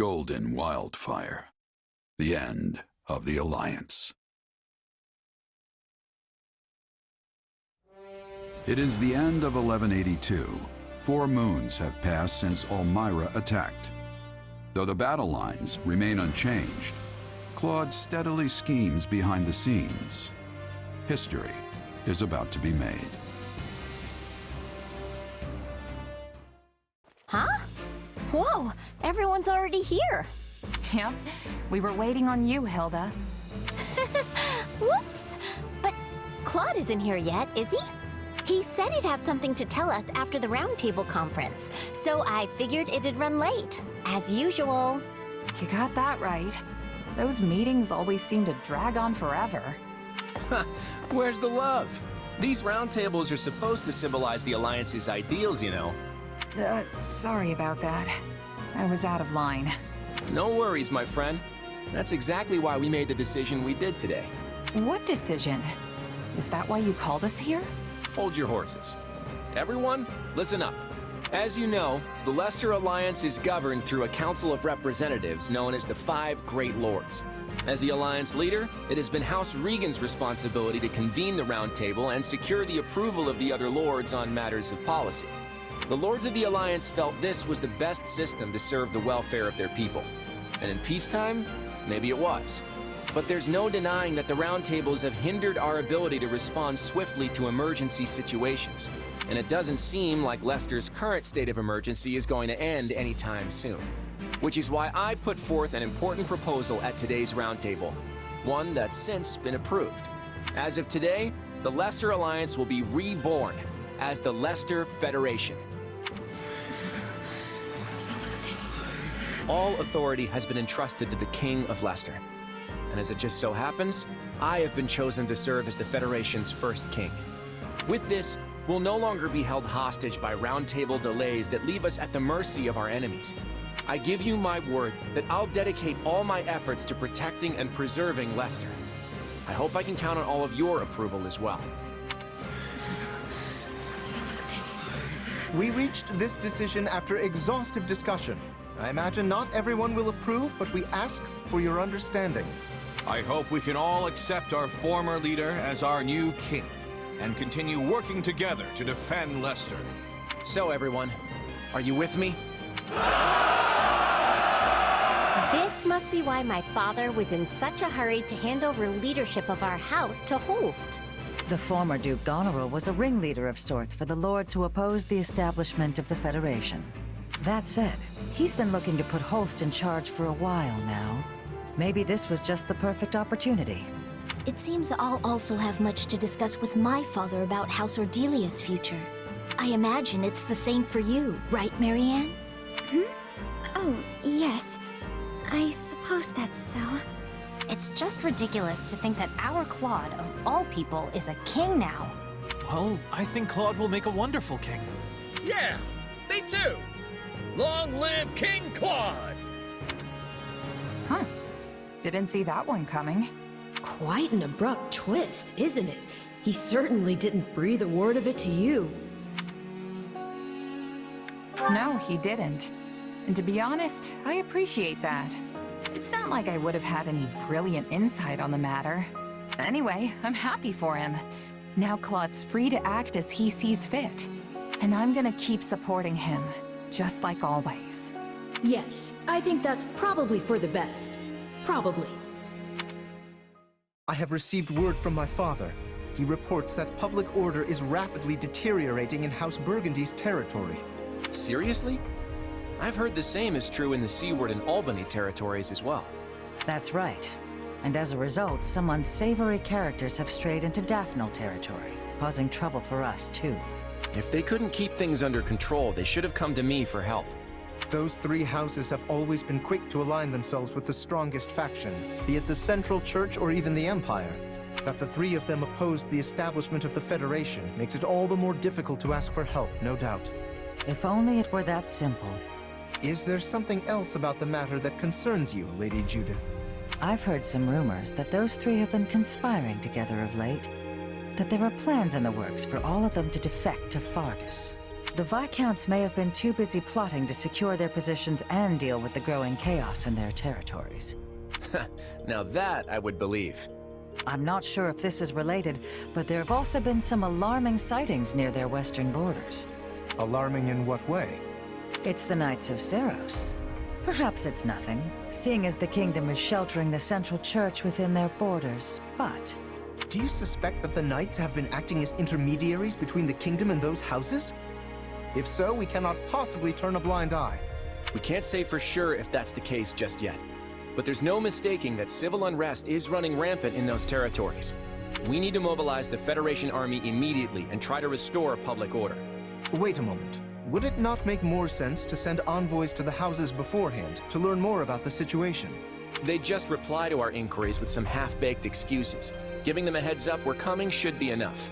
Golden wildfire. The end of the Alliance. It is the end of 1182. 4 moons have passed since Elmira attacked. Though the battle lines remain unchanged, Claude steadily schemes behind the scenes. History is about to be made. Huh? Whoa, everyone's already here. Yep, we were waiting on you, Hilda. Whoops! But Claude isn't here yet, is he? He said he'd have something to tell us after the roundtable conference, so I figured it'd run late, as usual. You got that right. Those meetings always seem to drag on forever. Where's the love? These roundtables are supposed to symbolize the Alliance's ideals, you know. Sorry about that. I was out of line. No worries, my friend. That's exactly why we made the decision we did today. What decision? Is that why you called us here? Hold your horses. Everyone, listen up. As you know, the Leicester Alliance is governed through a Council of Representatives known as the 5 Great Lords. As the Alliance leader, it has been House Riegan's responsibility to convene the Round Table and secure the approval of the other lords on matters of policy. The Lords of the Alliance felt this was the best system to serve the welfare of their people. And in peacetime, maybe it was. But there's no denying that the roundtables have hindered our ability to respond swiftly to emergency situations. And it doesn't seem like Leicester's current state of emergency is going to end anytime soon. Which is why I put forth an important proposal at today's roundtable, one that's since been approved. As of today, the Leicester Alliance will be reborn as the Leicester Federation. All authority has been entrusted to the King of Leicester. And as it just so happens, I have been chosen to serve as the Federation's first king. With this, we'll no longer be held hostage by roundtable delays that leave us at the mercy of our enemies. I give you my word that I'll dedicate all my efforts to protecting and preserving Leicester. I hope I can count on all of your approval as well. We reached this decision after exhaustive discussion. I imagine not everyone will approve, but we ask for your understanding. I hope we can all accept our former leader as our new king and continue working together to defend Leicester. So everyone, are you with me? This must be why my father was in such a hurry to hand over leadership of our house to Holst. The former Duke Goneril was a ringleader of sorts for the lords who opposed the establishment of the Federation. That said, he's been looking to put Holst in charge for a while now. Maybe this was just the perfect opportunity. It seems I'll also have much to discuss with my father about House Ordelia's future. I imagine it's the same for you, right, Marianne? Oh, yes. I suppose that's so. It's just ridiculous to think that our Claude, of all people, is a king now. Well, I think Claude will make a wonderful king. Yeah, me too! Long live King Claude! Huh. Didn't see that one coming. Quite an abrupt twist, isn't it? He certainly didn't breathe a word of it to you. No, he didn't. And to be honest, I appreciate that. It's not like I would have had any brilliant insight on the matter. Anyway, I'm happy for him. Now Claude's free to act as he sees fit. And I'm gonna keep supporting him, just like always. Yes, I think that's probably for the best. Probably. I have received word from my father. He reports that public order is rapidly deteriorating in House Burgundy's territory. Seriously? I've heard the same is true in the Seaward and Albany territories as well. That's right. And as a result, some unsavory characters have strayed into Daphnel territory, causing trouble for us, too. If they couldn't keep things under control, they should have come to me for help. Those 3 houses have always been quick to align themselves with the strongest faction, be it the Central Church or even the Empire. That the 3 of them opposed the establishment of the Federation makes it all the more difficult to ask for help, no doubt. If only it were that simple. Is there something else about the matter that concerns you, Lady Judith? I've heard some rumors that those 3 have been conspiring together of late. That there are plans in the works for all of them to defect to Fargus. The Viscounts may have been too busy plotting to secure their positions and deal with the growing chaos in their territories. Now that I would believe. I'm not sure if this is related, but there have also been some alarming sightings near their western borders. Alarming in what way? It's the Knights of Seros. Perhaps it's nothing, seeing as the kingdom is sheltering the central church within their borders, but... Do you suspect that the Knights have been acting as intermediaries between the kingdom and those houses? If so, we cannot possibly turn a blind eye. We can't say for sure if that's the case just yet. But there's no mistaking that civil unrest is running rampant in those territories. We need to mobilize the Federation army immediately and try to restore public order. Wait a moment. Would it not make more sense to send envoys to the houses beforehand to learn more about the situation? They just reply to our inquiries with some half-baked excuses. Giving them a heads up we're coming should be enough.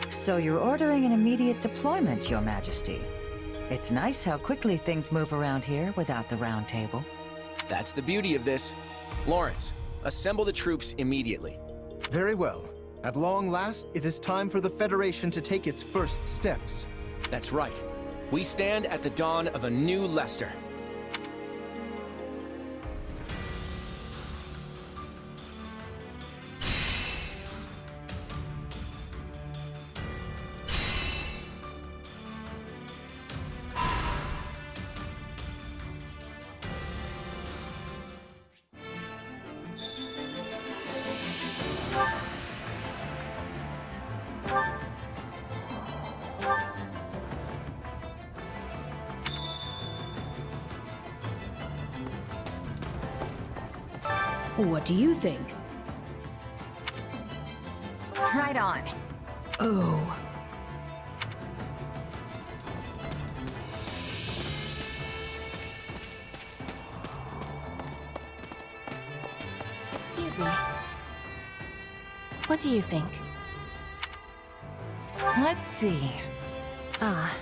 So you're ordering an immediate deployment, Your Majesty. It's nice how quickly things move around here without the Round Table. That's the beauty of this. Lawrence, assemble the troops immediately. Very well. At long last, it is time for the Federation to take its first steps. That's right. We stand at the dawn of a new Leicester. What do you think? Right on. Oh. Excuse me. What do you think? Let's see. Ah.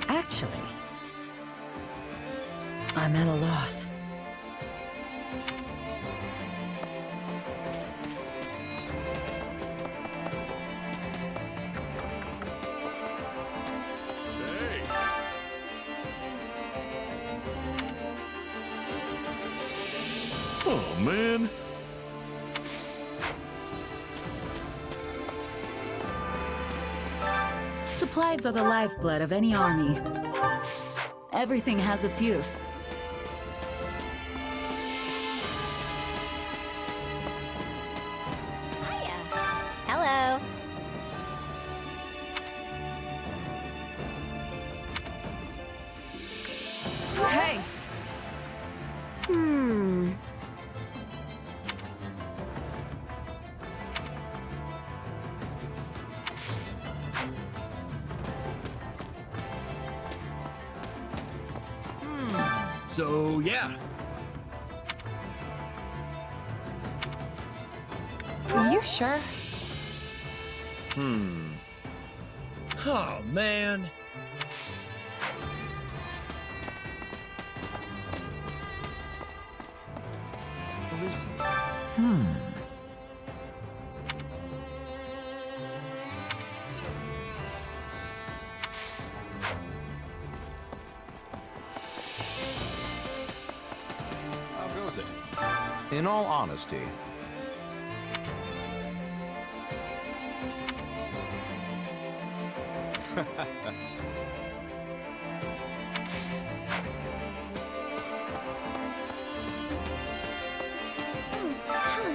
Actually, I'm at a loss. Oh, man. Supplies are the lifeblood of any army. Everything has its use. Hiya. Hello. Hey! So, yeah. You sure? Oh, man. How goes it? In all honesty,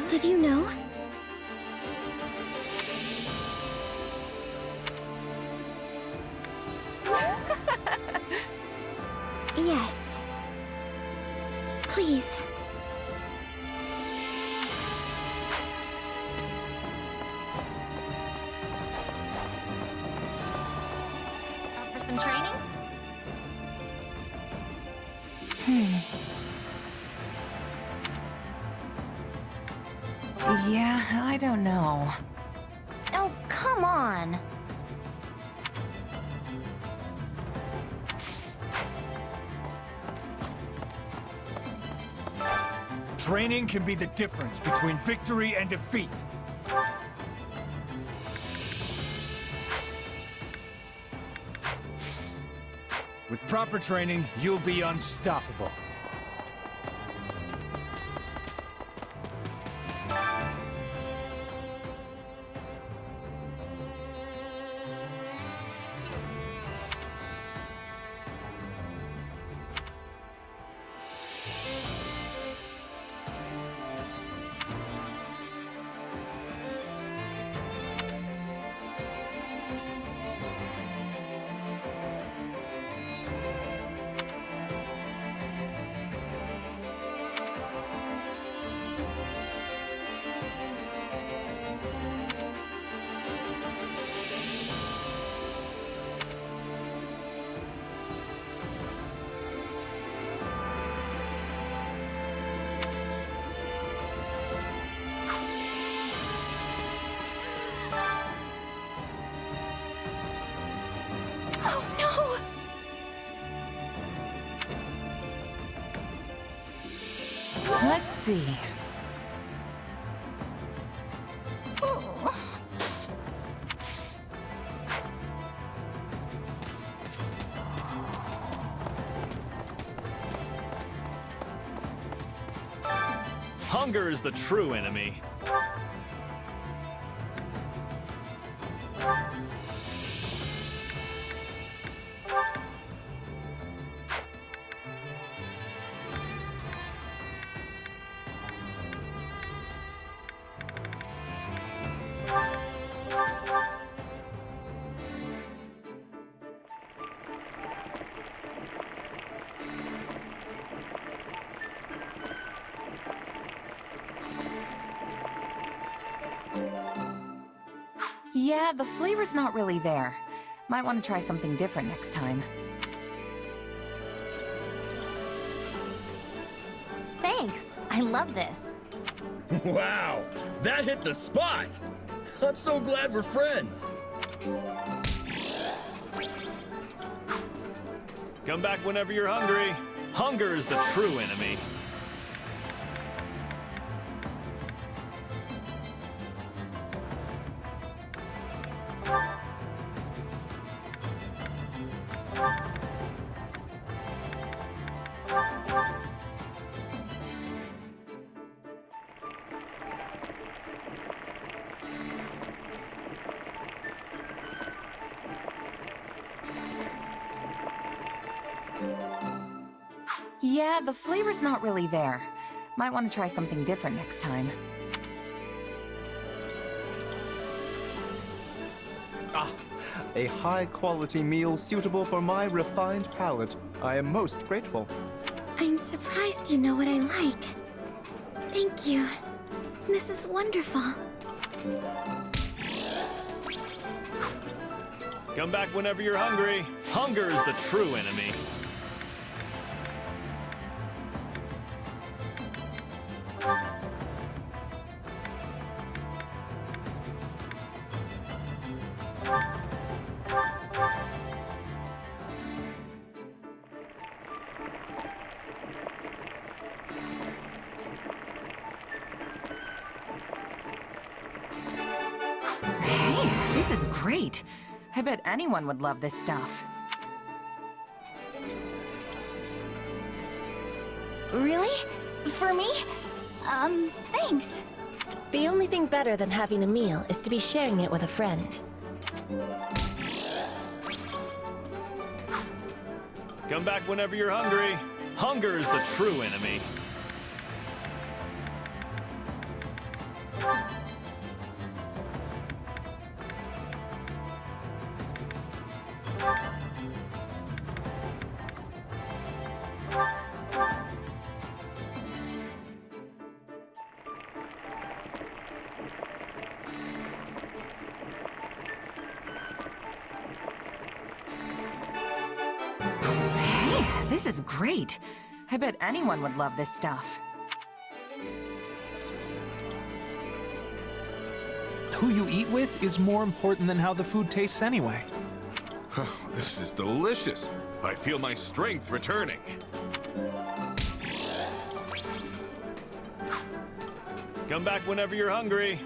Did you know? Yes. Please. Up for some training? Yeah, I don't know. Oh, come on. Training can be the difference between victory and defeat. With proper training, you'll be unstoppable. Let's see. Hunger is the true enemy. Yeah, the flavor's not really there. Might want to try something different next time. Thanks. I love this. Wow, that hit the spot! I'm so glad we're friends. Come back whenever you're hungry. Hunger is the true enemy. Yeah, the flavor's not really there. Might want to try something different next time. Ah, a high-quality meal suitable for my refined palate. I am most grateful. I'm surprised you know what I like. Thank you. This is wonderful. Come back whenever you're hungry. Hunger is the true enemy. Hey, this is great. I bet anyone would love this stuff. Really? For me? Thanks. The only thing better than having a meal is to be sharing it with a friend. Come back whenever you're hungry. Hunger is the true enemy. This is great. I bet anyone would love this stuff. Who you eat with is more important than how the food tastes anyway. This is delicious. I feel my strength returning. Come back whenever you're hungry.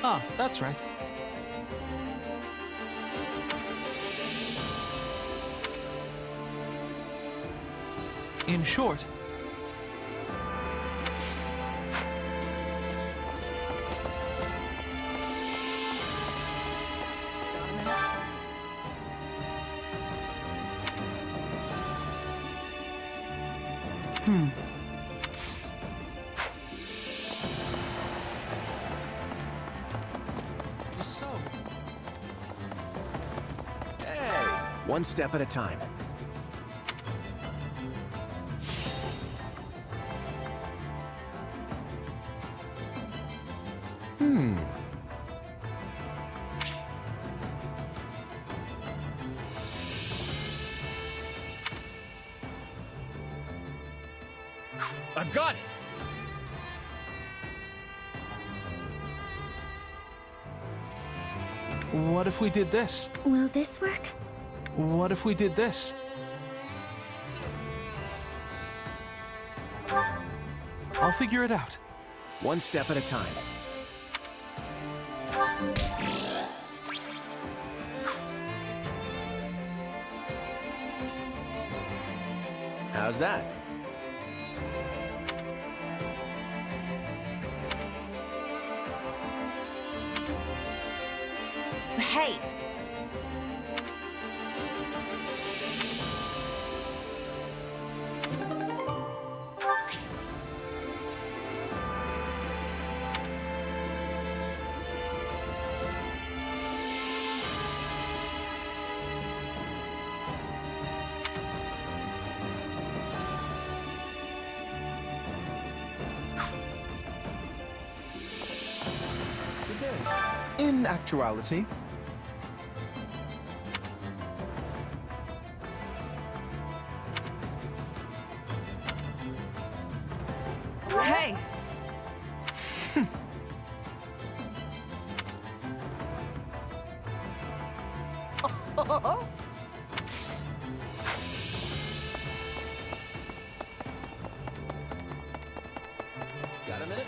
Ah, that's right. In short, One step at a time. I've got it! what if we did this? Will this work? What if we did this? I'll figure it out. One step at a time. How's that? Hey! In actuality, Hey! Got a minute?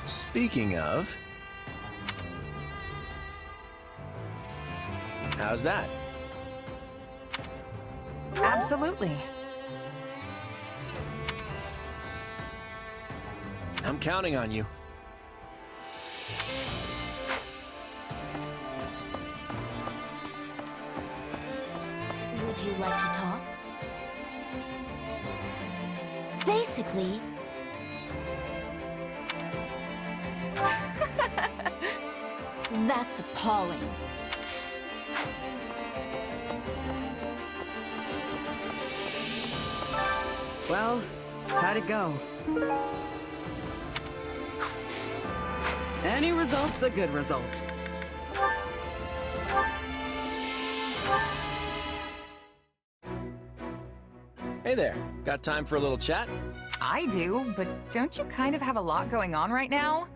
Speaking of... How's that? Absolutely. I'm counting on you. Would you like to talk? Basically... That's appalling. Well, how'd it go? Any result's a good result. Hey there, got time for a little chat? I do, but don't you kind of have a lot going on right now?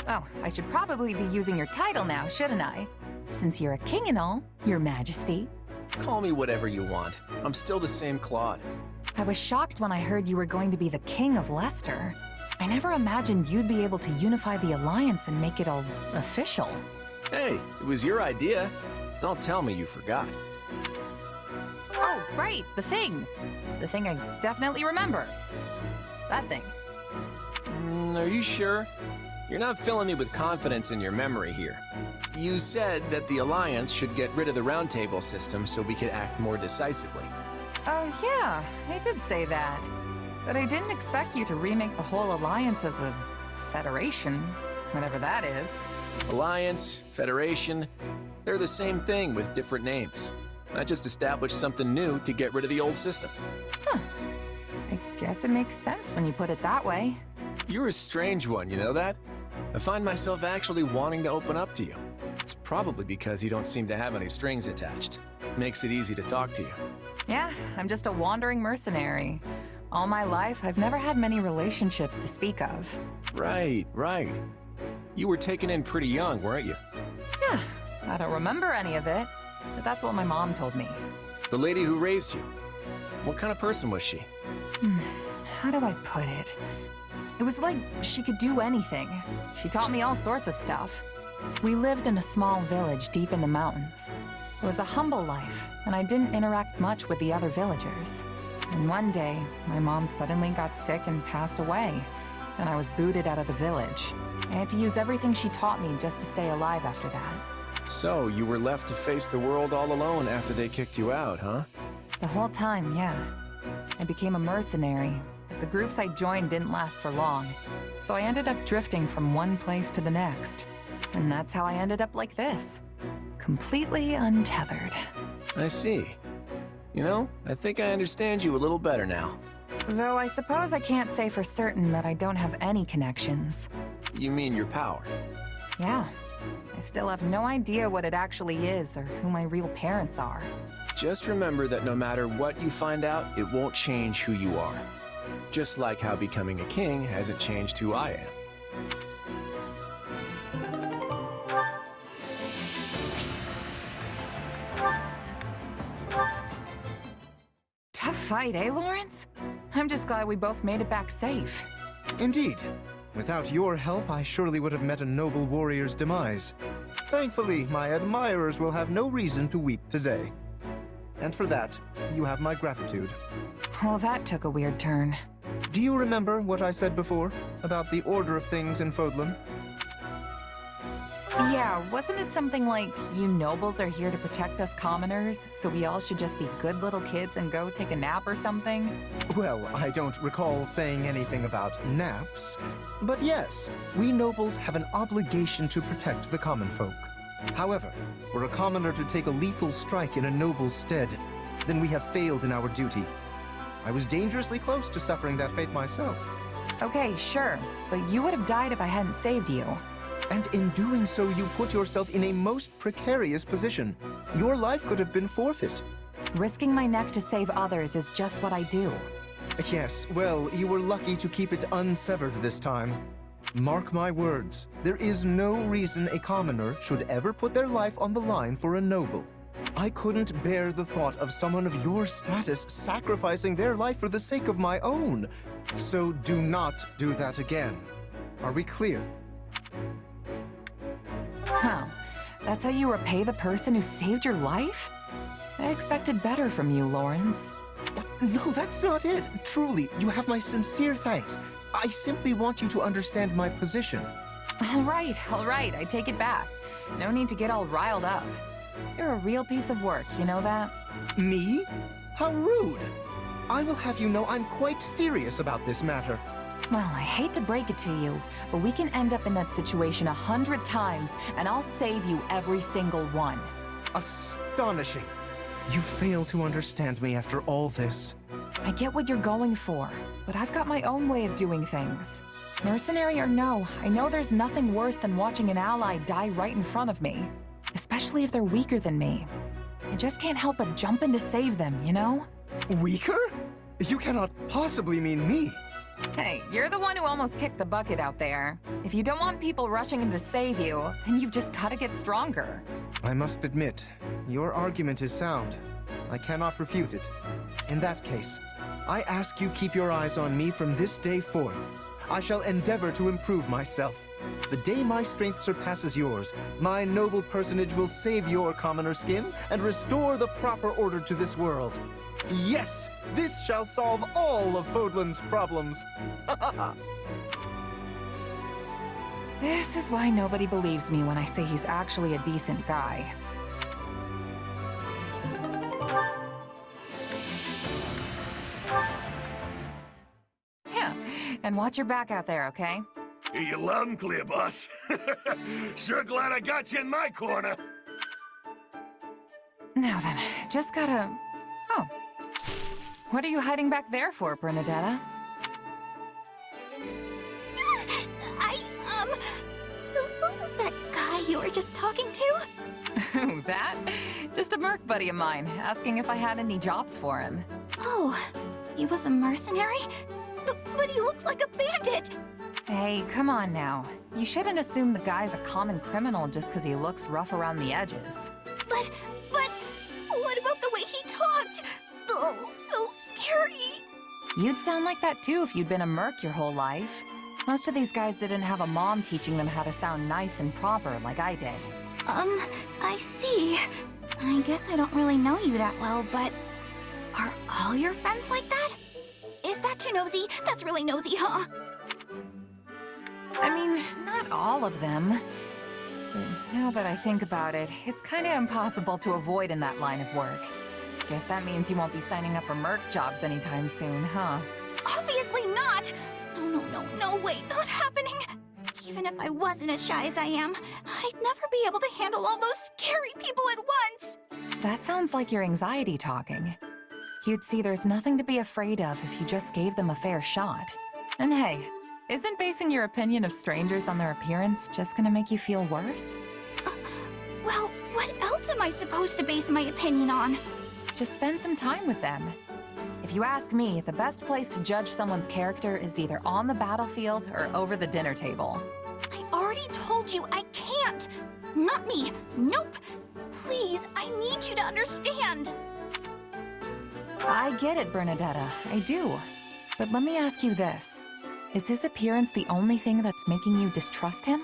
Oh, I should probably be using your title now, shouldn't I? Since you're a king and all, your majesty. Call me whatever you want. I'm still the same Claude. I was shocked when I heard you were going to be the king of Leicester. I never imagined you'd be able to unify the Alliance and make it all official. Hey, it was your idea. Don't tell me you forgot. Oh, Right, the thing. The thing I definitely remember. That thing. Are you sure? You're not filling me with confidence in your memory here. You said that the Alliance should get rid of the Round Table system so we could act more decisively. Oh yeah, I did say that. But I didn't expect you to remake the whole Alliance as a federation, whatever that is. Alliance, Federation, they're the same thing with different names. I just established something new to get rid of the old system. Huh. I guess it makes sense when you put it that way. You're a strange one, you know that? I find myself actually wanting to open up to you. It's probably because you don't seem to have any strings attached. Makes it easy to talk to you. Yeah, I'm just a wandering mercenary. All my life, I've never had many relationships to speak of. Right. You were taken in pretty young, weren't you? Yeah, I don't remember any of it, but that's what my mom told me. The lady who raised you, what kind of person was she? How do I put it? It was like she could do anything. She taught me all sorts of stuff. We lived in a small village deep in the mountains. It was a humble life, and I didn't interact much with the other villagers. And one day, my mom suddenly got sick and passed away, and I was booted out of the village. I had to use everything she taught me just to stay alive after that. So, you were left to face the world all alone after they kicked you out, huh? The whole time, yeah. I became a mercenary. The groups I joined didn't last for long, so I ended up drifting from one place to the next. And that's how I ended up like this. Completely untethered. I see. You know, I think I understand you a little better now. Though I suppose I can't say for certain that I don't have any connections. You mean your power? Yeah. I still have no idea what it actually is or who my real parents are. Just remember that no matter what you find out, it won't change who you are. Just like how becoming a king hasn't changed who I am. Tough fight, eh, Lawrence? I'm just glad we both made it back safe. Indeed. Without your help, I surely would have met a noble warrior's demise. Thankfully, my admirers will have no reason to weep today. And for that, you have my gratitude. Well, that took a weird turn. Do you remember what I said before about the order of things in Fódlan? Yeah, wasn't it something like, you nobles are here to protect us commoners, so we all should just be good little kids and go take a nap or something? Well, I don't recall saying anything about naps, but yes, we nobles have an obligation to protect the common folk. However, were a commoner to take a lethal strike in a noble's stead, then we have failed in our duty. I was dangerously close to suffering that fate myself. Okay, sure, but you would have died if I hadn't saved you. And in doing so, you put yourself in a most precarious position. Your life could have been forfeit. Risking my neck to save others is just what I do. Yes, well, you were lucky to keep it unsevered this time. Mark my words, there is no reason a commoner should ever put their life on the line for a noble. I couldn't bear the thought of someone of your status sacrificing their life for the sake of my own. So do not do that again. Are we clear? Huh. That's how you repay the person who saved your life? I expected better from you, Lawrence. No, that's not it. Truly, you have my sincere thanks. I simply want you to understand my position. All right, I take it back. No need to get all riled up. You're a real piece of work, you know that? Me? How rude! I will have you know I'm quite serious about this matter. Well, I hate to break it to you, but we can end up in that situation 100 times, and I'll save you every single one. Astonishing. You fail to understand me after all this. I get what you're going for, but I've got my own way of doing things. Mercenary or no, I know there's nothing worse than watching an ally die right in front of me. Especially if they're weaker than me. I just can't help but jump in to save them, you know? Weaker? You cannot possibly mean me. Hey, you're the one who almost kicked the bucket out there. If you don't want people rushing in to save you, then you've just gotta get stronger. I must admit, your argument is sound. I cannot refute it. In that case, I ask you keep your eyes on me from this day forth. I shall endeavor to improve myself. The day my strength surpasses yours, my noble personage will save your commoner skin and restore the proper order to this world. Yes! This shall solve all of Fódlan's problems! This is why nobody believes me when I say he's actually a decent guy. Yeah, and watch your back out there, okay? Hear you loud and clear, boss. Sure glad I got you in my corner. Now then, just gotta... Oh. What are you hiding back there for, Bernadetta? Who was that guy you were just talking to? Who, that? Just a merc buddy of mine, asking if I had any jobs for him. Oh, he was a mercenary? But he looked like a bandit! Hey, come on now. You shouldn't assume the guy's a common criminal just because he looks rough around the edges. But, what about the way he talked? Oh, so scary! You'd sound like that too if you'd been a merc your whole life. Most of these guys didn't have a mom teaching them how to sound nice and proper like I did. I see. I guess I don't really know you that well, but... Are all your friends like that? Is that too nosy? That's really nosy, huh? I mean, not all of them. Now that I think about it, it's kinda impossible to avoid in that line of work. Guess that means you won't be signing up for merc jobs anytime soon, huh? Obviously not! No, wait, not happening! Even if I wasn't as shy as I am, I'd never be able to handle all those scary people at once! That sounds like your anxiety talking. You'd see there's nothing to be afraid of if you just gave them a fair shot. And hey, isn't basing your opinion of strangers on their appearance just gonna make you feel worse? Well, what else am I supposed to base my opinion on? Just spend some time with them. If you ask me, the best place to judge someone's character is either on the battlefield or over the dinner table. I already told you I can't! Not me! Nope! Please, I need you to understand! I get it, Bernadetta. I do. But let me ask you this. Is his appearance the only thing that's making you distrust him?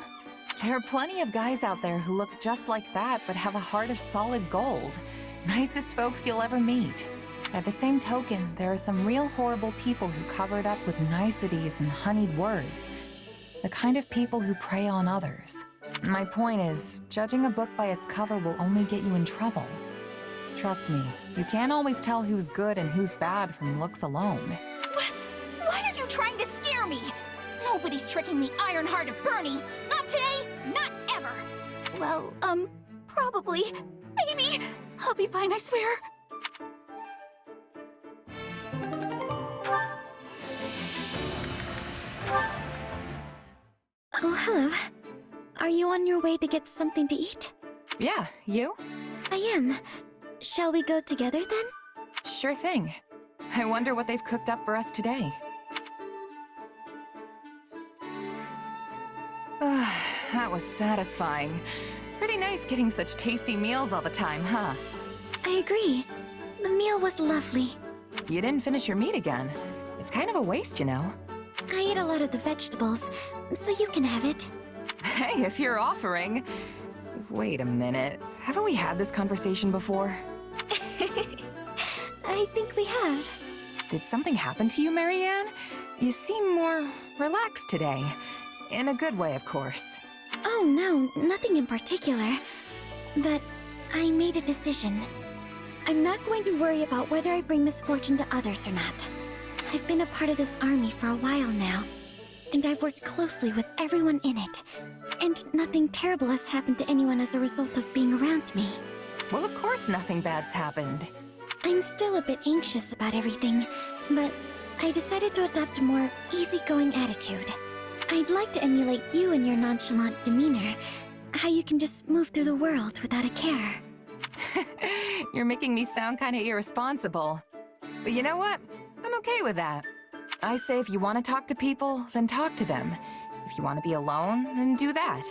There are plenty of guys out there who look just like that but have a heart of solid gold. Nicest folks you'll ever meet. At the same token, there are some real horrible people who cover it up with niceties and honeyed words. The kind of people who prey on others. My point is, judging a book by its cover will only get you in trouble. Trust me, you can't always tell who's good and who's bad from looks alone. Why are you trying to scare me? Nobody's tricking the iron heart of Bernie. Not today, not ever. Well, probably. Maybe. I'll be fine, I swear. Oh, hello. Are you on your way to get something to eat? Yeah, you? I am. Shall we go together then? Sure thing. I wonder what they've cooked up for us today. That was satisfying. Pretty nice getting such tasty meals all the time, huh? I agree. The meal was lovely. You didn't finish your meat again. It's kind of a waste, you know. I ate a lot of the vegetables, so you can have it. Hey, if you're offering... Wait a minute. Haven't we had this conversation before? I think we have. Did something happen to you, Marianne? You seem more relaxed today. In a good way, of course. Oh no, nothing in particular. But I made a decision. I'm not going to worry about whether I bring misfortune to others or not. I've been a part of this army for a while now, and I've worked closely with everyone in it. And nothing terrible has happened to anyone as a result of being around me. Well, of course nothing bad's happened. I'm still a bit anxious about everything, but I decided to adopt a more easygoing attitude. I'd like to emulate you in your nonchalant demeanor, how you can just move through the world without a care. You're making me sound kind of irresponsible. But you know what? I'm okay with that. I say if you want to talk to people, then talk to them. If you want to be alone, then do that.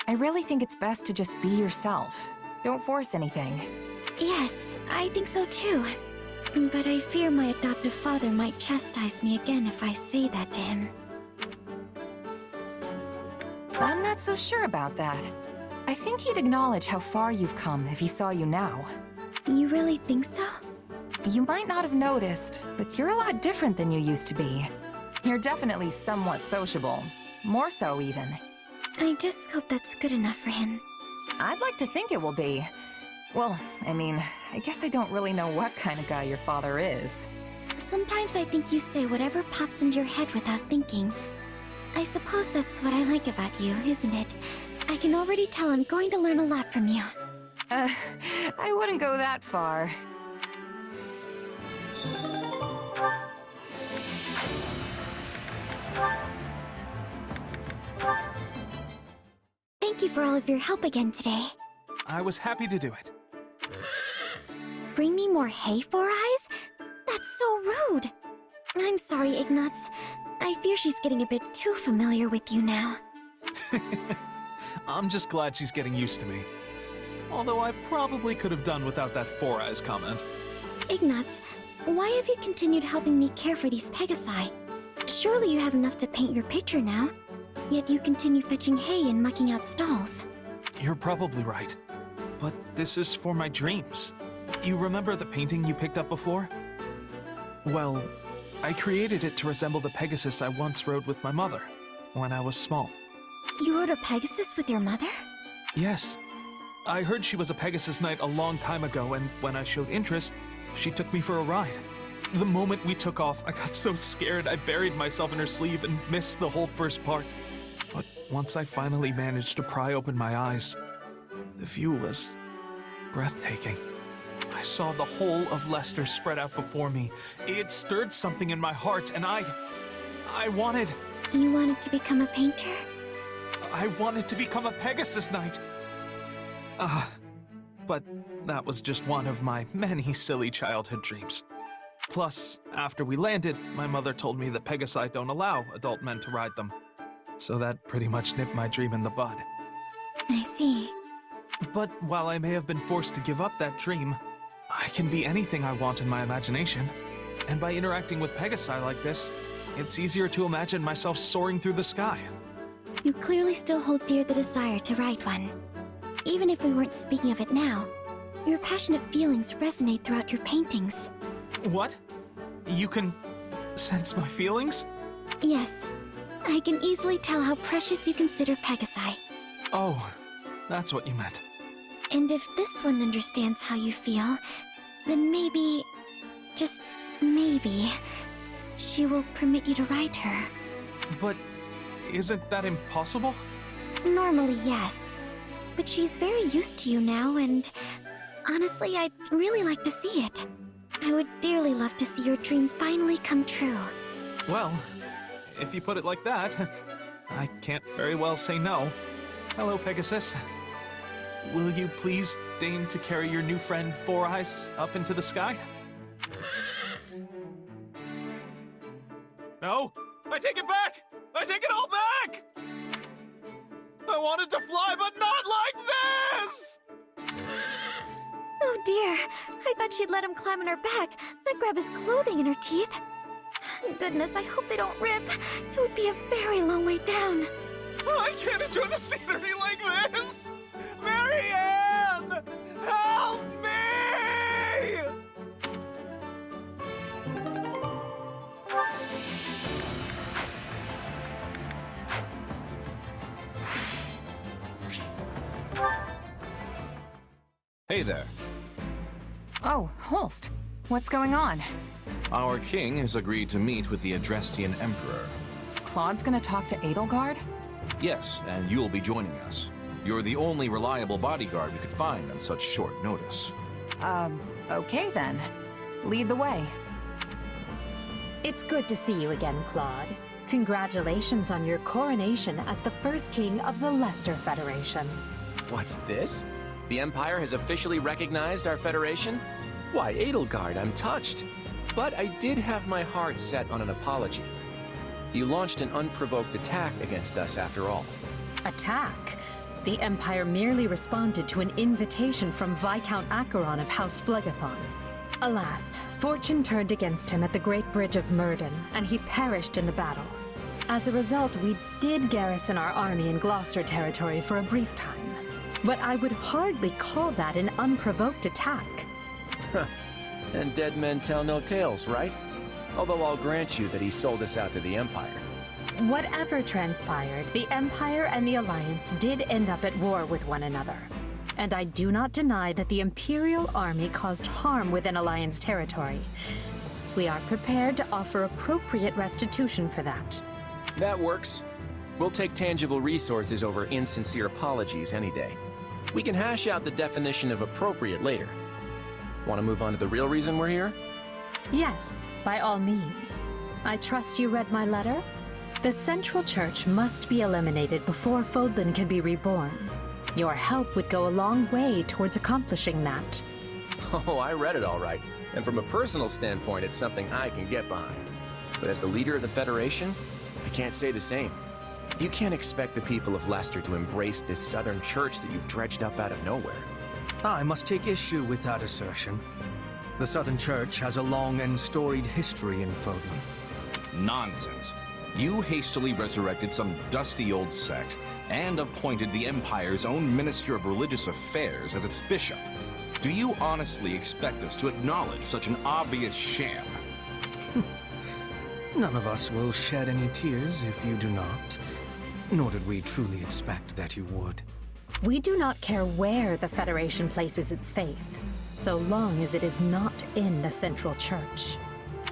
I really think it's best to just be yourself. Don't force anything. Yes, I think so too. But I fear my adoptive father might chastise me again if I say that to him. I'm not so sure about that. I think he'd acknowledge how far you've come if he saw you now. You really think so? You might not have noticed, but you're a lot different than you used to be. You're definitely somewhat sociable. More so, even. I just hope that's good enough for him. I'd like to think it will be. Well, I mean, I guess I don't really know what kind of guy your father is. Sometimes I think you say whatever pops into your head without thinking. I suppose that's what I like about you, isn't it? I can already tell I'm going to learn a lot from you. I wouldn't go that far. Thank you for all of your help again today. I was happy to do it. Bring me more hay, Four Eyes? That's so rude. I'm sorry, Ignatz. I fear she's getting a bit too familiar with you now. I'm just glad she's getting used to me. Although I probably could have done without that Four Eyes comment. Ignatz, why have you continued helping me care for these Pegasi? Surely you have enough to paint your picture now. Yet you continue fetching hay and mucking out stalls. You're probably right. But this is for my dreams. You remember the painting you picked up before? Well, I created it to resemble the Pegasus I once rode with my mother, when I was small. You rode a Pegasus with your mother? Yes. I heard she was a Pegasus Knight a long time ago, and when I showed interest, she took me for a ride. The moment we took off, I got so scared I buried myself in her sleeve and missed the whole first part. But once I finally managed to pry open my eyes, the view was breathtaking. I saw the whole of Leicester spread out before me. It stirred something in my heart, and I wanted... You wanted to become a painter? I wanted to become a Pegasus Knight. But that was just one of my many silly childhood dreams. Plus, after we landed, my mother told me that Pegasi don't allow adult men to ride them. So that pretty much nipped my dream in the bud. I see. But while I may have been forced to give up that dream, I can be anything I want in my imagination. And by interacting with Pegasi like this, it's easier to imagine myself soaring through the sky. You clearly still hold dear the desire to ride one. Even if we weren't speaking of it now, your passionate feelings resonate throughout your paintings. What? You can sense my feelings? Yes. I can easily tell how precious you consider Pegasi. Oh, that's what you meant. And if this one understands how you feel, then maybe, just maybe, she will permit you to ride her. But isn't that impossible? Normally, yes. But she's very used to you now, and honestly, I'd really like to see it. I would dearly love to see your dream finally come true. Well, if you put it like that, I can't very well say no. Hello, Pegasus. Will you please deign to carry your new friend Four Eyes up into the sky? No! I take it back! I take it all back! I wanted to fly, but not like this! Oh dear, I thought she'd let him climb on her back, not grab his clothing in her teeth. Goodness, I hope they don't rip. It would be a very long way down. I can't enjoy the scenery like this! Marianne! Help me! Hey there. Oh, Holst. What's going on? Our king has agreed to meet with the Adrestian Emperor. Claude's gonna talk to Edelgard? Yes, and you'll be joining us. You're the only reliable bodyguard we could find on such short notice. Okay then. Lead the way. It's good to see you again, Claude. Congratulations on your coronation as the first king of the Leicester Federation. What's this? The Empire has officially recognized our Federation? Why, Edelgard, I'm touched. But I did have my heart set on an apology. You launched an unprovoked attack against us after all. Attack? The Empire merely responded to an invitation from Viscount Acheron of House Phlegathon. Alas, fortune turned against him at the Great Bridge of Myrden, and he perished in the battle. As a result, we did garrison our army in Gloucester territory for a brief time. But I would hardly call that an unprovoked attack. And dead men tell no tales, right? Although I'll grant you that he sold us out to the Empire. Whatever transpired, the Empire and the Alliance did end up at war with one another. And I do not deny that the Imperial Army caused harm within Alliance territory. We are prepared to offer appropriate restitution for that. That works. We'll take tangible resources over insincere apologies any day. We can hash out the definition of appropriate later. Want to move on to the real reason we're here? Yes, by all means. I trust you read my letter? The Central Church must be eliminated before Fódlan can be reborn. Your help would go a long way towards accomplishing that. Oh, I read it all right. And from a personal standpoint, it's something I can get behind. But as the leader of the Federation, I can't say the same. You can't expect the people of Leicester to embrace this Southern Church that you've dredged up out of nowhere. I must take issue with that assertion. The Southern Church has a long and storied history in Fódlan. Nonsense. You hastily resurrected some dusty old sect and appointed the Empire's own Minister of Religious Affairs as its bishop. Do you honestly expect us to acknowledge such an obvious sham? None of us will shed any tears if you do not. Nor did we truly expect that you would. We do not care where the Federation places its faith, so long as it is not in the Central Church.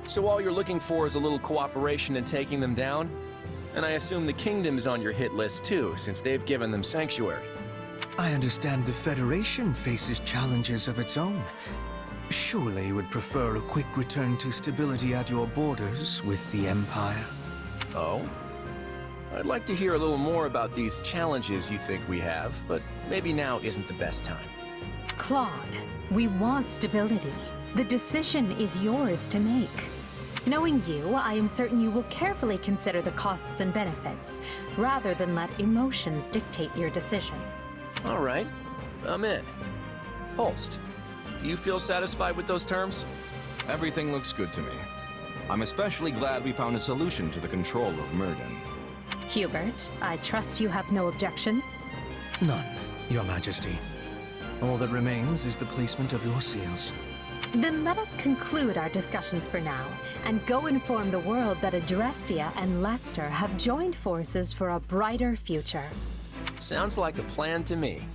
So all you're looking for is a little cooperation in taking them down? And I assume the Kingdom's on your hit list too, since they've given them sanctuary. I understand the Federation faces challenges of its own. Surely you would prefer a quick return to stability at your borders with the Empire? Oh? I'd like to hear a little more about these challenges you think we have, but maybe now isn't the best time. Claude, we want stability. The decision is yours to make. Knowing you, I am certain you will carefully consider the costs and benefits, rather than let emotions dictate your decision. All right, I'm in. Holst, do you feel satisfied with those terms? Everything looks good to me. I'm especially glad we found a solution to the control of Myrden. Hubert, I trust you have no objections? None, Your Majesty. All that remains is the placement of your seals. Then let us conclude our discussions for now, and go inform the world that Adrestia and Leicester have joined forces for a brighter future. Sounds like a plan to me.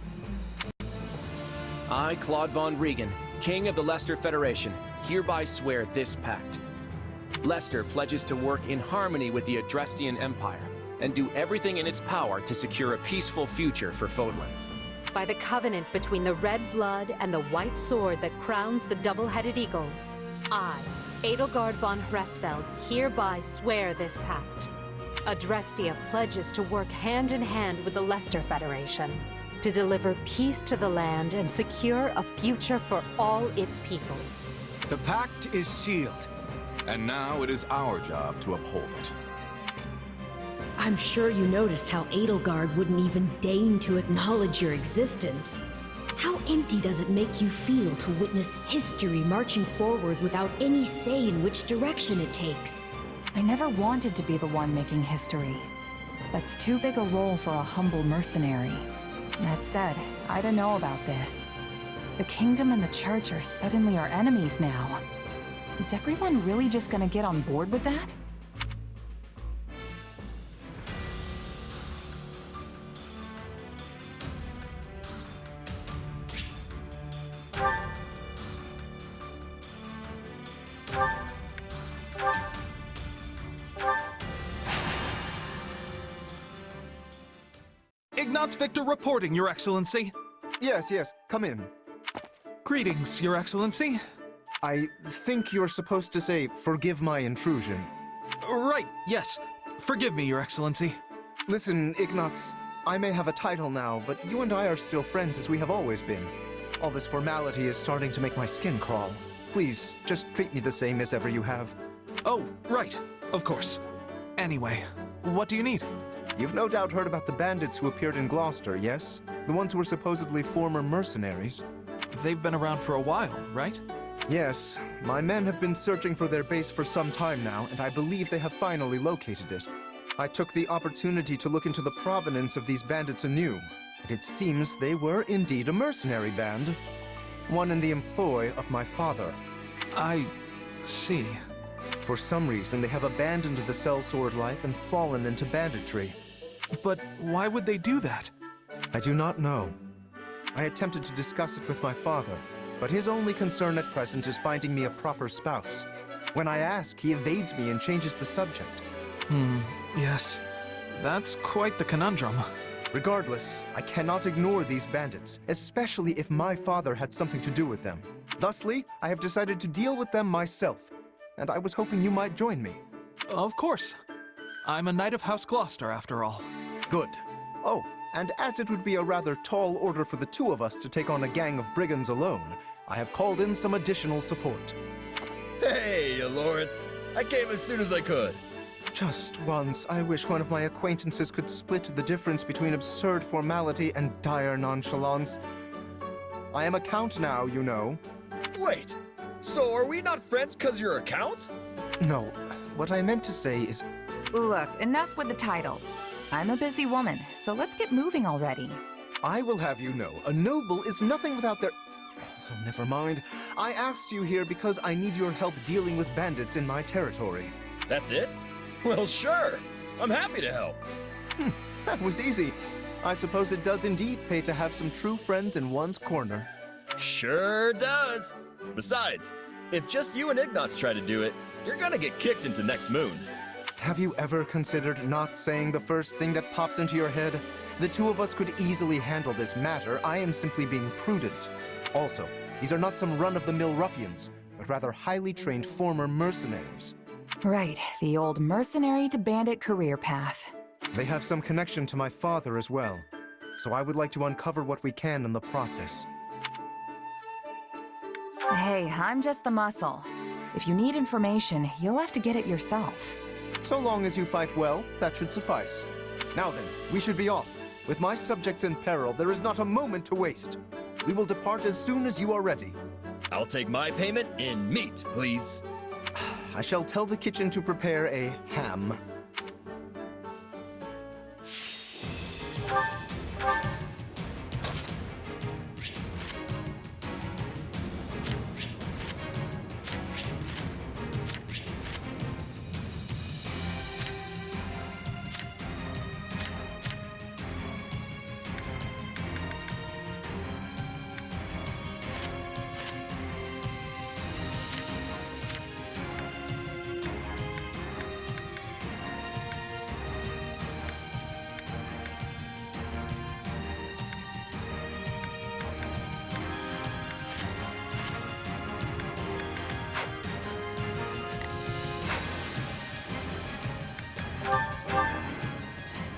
I, Claude von Riegan, King of the Leicester Federation, hereby swear this pact. Leicester pledges to work in harmony with the Adrestian Empire, and do everything in its power to secure a peaceful future for Fódlan. By the covenant between the red blood and the white sword that crowns the double-headed eagle, I, Edelgard von Hresfeld, hereby swear this pact. Adrestia pledges to work hand-in-hand with the Leicester Federation to deliver peace to the land and secure a future for all its people. The pact is sealed. And now it is our job to uphold it. I'm sure you noticed how Edelgard wouldn't even deign to acknowledge your existence. How empty does it make you feel to witness history marching forward without any say in which direction it takes? I never wanted to be the one making history. That's too big a role for a humble mercenary. That said, I don't know about this. The Kingdom and the Church are suddenly our enemies now. Is everyone really just gonna get on board with that? Ignatz Victor reporting, Your Excellency. Yes, come in. Greetings, Your Excellency. I think you're supposed to say, forgive my intrusion. Right, yes. Forgive me, Your Excellency. Listen, Ignatz, I may have a title now, but you and I are still friends as we have always been. All this formality is starting to make my skin crawl. Please, just treat me the same as ever you have. Oh, right. Of course. Anyway, what do you need? You've no doubt heard about the bandits who appeared in Gloucester, yes? The ones who were supposedly former mercenaries. They've been around for a while, right? Yes. My men have been searching for their base for some time now, and I believe they have finally located it. I took the opportunity to look into the provenance of these bandits anew, and it seems they were indeed a mercenary band. One in the employ of my father. I see. For some reason, they have abandoned the sellsword life and fallen into banditry. But why would they do that? I do not know. I attempted to discuss it with my father, but his only concern at present is finding me a proper spouse. When I ask, he evades me and changes the subject. Yes. That's quite the conundrum. Regardless, I cannot ignore these bandits, especially if my father had something to do with them. Thusly, I have decided to deal with them myself, and I was hoping you might join me. Of course. I'm a knight of House Gloucester, after all. Good. Oh, and as it would be a rather tall order for the two of us to take on a gang of brigands alone, I have called in some additional support. Hey, you lords. I came as soon as I could. Just once, I wish one of my acquaintances could split the difference between absurd formality and dire nonchalance. I am a count now, you know. Wait, so are we not friends because you're a count? No, what I meant to say is... Look, enough with the titles. I'm a busy woman, so let's get moving already. I will have you know, a noble is nothing without their... Oh, never mind. I asked you here because I need your help dealing with bandits in my territory. That's it? Well, sure. I'm happy to help. That was easy. I suppose it does indeed pay to have some true friends in one's corner. Sure does. Besides, if just you and Ignatz try to do it, you're gonna get kicked into next moon. Have you ever considered not saying the first thing that pops into your head? The two of us could easily handle this matter. I am simply being prudent. Also, these are not some run-of-the-mill ruffians, but rather highly trained former mercenaries. Right, the old mercenary to bandit career path. They have some connection to my father as well, so I would like to uncover what we can in the process. Hey, I'm just the muscle. If you need information, you'll have to get it yourself. So long as you fight well, that should suffice. Now then, we should be off. With my subjects in peril, there is not a moment to waste. We will depart as soon as you are ready. I'll take my payment in meat, please. I shall tell the kitchen to prepare a ham.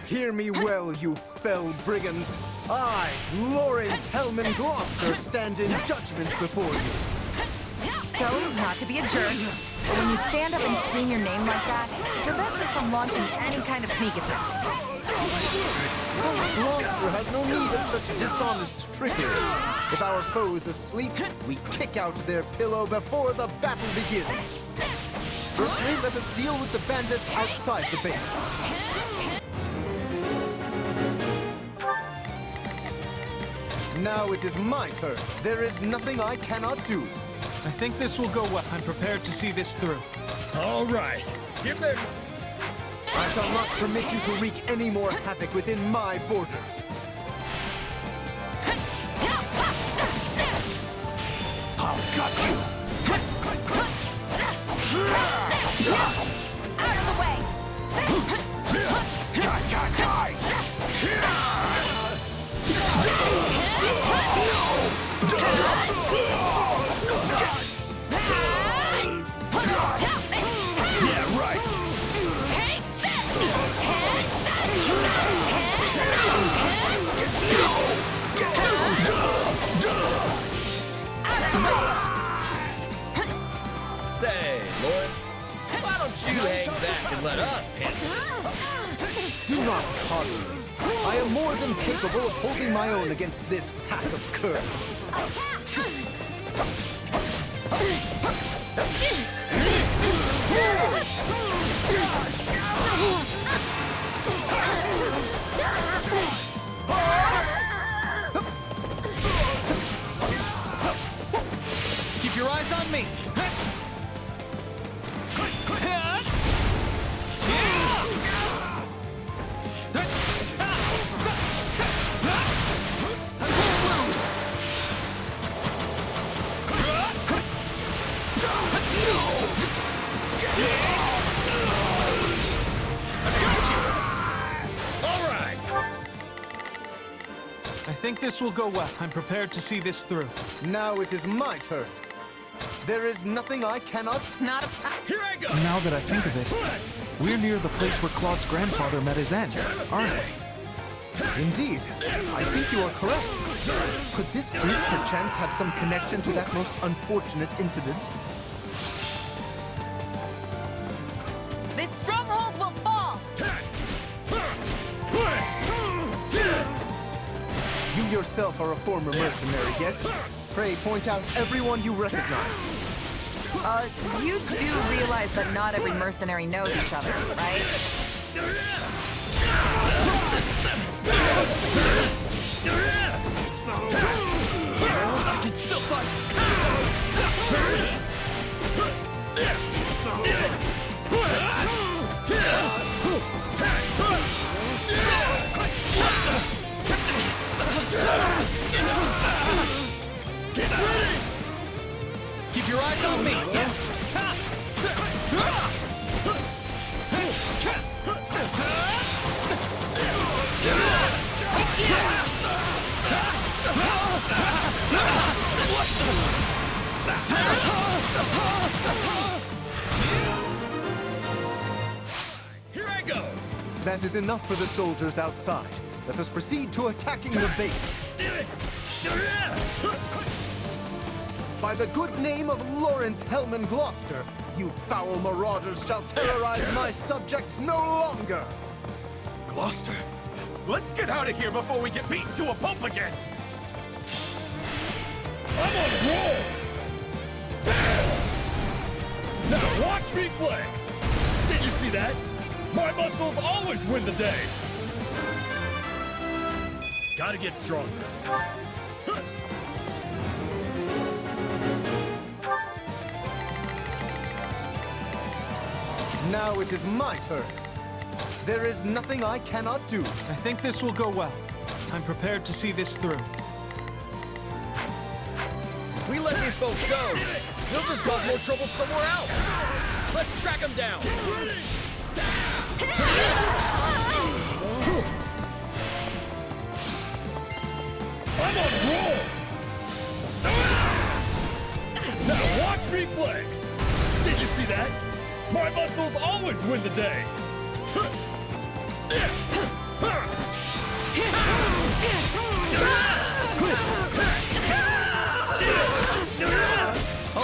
Hear me well, you fell brigands. I, Lawrence Hellman Gloucester, stand in judgment before you. So, not to be a jerk, but when you stand up and scream your name like that, it prevents us from launching any kind of sneak attack. Gloucester has no need of such dishonest trickery. If our foe is asleep, we kick out their pillow before the battle begins. Firstly, let us deal with the bandits outside the base. Now it is my turn. There is nothing I cannot do. I think this will go well. I'm prepared to see this through. All right. Get there. I shall not permit you to wreak any more havoc within my borders. I've got you. Out of the way! Yeah, right. Take this! Say, Lawrence, why don't you hang back and let us handle this? Do not coddle me. I am more than capable of holding my own against this pack of curs. Keep your eyes on me! think this will go well. I'm prepared to see this through. Now it is my turn. There is nothing I cannot... Not a... Here I go! Now that I think of it, we're near the place where Claude's grandfather met his end, aren't we? Indeed. I think you are correct. Could this group perchance have some connection to that most unfortunate incident? This stronghold will fall! You yourself are a former mercenary, yes? Pray point out everyone you recognize. You do realize that not every mercenary knows each other, right? It's not over. I can still fight. It's not over. Get ready! Keep your eyes on me! Here I go! That is enough for the soldiers outside. Let us proceed to attacking the base. By the good name of Lawrence Hellman Gloucester, you foul marauders shall terrorize my subjects no longer! Gloucester, let's get out of here before we get beaten to a pulp again! I'm on a roll! Now watch me flex! Did you see that? My muscles always win the day! Gotta get stronger. Now it is my turn. There is nothing I cannot do. I think this will go well. I'm prepared to see this through. If we let these folks go, they'll just cause more trouble somewhere else. Let's track them down. I'm on a roll! Now watch me flex! Did you see that? My muscles always win the day!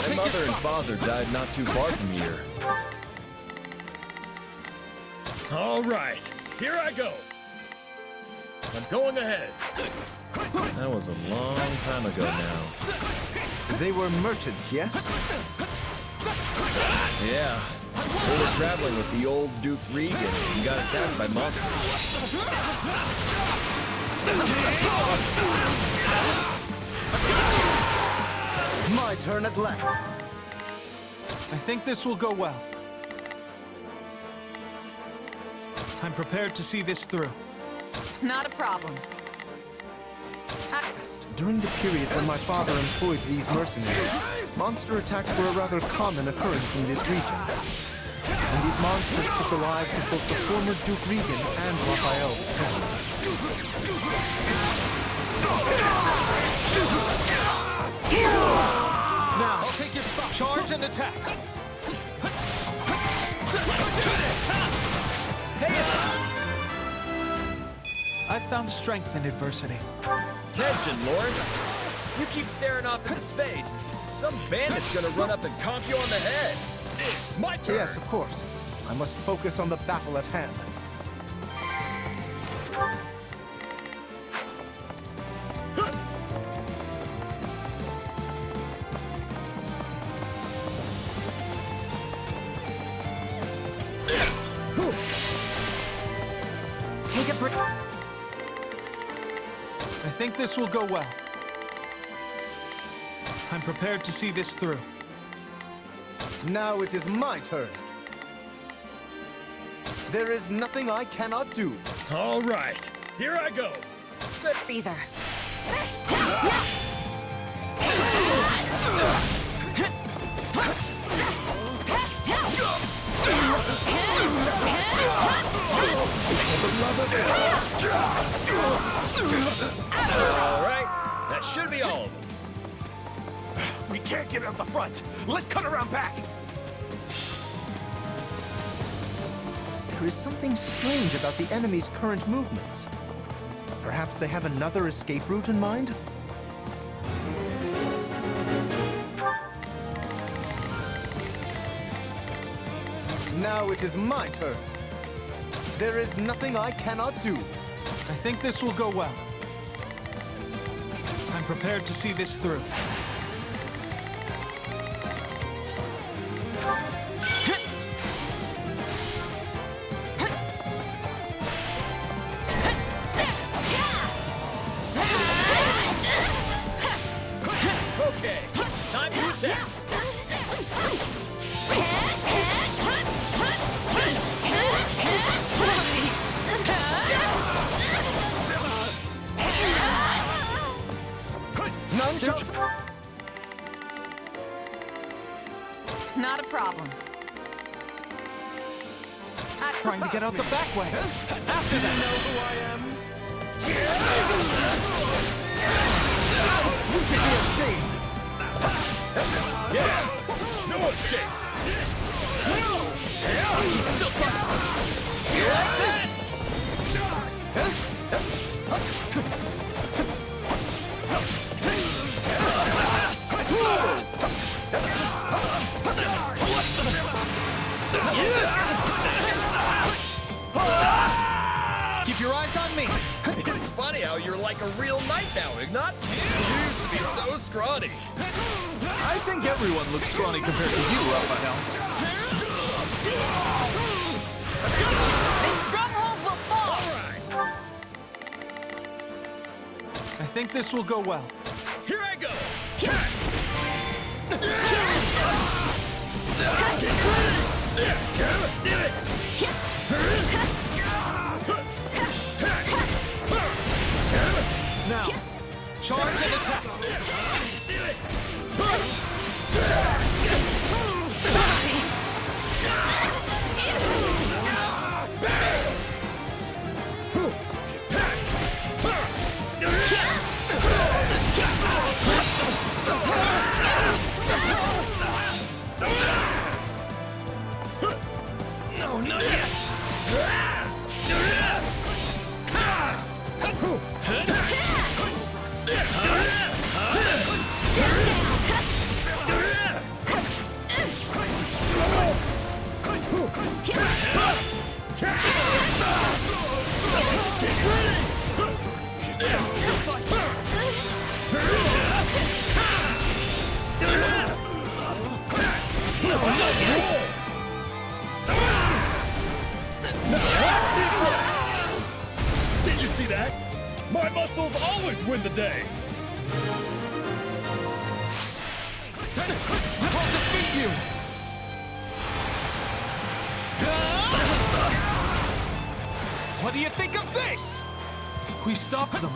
My mother and father died not too far from here. All right, here I go. I'm going ahead. That was a long time ago now. They were merchants, yes? Yeah. They were traveling with the old Duke Riegan and got attacked by monsters. My turn at last. I think this will go well. I'm prepared to see this through. Not a problem. During the period when my father employed these mercenaries, monster attacks were a rather common occurrence in this region. And these monsters took the lives of both the former Duke Riegan and Raphael's parents. Now, I'll take your spot. Charge and attack. Let's do this! Hey! I've found strength in adversity. Attention, Lawrence! You keep staring off into space, some bandit's gonna run up and conk you on the head. It's my turn! Yes, of course. I must focus on the battle at hand. Take a break. I think this will go well. I'm prepared to see this through. Now it is my turn. There is nothing I cannot do. All right, here I go. Good breather. should be all of them. We can't get out the front. Let's cut around back. There is something strange about the enemy's current movements. Perhaps they have another escape route in mind? Now it is my turn. There is nothing I cannot do. I think this will go well. I'm prepared to see this through. Okay, time to attack. None shall... Not a problem. Trying to get out the back way. After that. You know who I am? You should be ashamed. Yeah, no escape. Still fast. You like that? Keep your eyes on me. It's funny how you're like a real knight now, Ignatz. You used to be so scrawny. I think everyone looks scrawny compared to you, Raphael. This stronghold will fall! All right. I think this will go well. Here I go. Now, charge and attack. No, not yet. Did you see that? My muscles always win the day. I'll defeat you. What do you think of this? We stopped them.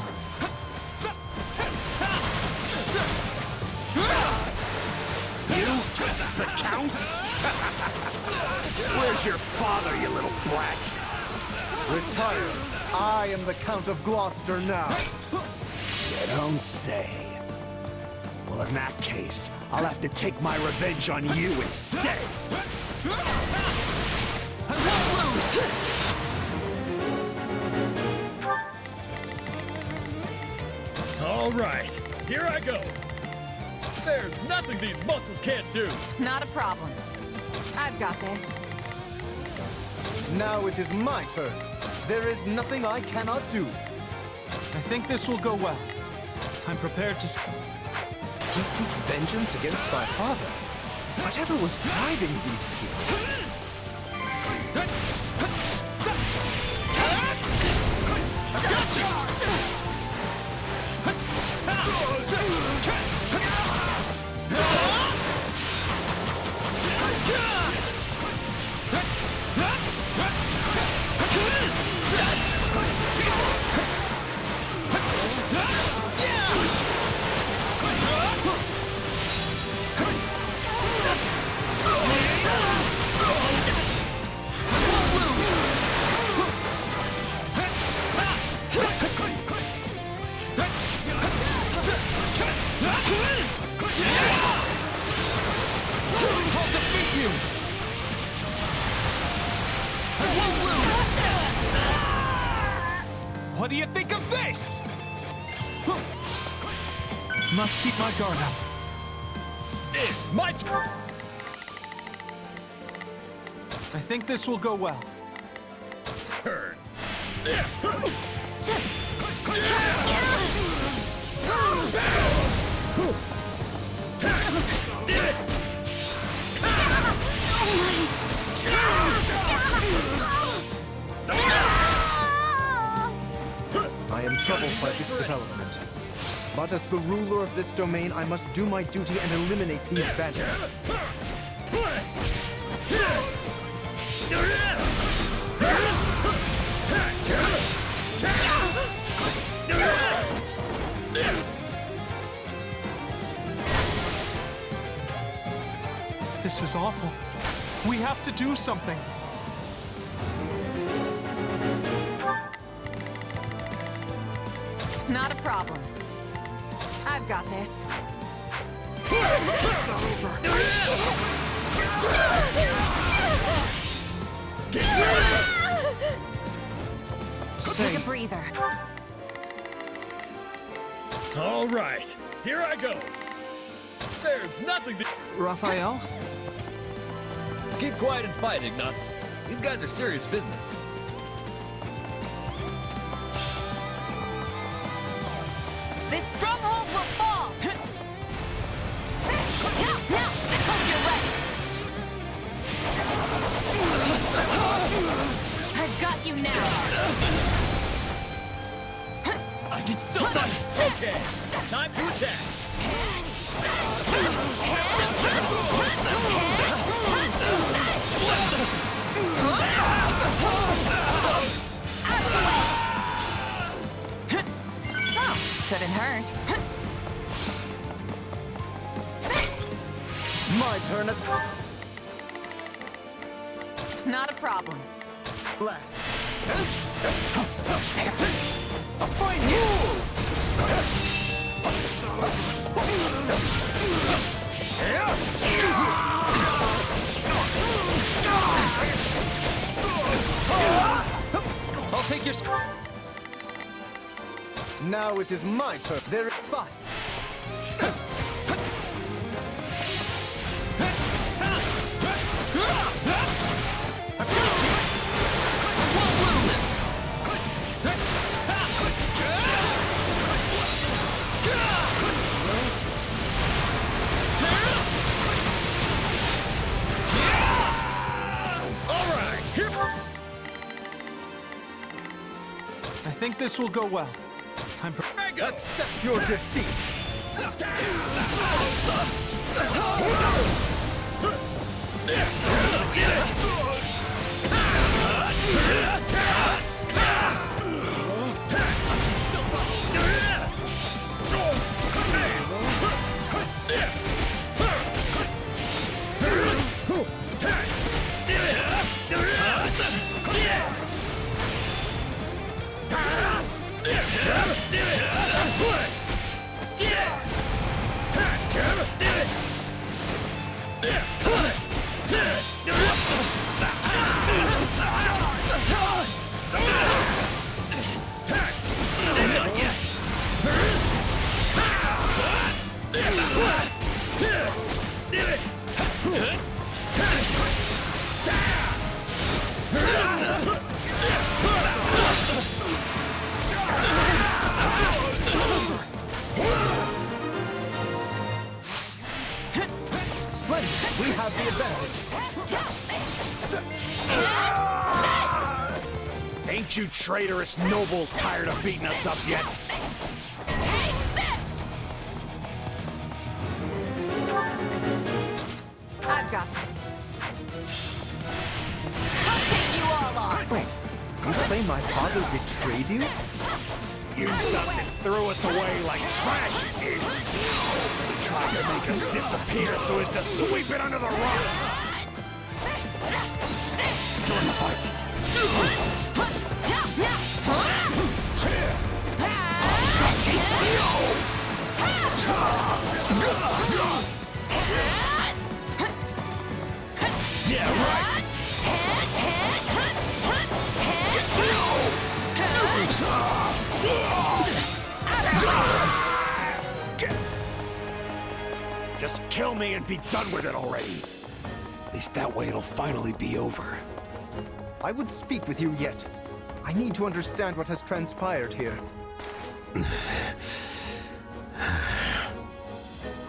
You? The Count? Where's your father, you little brat? Retire. I am the Count of Gloucester now. You don't say. Well, in that case, I'll have to take my revenge on you instead. I won't lose! All right, here I go. There's nothing these muscles can't do. Not a problem. I've got this. Now it is my turn. There is nothing I cannot do. I think this will go well. I'm prepared to... He seeks vengeance against my father. Whatever was driving these people? I've got you! do you think of this? Must keep my guard up. It's my turn! I think this will go well. Turn. I am troubled by this development. But as the ruler of this domain, I must do my duty and eliminate these bandits. This is awful. We have to do something. Not a problem. I've got this. It's not over. Take a breather. All right, here I go. There's nothing to... Raphael? Keep quiet and fight, Ignatz. These guys are serious business. This stronghold will fall! Now! Let's hope you're ready! I've got you now! I can still fight! Okay, time to attack! Oh, couldn't hurt. My turn at... Not a problem. Blast. A fine move! I'll take your... Now it is my turn. There... But... I think this will go well. I'm Accept your defeat! We have the advantage. Ain't you traitorous nobles tired of beating us up yet? Take this! I've got them. I'll take you all on. Wait, you claim my father betrayed you? Used us and threw us away like trash, he did. He tried to make us disappear so as to sweep it under the rug. Still in the fight. Yeah, right. me and be done with it already. At least that way it'll finally be over. I would speak with you yet. I need to understand what has transpired here.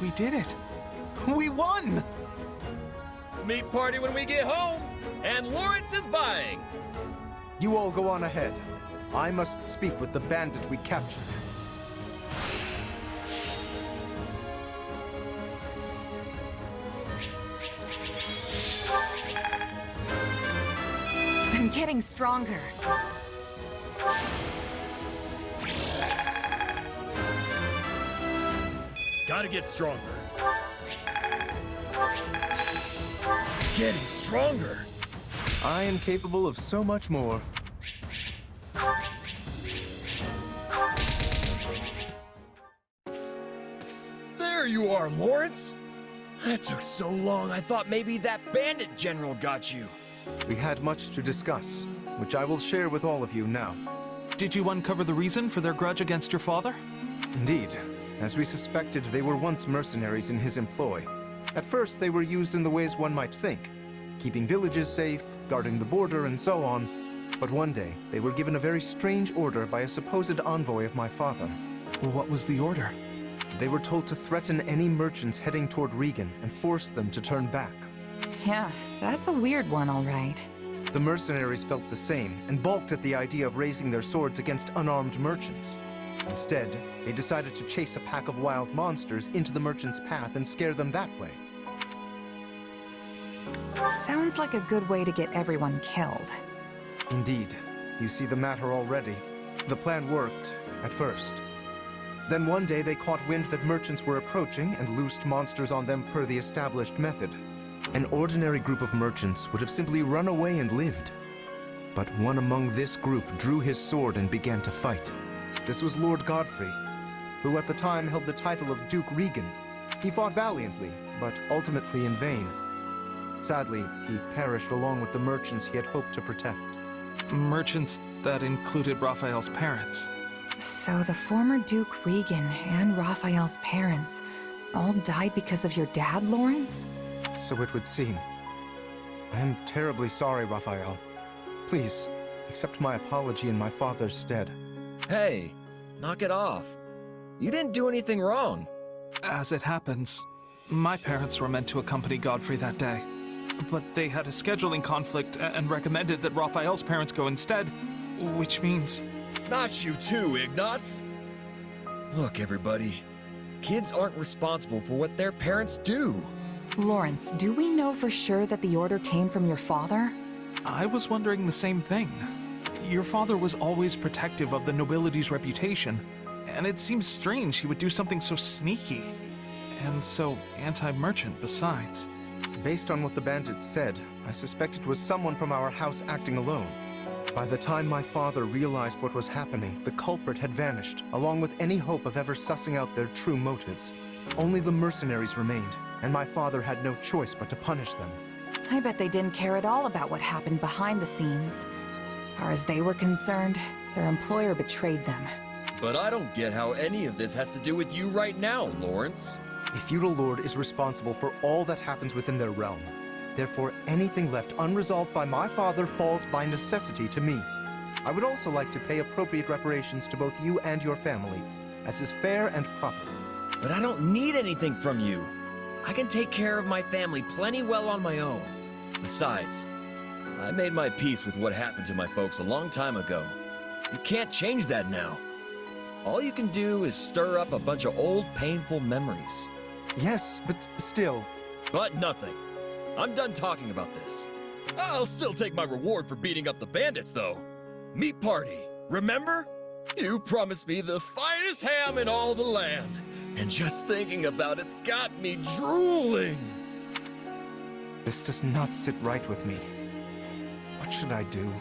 We did it! We won! Meat party when we get home, and Lawrence is buying. You all go on ahead. I must speak with the bandit we captured. I'm getting stronger. Gotta get stronger. Getting stronger. I am capable of so much more. There you are, Lawrence. That took so long, I thought maybe that bandit general got you. We had much to discuss, which I will share with all of you now. Did you uncover the reason for their grudge against your father? Indeed. As we suspected, they were once mercenaries in his employ. At first, they were used in the ways one might think, keeping villages safe, guarding the border, and so on. But one day, they were given a very strange order by a supposed envoy of my father. What was the order? They were told to threaten any merchants heading toward Riegan and force them to turn back. Yeah, that's a weird one, all right. The mercenaries felt the same and balked at the idea of raising their swords against unarmed merchants. Instead, they decided to chase a pack of wild monsters into the merchants' path and scare them that way. Sounds like a good way to get everyone killed. Indeed. You see the matter already. The plan worked, at first. Then one day they caught wind that merchants were approaching and loosed monsters on them per the established method. An ordinary group of merchants would have simply run away and lived. But one among this group drew his sword and began to fight. This was Lord Godfrey, who at the time held the title of Duke Riegan. He fought valiantly, but ultimately in vain. Sadly, he perished along with the merchants he had hoped to protect. Merchants that included Raphael's parents. So the former Duke Riegan and Raphael's parents all died because of your dad, Lawrence? So it would seem. I am terribly sorry, Raphael. Please, accept my apology in my father's stead. Hey, knock it off. You didn't do anything wrong. As it happens, my parents were meant to accompany Godfrey that day. But they had a scheduling conflict and recommended that Raphael's parents go instead, which means... Not you too, Ignatz! Look, everybody. Kids aren't responsible for what their parents do. Lawrence, do we know for sure that the order came from your father? I was wondering the same thing. Your father was always protective of the nobility's reputation, and it seems strange he would do something so sneaky, and so anti-merchant besides. Based on what the bandits said, I suspect it was someone from our house acting alone. By the time my father realized what was happening, the culprit had vanished, along with any hope of ever sussing out their true motives. Only the mercenaries remained, and my father had no choice but to punish them. I bet they didn't care at all about what happened behind the scenes. As far as they were concerned, their employer betrayed them. But I don't get how any of this has to do with you right now, Lawrence. A feudal lord is responsible for all that happens within their realm. Therefore, anything left unresolved by my father falls by necessity to me. I would also like to pay appropriate reparations to both you and your family, as is fair and proper. But I don't need anything from you. I can take care of my family plenty well on my own. Besides, I made my peace with what happened to my folks a long time ago. You can't change that now. All you can do is stir up a bunch of old, painful memories. Yes, but still... But nothing. I'm done talking about this. I'll still take my reward for beating up the bandits, though. Meat party, remember? You promised me the finest ham in all the land. And just thinking about it's got me drooling. This does not sit right with me. What should I do?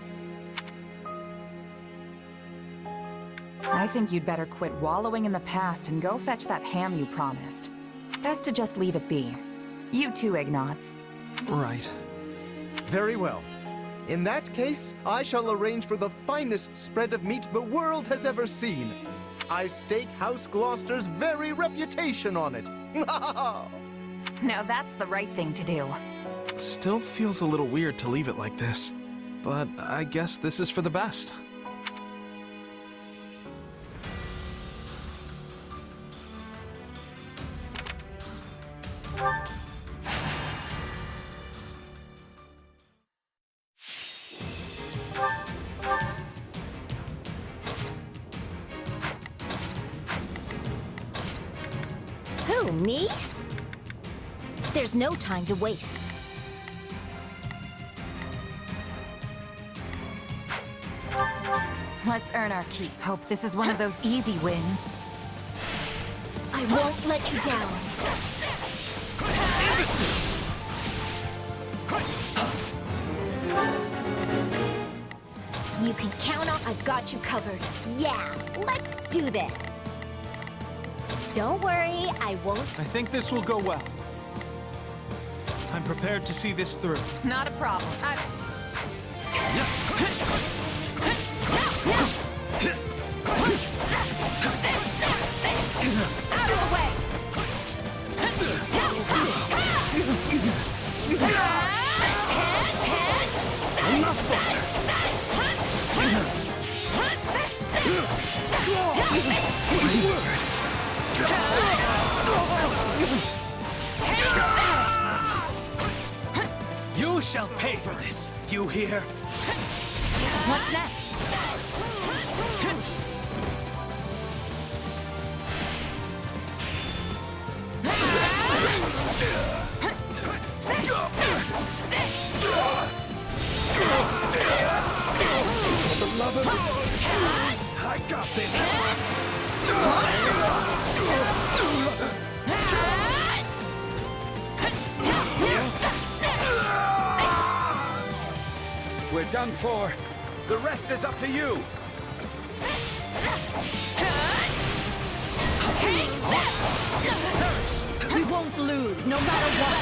I think you'd better quit wallowing in the past and go fetch that ham you promised. Best to just leave it be. You too, Ignatz. Right. Very well. In that case, I shall arrange for the finest spread of meat the world has ever seen. I stake House Gloucester's very reputation on it. Now that's the right thing to do. Still feels a little weird to leave it like this, but I guess this is for the best. Who, me? There's no time to waste. Let's earn our keep. Hope this is one of those easy wins. I won't let you down. You can count on I've got you covered. Yeah, let's do this. Don't worry, I won't. I think this will go well. I'm prepared to see this through. Not a problem. Out of the way! Enough, Vulture! You shall pay for this. You hear? What's next? For the love of it, I got this. We're done for. The rest is up to you. We won't lose, no matter what.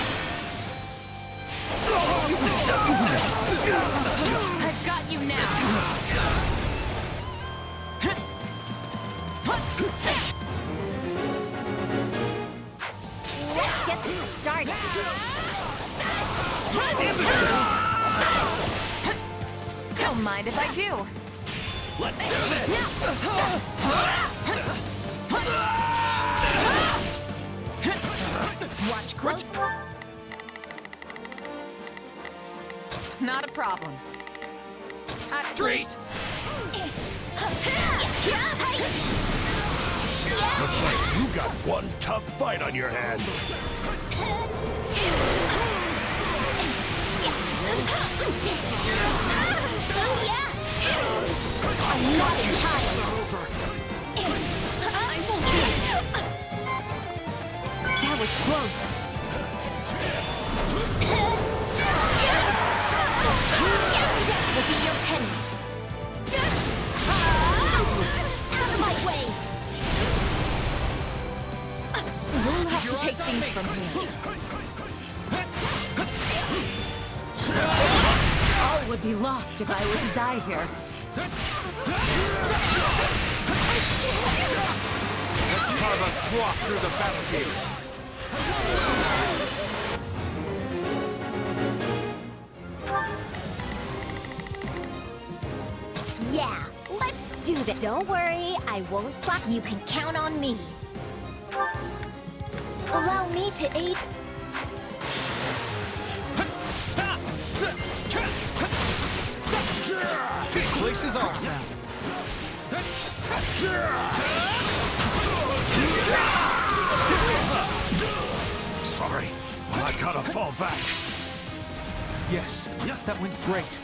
I've got you now. Let's get this started. Don't mind if I do. Let's do this! Watch close. Not a problem. Treat! Looks like you got one tough fight on your hands. I'm not a child. I won't. That was close. Death will be your penance. Out of my way. We'll have to take things from here. All would be lost if I were to die here. Let's carve a swath through the battlefield. Yeah, let's do that. Don't worry, I won't slack. You can count on me. Allow me to aid. This place is ours now. Sorry, I gotta fall back. Yes, that went great.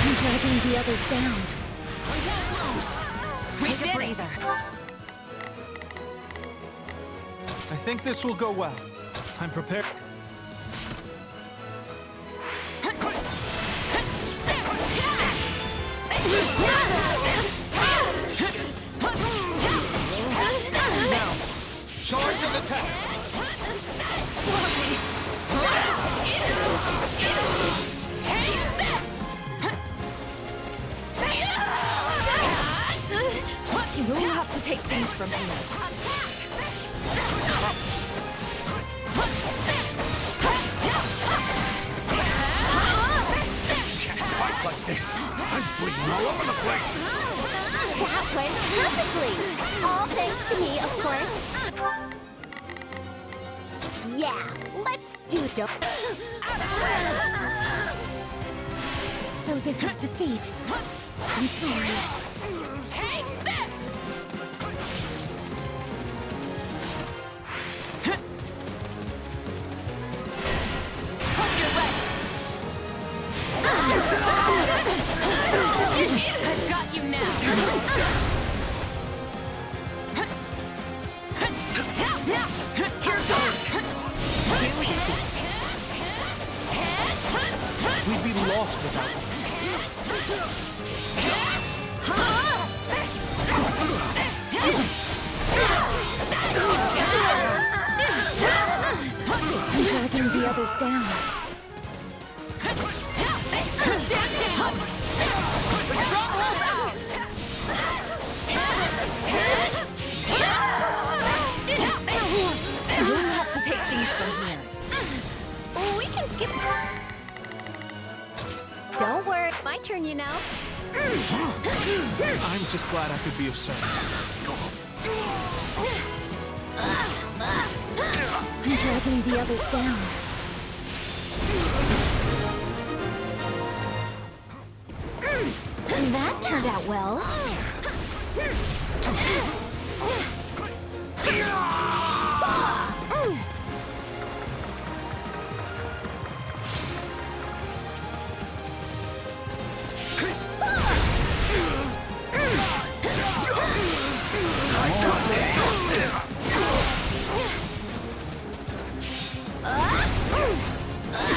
I'm dragging the others down. We did it! think this will go well. I'm prepared. Now, charge and attack! You'll have to take things from here. Can't fight like this. I'm bleeding all over the place. That went perfectly. All thanks to me, of course. Yeah, let's do it. So this is defeat. I'm sorry. Take this! I've got you now. Here's yours. Too easy. We'd be lost without them. I'm dragging the others down. Stand down. The stronghold's ours. You'll have to take things from here. We can skip. Don't worry, my turn, you know. I'm just glad I could be of service. I'm dragging the others down. That turned out well.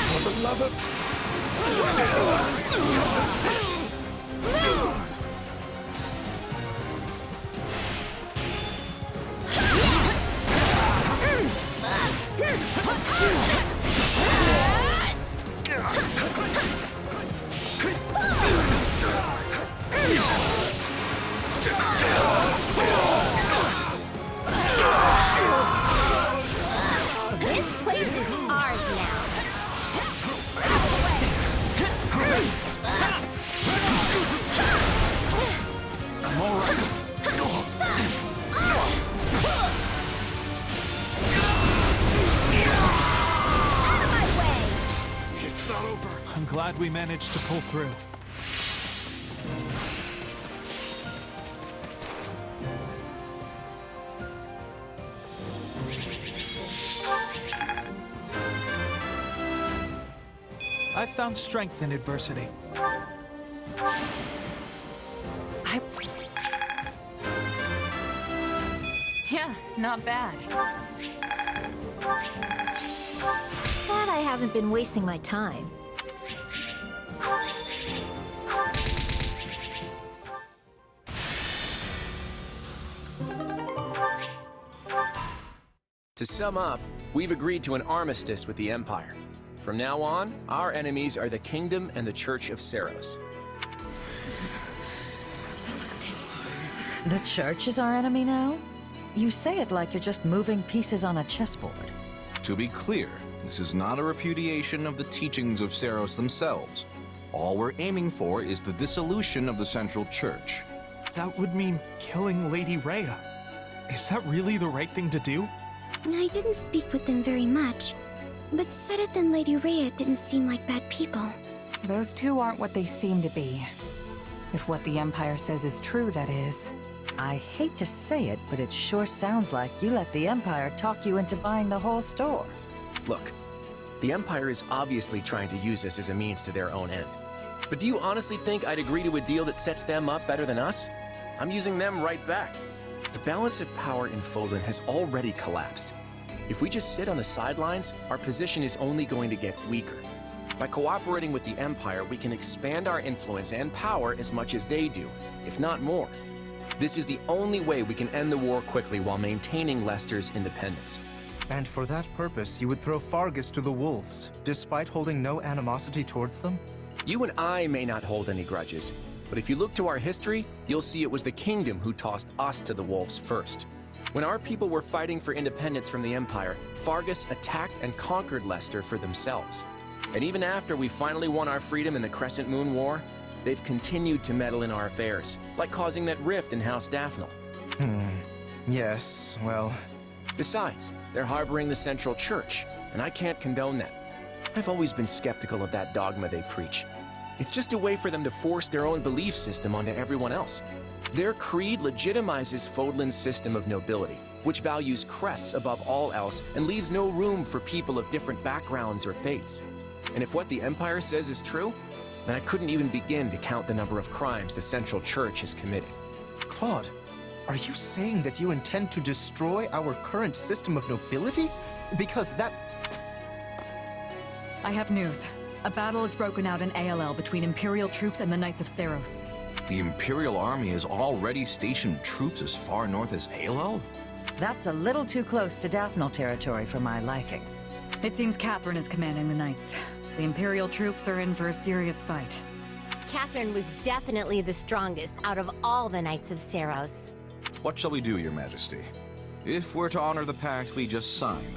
For the love of... This place is ours now. I'm all right. Out of my way! It's not over. I'm glad we managed to pull through. I've found strength in adversity. Yeah, not bad. Glad I haven't been wasting my time. To sum up, we've agreed to an armistice with the Empire. From now on, our enemies are the Kingdom and the Church of Seiros. The church is our enemy now? You say it like you're just moving pieces on a chessboard. To be clear, this is not a repudiation of the teachings of Seiros themselves. All we're aiming for is the dissolution of the Central Church. That would mean killing Lady Rhea. Is that really the right thing to do? I didn't speak with them very much, but Sedith and Lady Rhea didn't seem like bad people. Those two aren't what they seem to be. If what the Empire says is true, that is. I hate to say it, but it sure sounds like you let the Empire talk you into buying the whole store. Look, the Empire is obviously trying to use us as a means to their own end. But do you honestly think I'd agree to a deal that sets them up better than us? I'm using them right back. The balance of power in Fódlan has already collapsed. If we just sit on the sidelines, our position is only going to get weaker. By cooperating with the Empire, we can expand our influence and power as much as they do, if not more. This is the only way we can end the war quickly while maintaining Leicester's independence. And for that purpose, you would throw Fargus to the wolves, despite holding no animosity towards them? You and I may not hold any grudges, but if you look to our history, you'll see it was the kingdom who tossed us to the wolves first. When our people were fighting for independence from the Empire, Fargus attacked and conquered Leicester for themselves. And even after we finally won our freedom in the Crescent Moon War, they've continued to meddle in our affairs, like causing that rift in House Daphne. Yes, well... Besides, they're harboring the Central Church, and I can't condone that. I've always been skeptical of that dogma they preach. It's just a way for them to force their own belief system onto everyone else. Their creed legitimizes Fódlan's system of nobility, which values crests above all else and leaves no room for people of different backgrounds or faiths. And if what the Empire says is true, then I couldn't even begin to count the number of crimes the Central Church has committed. Claude, are you saying that you intend to destroy our current system of nobility? Because that... I have news. A battle has broken out in ALL between Imperial troops and the Knights of Seiros. The Imperial Army has already stationed troops as far north as ALL? That's a little too close to Daphne territory for my liking. It seems Catherine is commanding the Knights. The Imperial troops are in for a serious fight. Catherine was definitely the strongest out of all the Knights of Seiros. What shall we do, Your Majesty? If we're to honor the pact we just signed,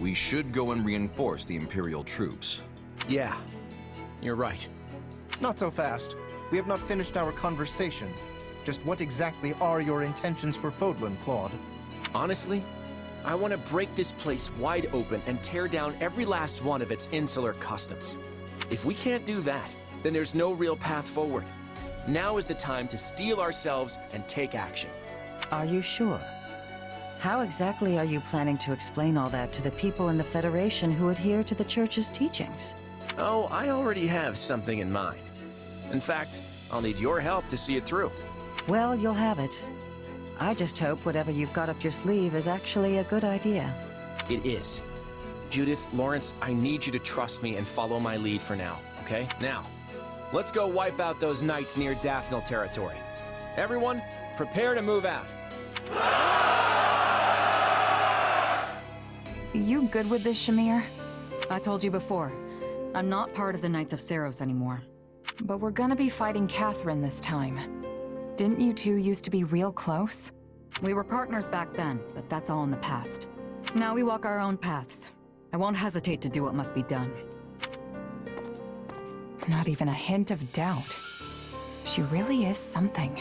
we should go and reinforce the Imperial troops. Yeah, you're right. Not so fast. We have not finished our conversation. Just what exactly are your intentions for Fódlan, Claude? Honestly, I want to break this place wide open and tear down every last one of its insular customs. If we can't do that, then there's no real path forward. Now is the time to steel ourselves and take action. Are you sure? How exactly are you planning to explain all that to the people in the Federation who adhere to the Church's teachings? Oh, I already have something in mind. In fact, I'll need your help to see it through. Well, you'll have it. I just hope whatever you've got up your sleeve is actually a good idea. It is. Judith, Lawrence, I need you to trust me and follow my lead for now, okay? Now, let's go wipe out those knights near Daphne territory. Everyone, prepare to move out. You good with this, Shamir? I told you before, I'm not part of the Knights of Seiros anymore. But we're gonna be fighting Catherine this time. Didn't you two used to be real close? We were partners back then, but that's all in the past. Now we walk our own paths. I won't hesitate to do what must be done. Not even a hint of doubt. She really is something.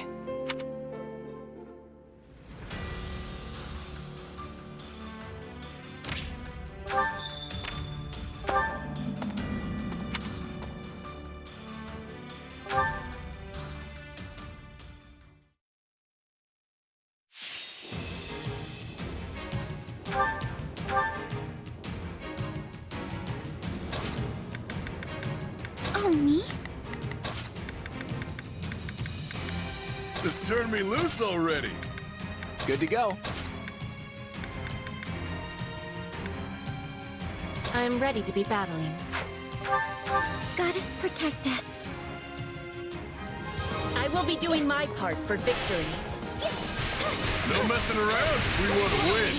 Oh, me? Just turn me loose already. Good to go. I'm ready to be battling. Goddess, protect us. I will be doing my part for victory. No messing around. We want to win.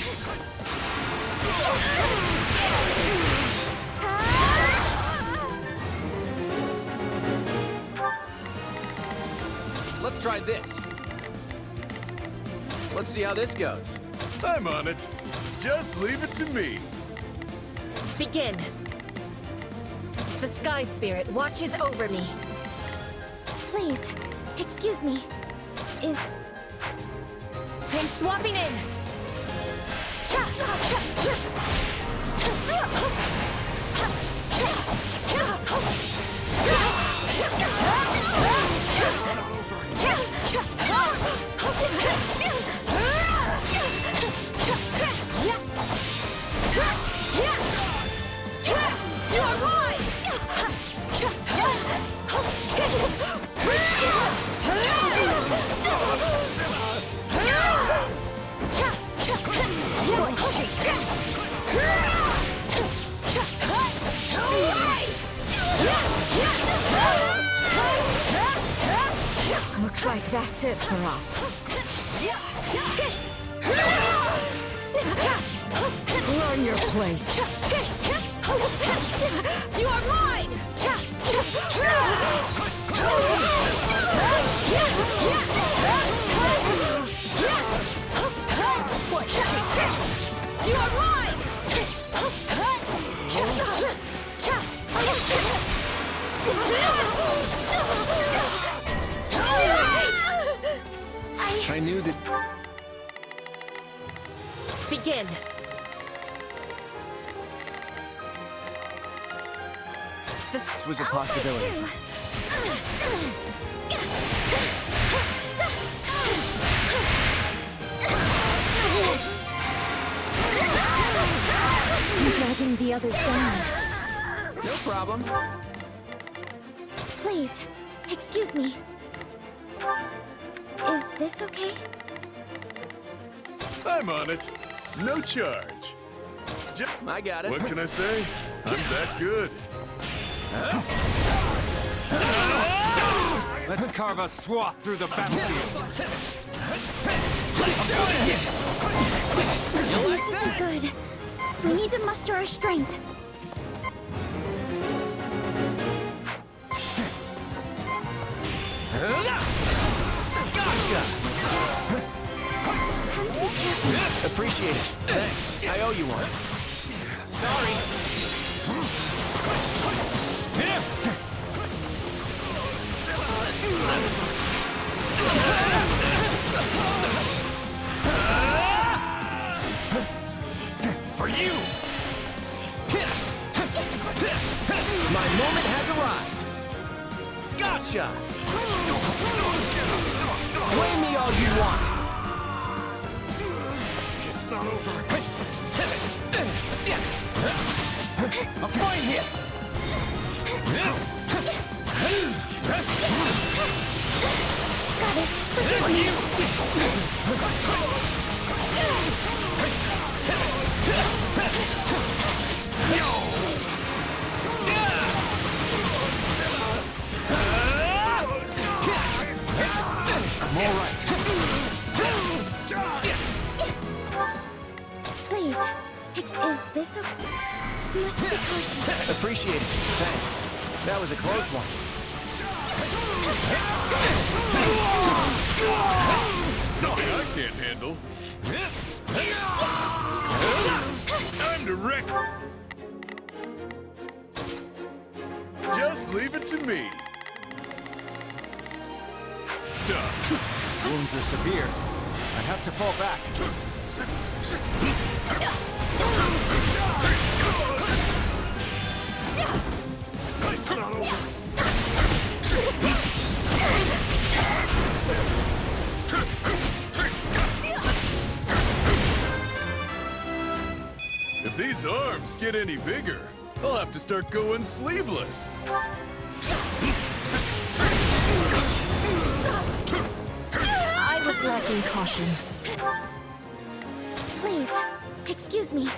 Let's try this. Let's see how this goes. I'm on it. Just leave it to me. Begin. The Sky Spirit watches over me. Please, excuse me. I'm swapping in. Looks like that's it for us. Learn your place. You are mine! What shit? You are mine! I knew this. Begin. This was a possibility. I'm dragging the others down. No problem. Please, excuse me. Is this okay? I'm on it. No charge. I got it. What can I say? I'm that good. Let's carve a swath through the battlefield. Let's do this! This isn't good. We need to muster our strength. Gotcha! Have to be careful. Appreciate it. Thanks. I owe you one. Sorry. For you! My moment has arrived. Gotcha! Blame me all you want. It's not over. A fine hit! Goddess, forgive me. I'm all right. Please, is this a... Must be cautious. Appreciate it. Thanks. That was a close one. Nothing I can't handle. Time to wreck. Just leave it to me. Stop. Wounds are severe. I have to fall back. It's not over. If these arms get any bigger, I'll have to start going sleeveless. I was lacking caution. Please, excuse me.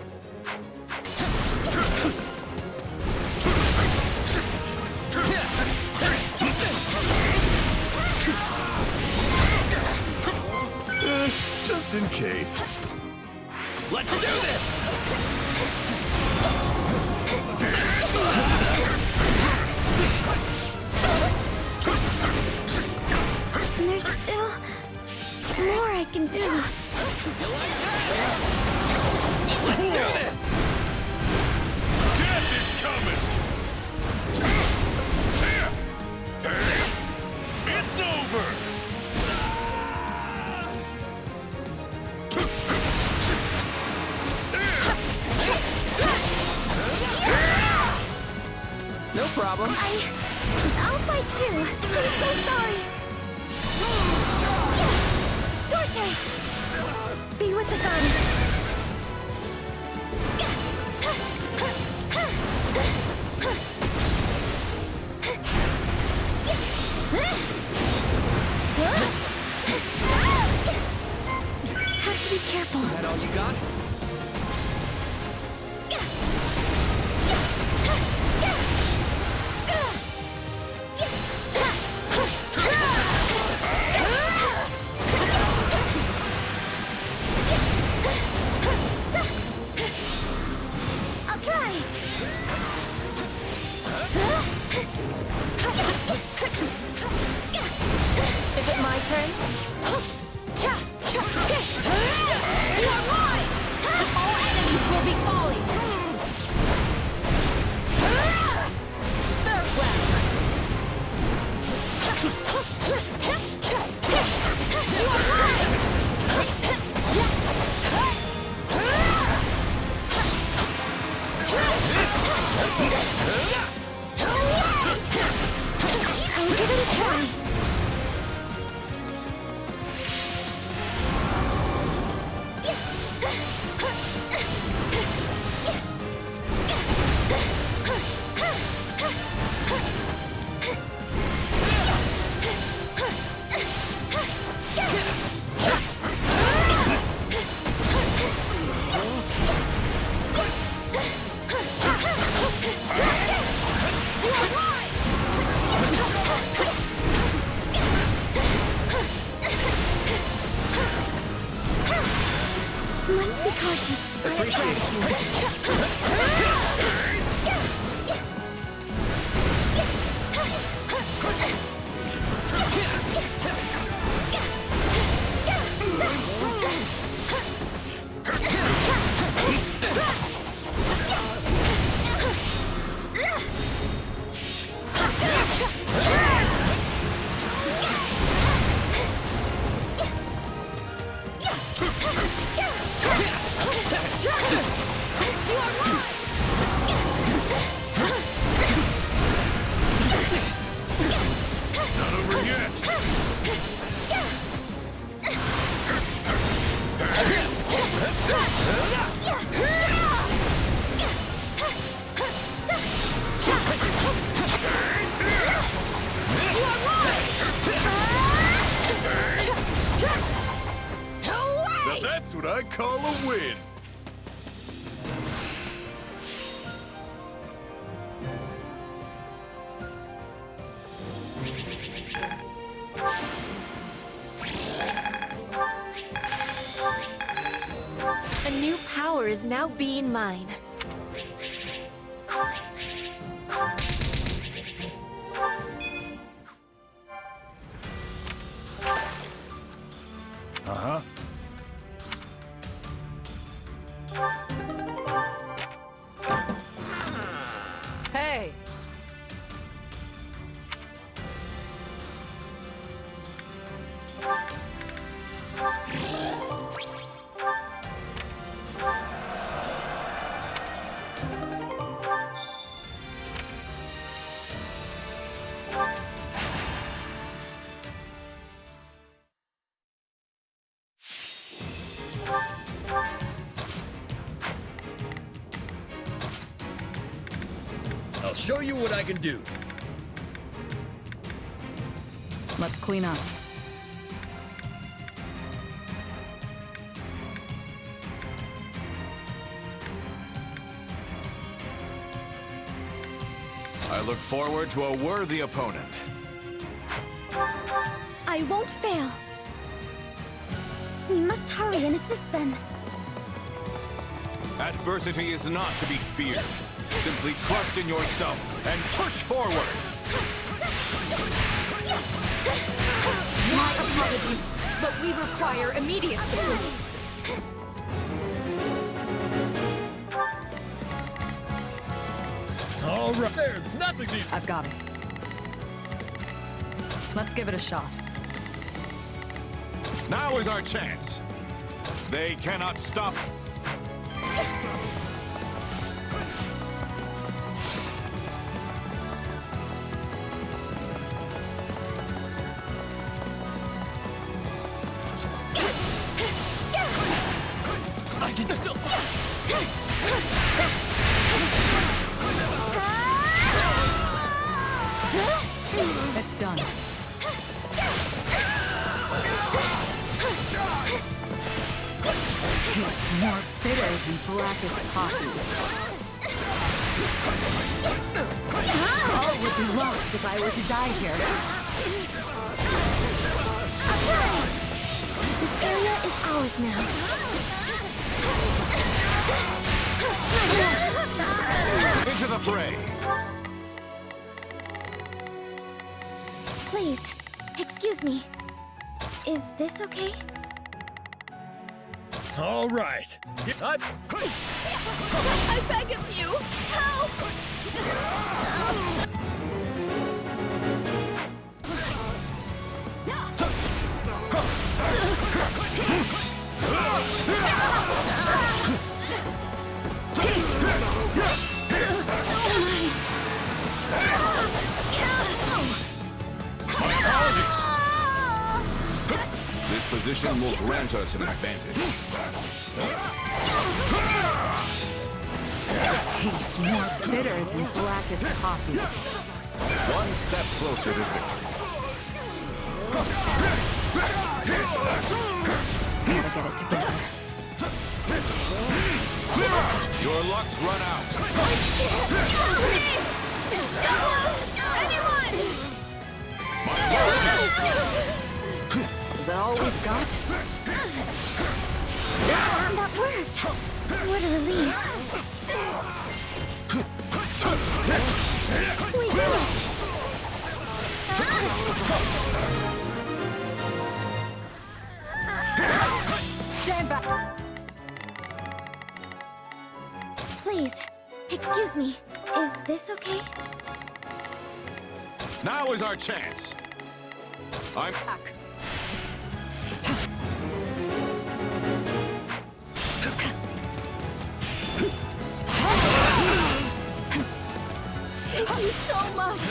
Just in case. Let's do this! And there's still more I can do. Let's do this! Death is coming! It's over! No problem. I'll fight too. I'm so sorry. Dorte! Be with the goddess. Have to be careful. Is that all you got? Is it my turn? You are mine! All enemies will be falling! Farewell! You are mine! I'll give it a try. Must be cautious. Not over yet. Now that's what I call a win. A new power is now being mine. Uh-huh. Hey! I'll show you what I can do. Let's clean up. I look forward to a worthy opponent. I won't fail. We must hurry and assist them. Adversity is not to be feared. Simply trust in yourself and push forward. My apologies, but we require immediate support. All right, there's nothing to... I've got it. Let's give it a shot. Now is our chance. They cannot stop. I can still fight. It's done. Tastes more bitter than black as coffee. All would be lost if I were to die here. This area is ours now. Into the fray. Please, excuse me. Is this okay? All right. I beg of you, help! My apologies. This position will grant us an advantage. Tastes more bitter than black as coffee. One step closer to victory. Gotta get it together. Your luck's run out. Anyone! Is that all we've got? That worked! What a relief. We did it! Stand back! Please, excuse me. Is this okay? Now is our chance. I'm back. Thank you so much!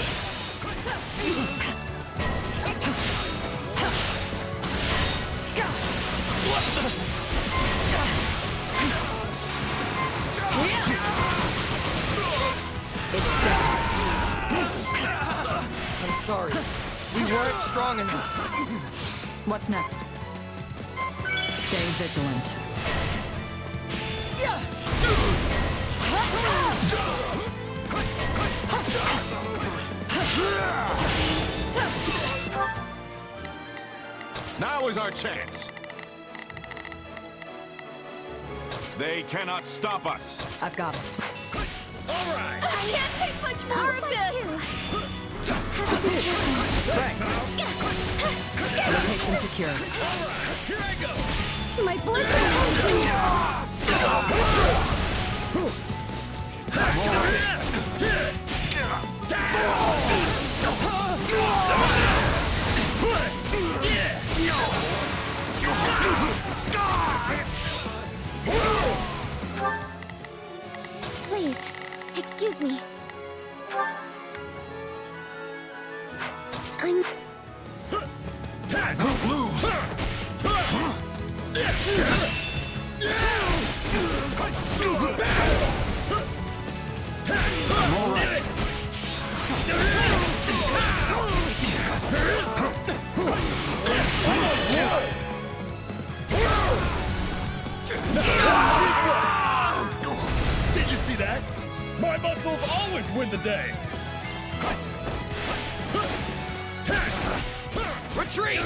It's done. I'm sorry. We weren't strong enough. What's next? Stay vigilant. Now is our chance. They cannot stop us. I've got it. All right. I can't take much more of this! Thanks. Location secured. Here I go. My blood pulls me! Please, excuse me. I'm... Don't lose. I'm all right. Did you see that? My muscles always win the day. Retreat!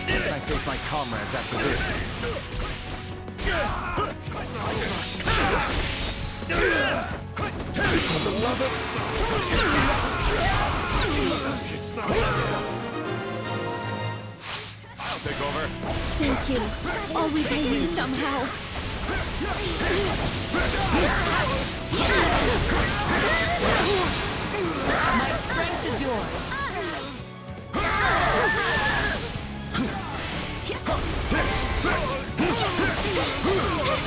Can I face my comrades after this? I'll take over. Thank you. I'll repay you somehow. My strength is yours.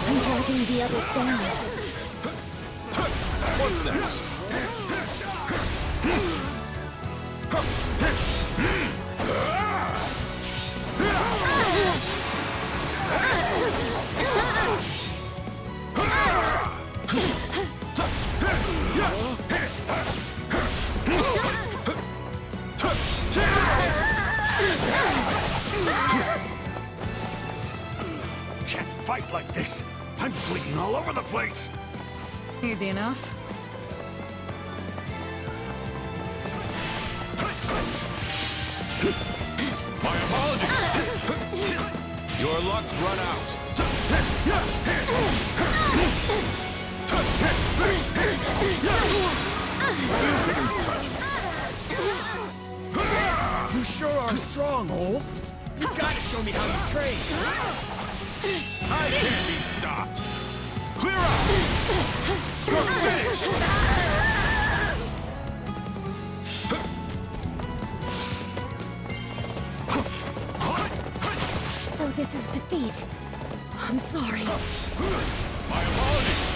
I'm dragging the others down. What's next? Can't fight like this. I'm bleeding all over the place. Easy enough. My apologies. Your luck's run out. darn strong, Holst. You gotta show me how you train. I can't be stopped. Clear out! You're finished! So this is defeat. I'm sorry. My apologies!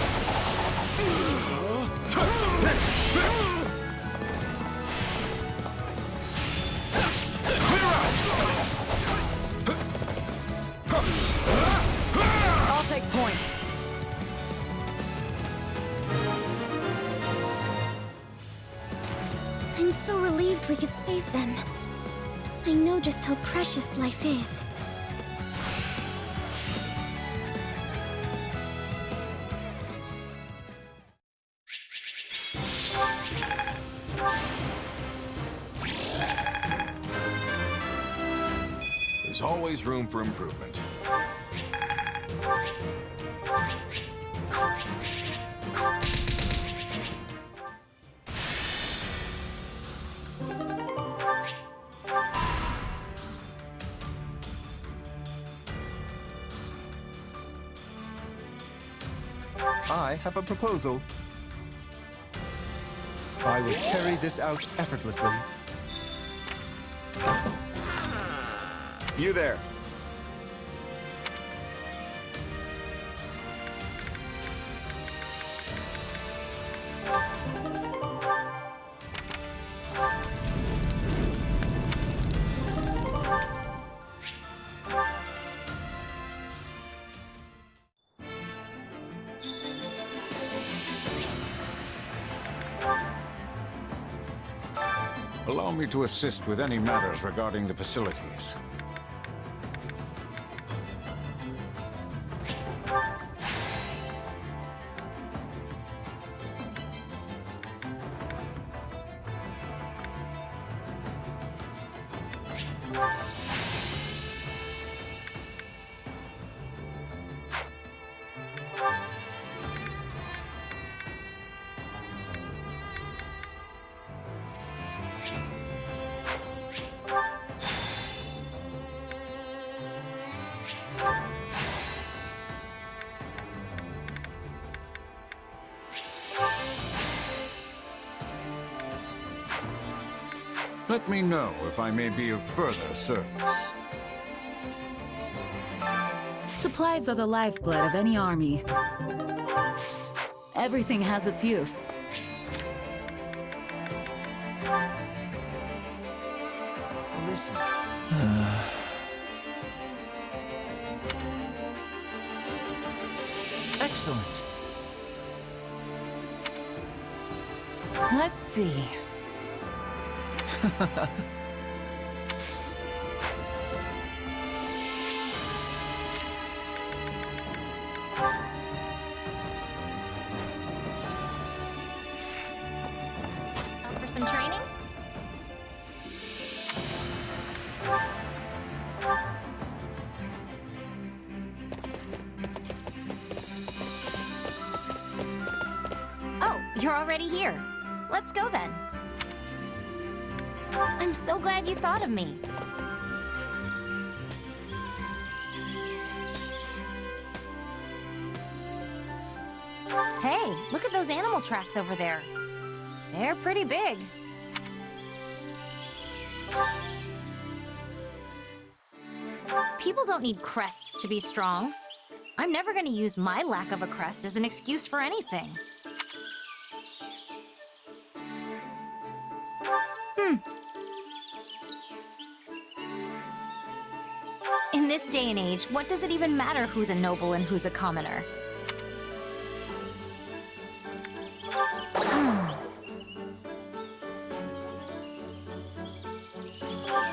I'll take point. I'm so relieved we could save them. I know just how precious life is. There's always room for improvement. I have a proposal. I will carry this out effortlessly. You there. Allow me to assist with any matters regarding the facilities. Let me know if I may be of further service. Supplies are the lifeblood of any army. Everything has its use. Listen. Excellent. Let's see. Up for some training? Oh, you're already here. Let's go then. I'm so glad you thought of me. Hey, look at those animal tracks over there. They're pretty big. People don't need crests to be strong. I'm never going to use my lack of a crest as an excuse for anything. In this day and age, what does it even matter who's a noble and who's a commoner?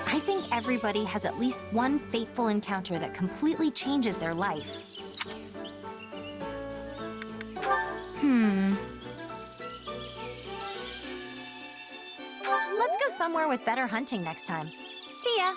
I think everybody has at least one fateful encounter that completely changes their life. Let's go somewhere with better hunting next time. See ya!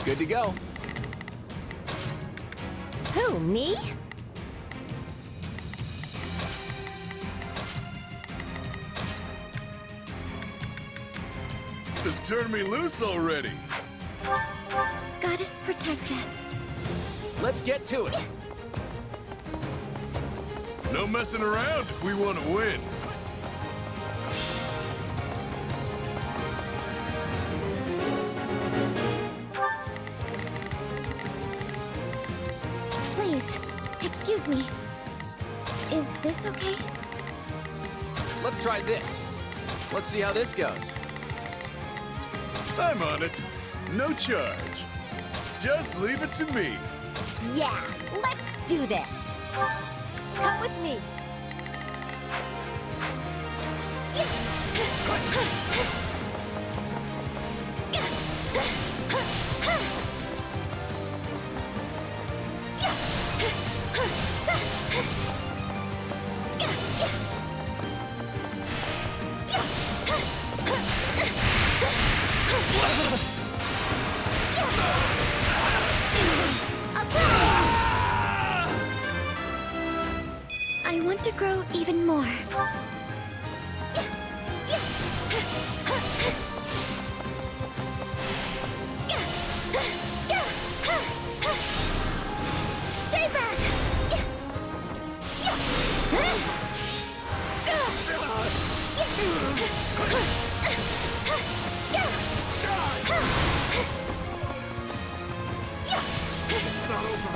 Good to go. Who, me? Just turn me loose already. Goddess, protect us. Let's get to it. No messing around if we want to win. Please, excuse me. Is this okay? Let's try this. Let's see how this goes. I'm on it. No charge. Just leave it to me. Yeah, let's do this. Come with me. I want to grow even more. Stay back! It's not over.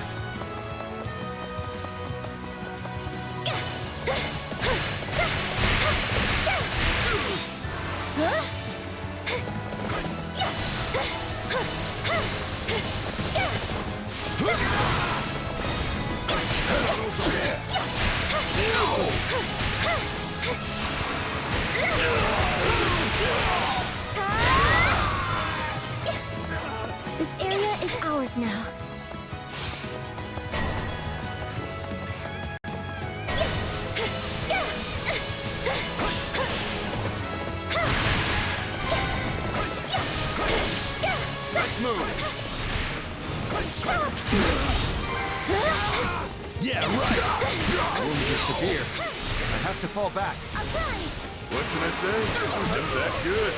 This area is ours now. Let's move. Stop! Yeah, right. Wounds are severe. I have to fall back. I'll try. What can I say? I'm that good.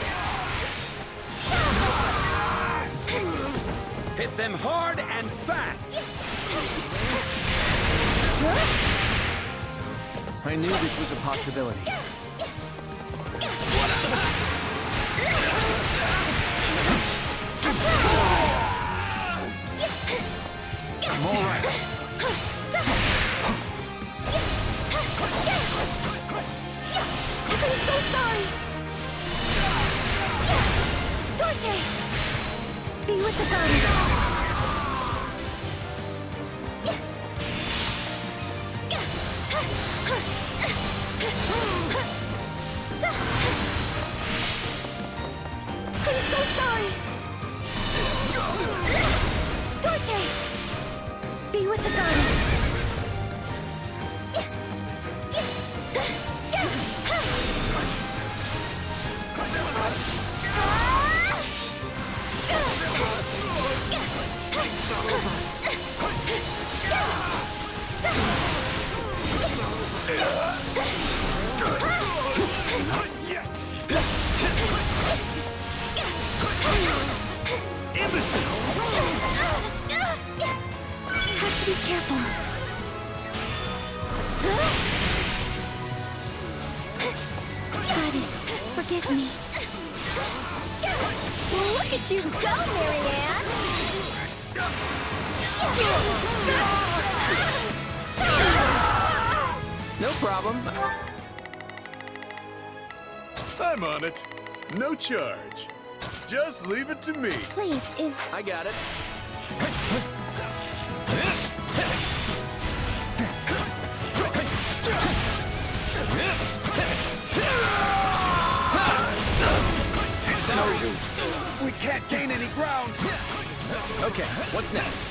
Hit them hard and fast. I knew this was a possibility. I'm all right. I'm so sorry. Dante! Be with the goddess. I'm so sorry. Dante! Be with the goddess. Not yet. Imbeciles! Have to be careful. Goddess, forgive me. Look at you go, Marianne! No problem. I'm on it. No charge. Just leave it to me. Please, is... I got it. No use. We can't gain any ground. Okay, what's next?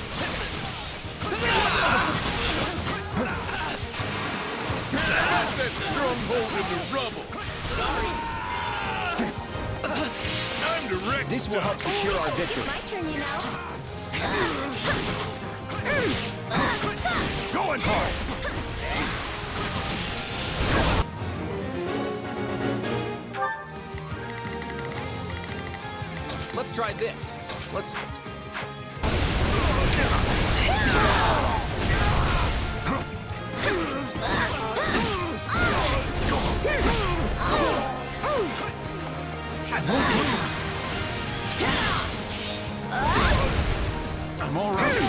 Smash that stronghold into rubble. Sorry. Time to wreck This will help secure our victory. My turn, you know. Going for it! Let's try this. Let's... I'm all right.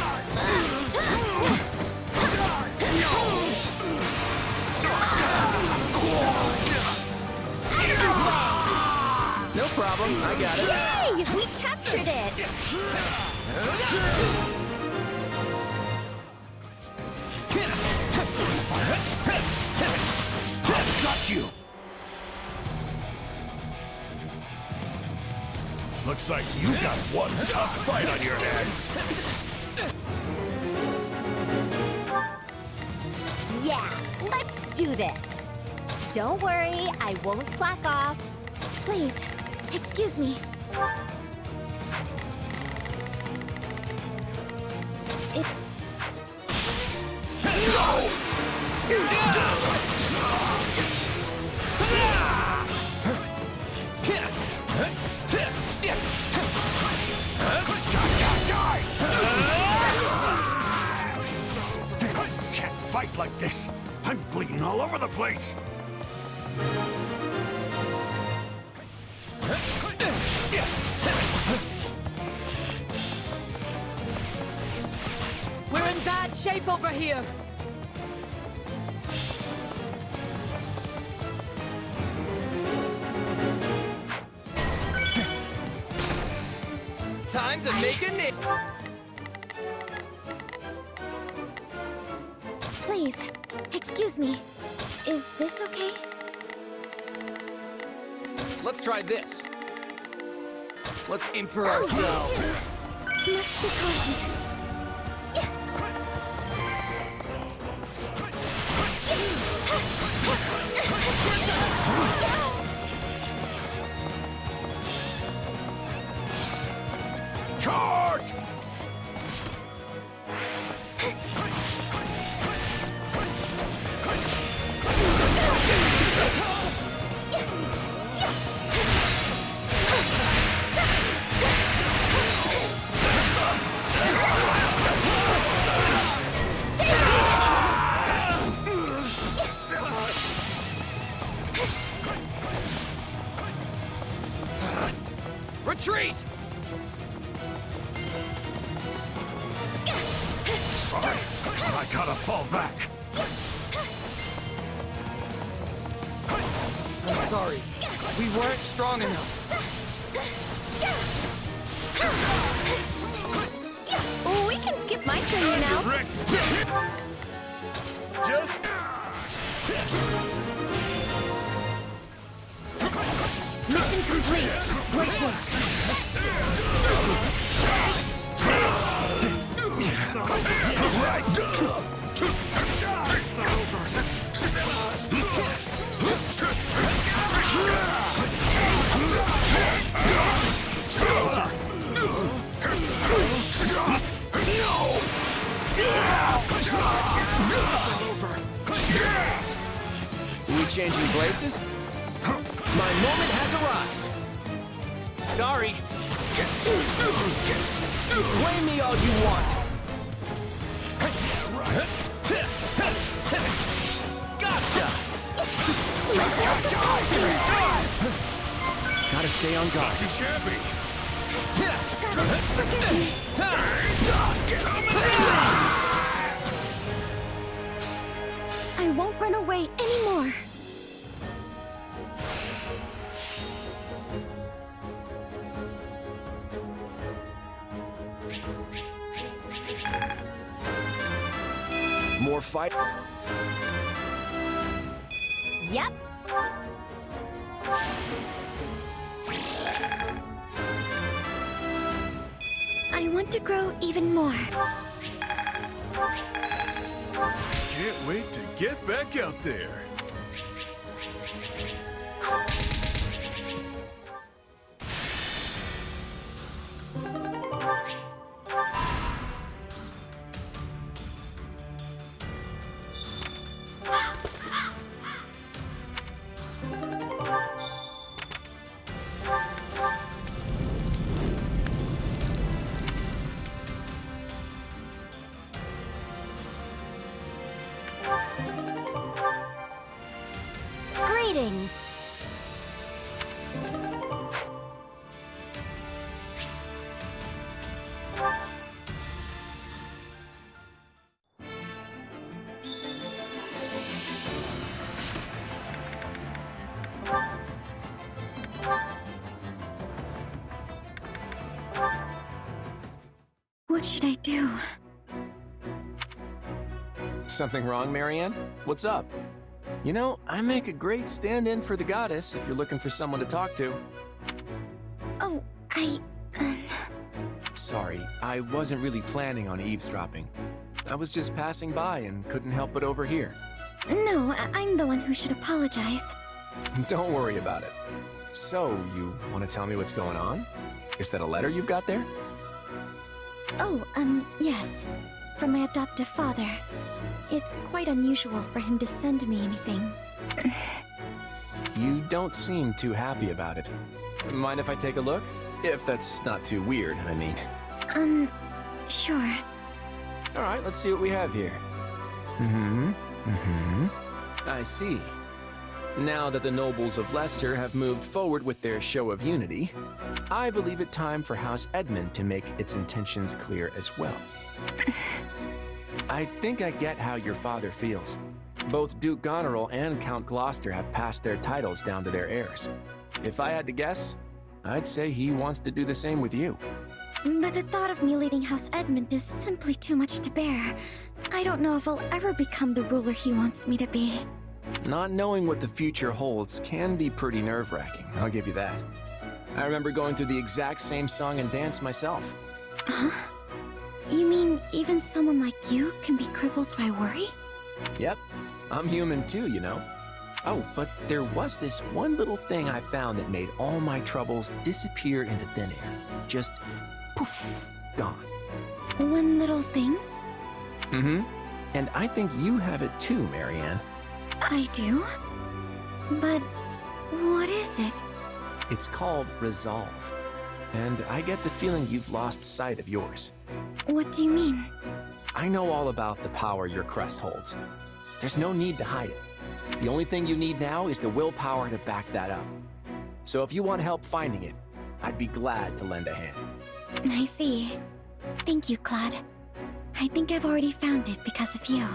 No problem, I got it. Yay! We captured it! Got you! Looks like you got one tough fight on your hands. Yeah, let's do this. Don't worry, I won't slack off. Please, excuse me. It... Can't fight like this. I'm bleeding all over the place. We're in bad shape over here. Time to make a name. Please, excuse me. Is this okay? Let's try this. Let's aim for ourselves. Must be cautious. Charge! Retreat! Sorry, I gotta fall back. I'm sorry. We weren't strong enough. Oh, we can skip my turn, you know. Just... Mission complete. Great work. We changing places? My moment has arrived. Sorry. Blame me all you want. Gotcha! Gotta stay on guard. I won't run away anymore. More fight. Yep. I want to grow even more. Can't wait to get back out there. What should I do? Something wrong, Marianne? What's up? You know, I make a great stand-in for the goddess if you're looking for someone to talk to. Oh, Sorry, I wasn't really planning on eavesdropping. I was just passing by and couldn't help but overhear. No, I'm the one who should apologize. Don't worry about it. So, you want to tell me what's going on? Is that a letter you've got there? Oh, yes. From my adoptive father. It's quite unusual for him to send me anything. You don't seem too happy about it. Mind if I take a look? If that's not too weird, I mean. Sure. Alright, let's see what we have here. I see. Now that the nobles of Leicester have moved forward with their show of unity, I believe it time for House Edmund to make its intentions clear as well. I think I get how your father feels. Both Duke Goneril and Count Gloucester have passed their titles down to their heirs. If I had to guess, I'd say he wants to do the same with you. But the thought of me leading House Edmund is simply too much to bear. I don't know if I'll ever become the ruler he wants me to be. Not knowing what the future holds can be pretty nerve-wracking, I'll give you that. I remember going through the exact same song and dance myself. Huh? You mean even someone like you can be crippled by worry? Yep, I'm human too, you know. Oh, but there was this one little thing I found that made all my troubles disappear into thin air. Just poof, gone. One little thing? And I think you have it too, Marianne. I do? But what is it? It's called resolve. And I get the feeling you've lost sight of yours. What do you mean? I know all about the power your crest holds. There's no need to hide it. The only thing you need now is the willpower to back that up. So if you want help finding it, I'd be glad to lend a hand. I see. Thank you, Claude. I think I've already found it because of you.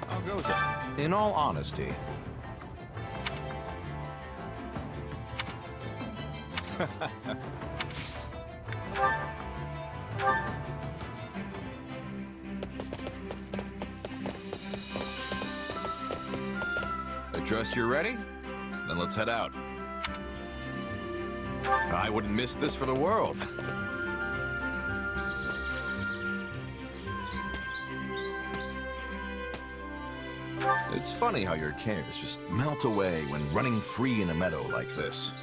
How goes it? In all honesty. I trust you're ready? Then let's head out. I wouldn't miss this for the world. It's funny how your cares just melt away when running free in a meadow like this.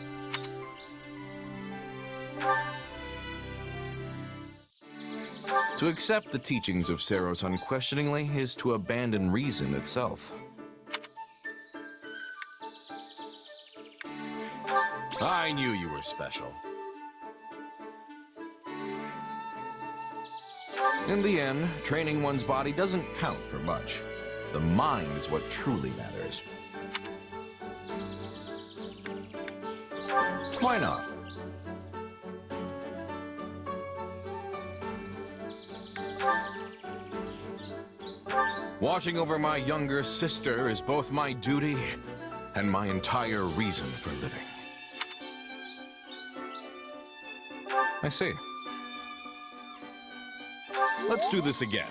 To accept the teachings of Seiros unquestioningly is to abandon reason itself. I knew you were special. In the end, training one's body doesn't count for much. The mind is what truly matters. Why not? Watching over my younger sister is both my duty and my entire reason for living. I see. Let's do this again.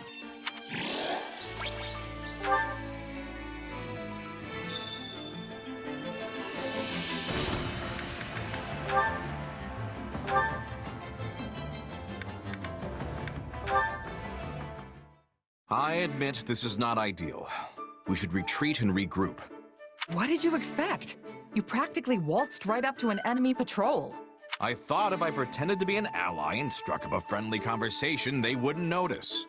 I admit this is not ideal. We should retreat and regroup. What did you expect? You practically waltzed right up to an enemy patrol. I thought if I pretended to be an ally and struck up a friendly conversation, they wouldn't notice.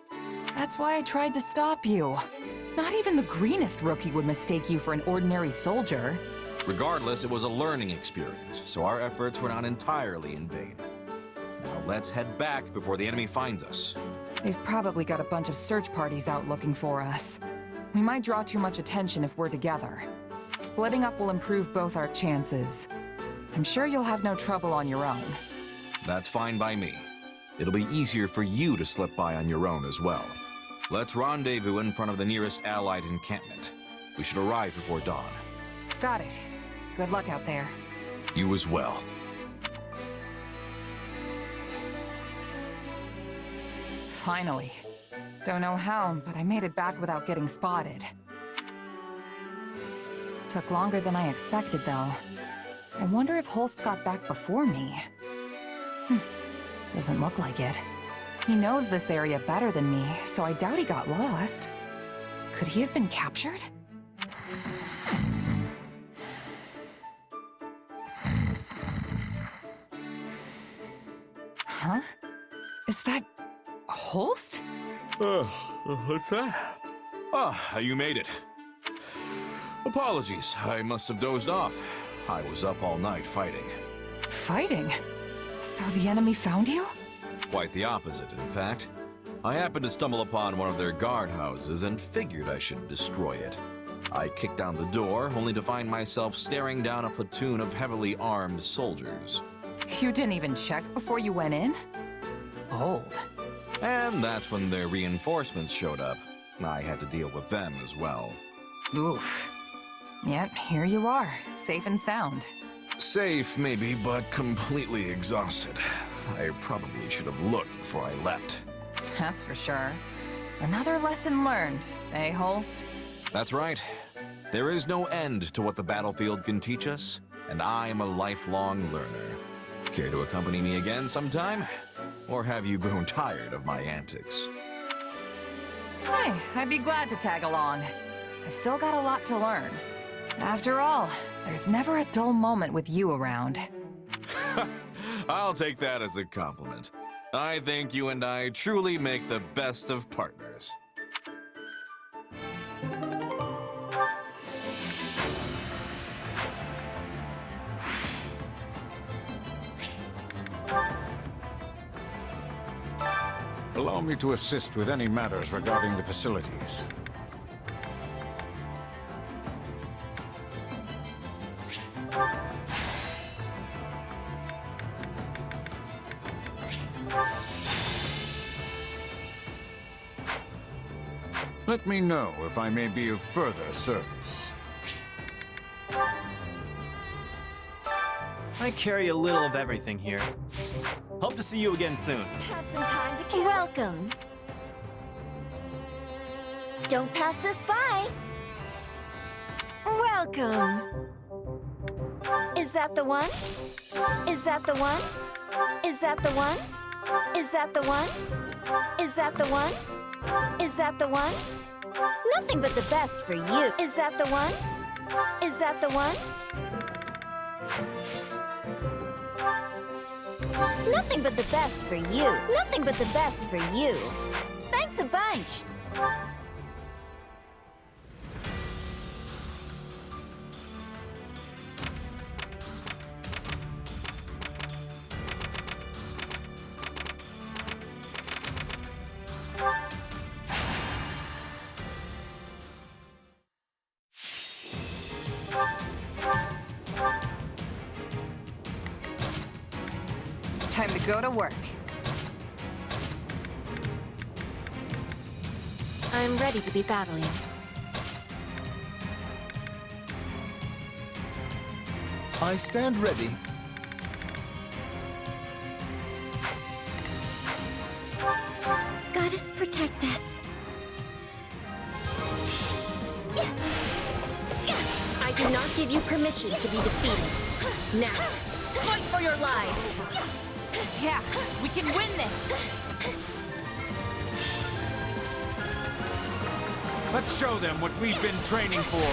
That's why I tried to stop you. Not even the greenest rookie would mistake you for an ordinary soldier. Regardless, it was a learning experience, so our efforts were not entirely in vain. Now let's head back before the enemy finds us. They've probably got a bunch of search parties out looking for us. We might draw too much attention if we're together. Splitting up will improve both our chances. I'm sure you'll have no trouble on your own. That's fine by me. It'll be easier for you to slip by on your own as well. Let's rendezvous in front of the nearest Allied encampment. We should arrive before dawn. Got it. Good luck out there. You as well. Finally. Don't know how, but I made it back without getting spotted. Took longer than I expected, though. I wonder if Holst got back before me. Doesn't look like it. He knows this area better than me, so I doubt he got lost. Could he have been captured? Huh? Is that... Holst? What's that? Ah, you made it. Apologies, I must have dozed off. I was up all night fighting. Fighting? So the enemy found you? Quite the opposite, in fact. I happened to stumble upon one of their guardhouses and figured I should destroy it. I kicked down the door, only to find myself staring down a platoon of heavily armed soldiers. You didn't even check before you went in? Bold. And that's when their reinforcements showed up. I had to deal with them as well. Oof. Yet, here you are, safe and sound. Safe, maybe, but completely exhausted. I probably should have looked before I leapt. That's for sure. Another lesson learned, eh, Holst? That's right. There is no end to what the battlefield can teach us, and I'm a lifelong learner. Care to accompany me again sometime? Or have you grown tired of my antics? Hey, I'd be glad to tag along. I've still got a lot to learn. After all, there's never a dull moment with you around. I'll take that as a compliment. I think you and I truly make the best of partners. Allow me to assist with any matters regarding the facilities. Let me know if I may be of further service. I carry a little of everything here. Hope to see you again soon. Have some time to kill. Welcome. Don't pass this by. Welcome. Is that the one? Is that the one? Is that the one? Is that the one? Is that the one? Is that the one? Nothing but the best for you. Is that the one? Is that the one? Nothing but the best for you. Nothing but the best for you. Thanks a bunch. Time to go to work. I'm ready to be battling. I stand ready. Goddess, protect us. I do not give you permission to be defeated. Now, fight for your lives! Yeah, we can win this! Let's show them what we've been training for.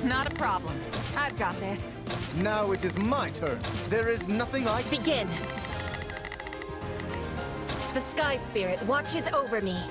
Not a problem. I've got this. Now it is my turn. There is nothing I... Begin! The Sky Spirit watches over me.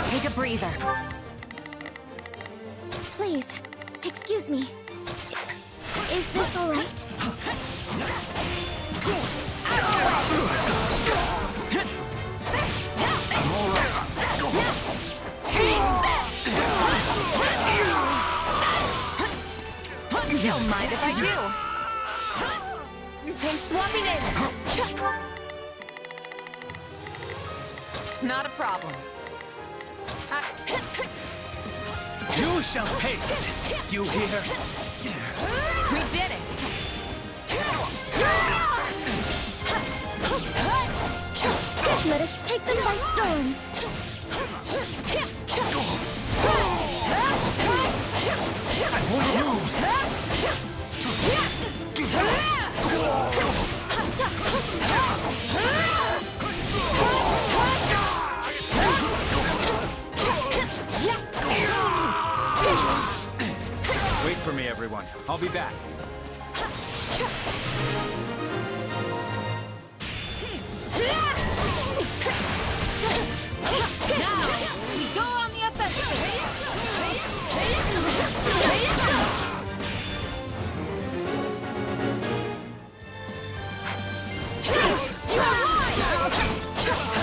Take a breather. Please, excuse me. Is this all right? I'm all right. Don't mind if I do. I'm swapping in. Not a problem. You shall pay for this, you hear? We did it! Let us take them by storm. I won't lose! Wait for me, everyone. I'll be back. Now, we go on the offensive!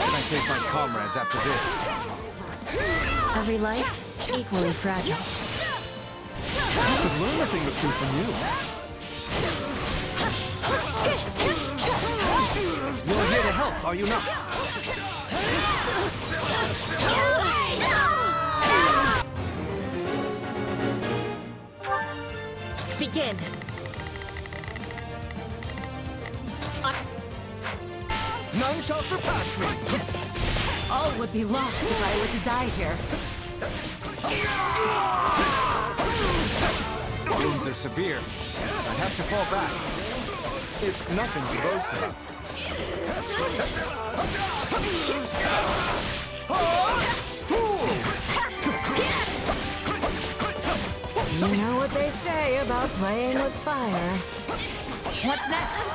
I face my comrades after this. Every life, equally fragile. I could learn a thing or two from you. You're here to help, are you not? Begin. None shall surpass me! All would be lost if I were to die here. Wounds are severe. I'd have to fall back. It's nothing to boast about. You know what they say about playing with fire. What's next?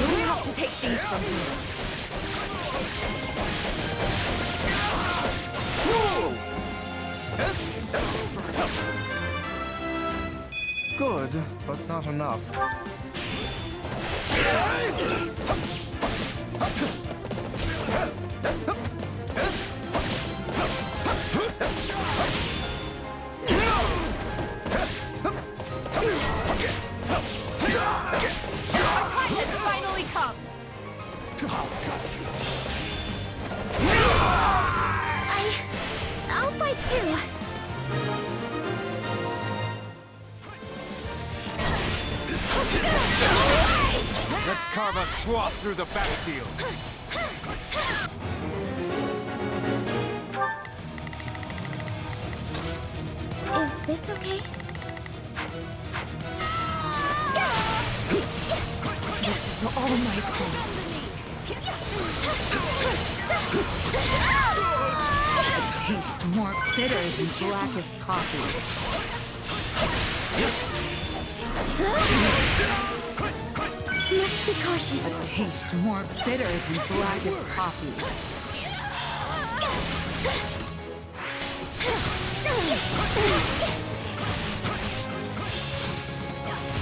We have to take things from here. Good, but not enough. Our time has finally come! I'll fight too. Let's carve a swath through the battlefield. Is this okay? This is all my fault. Tastes more bitter than blackest coffee. Must be cautious. A taste more bitter than blackest coffee.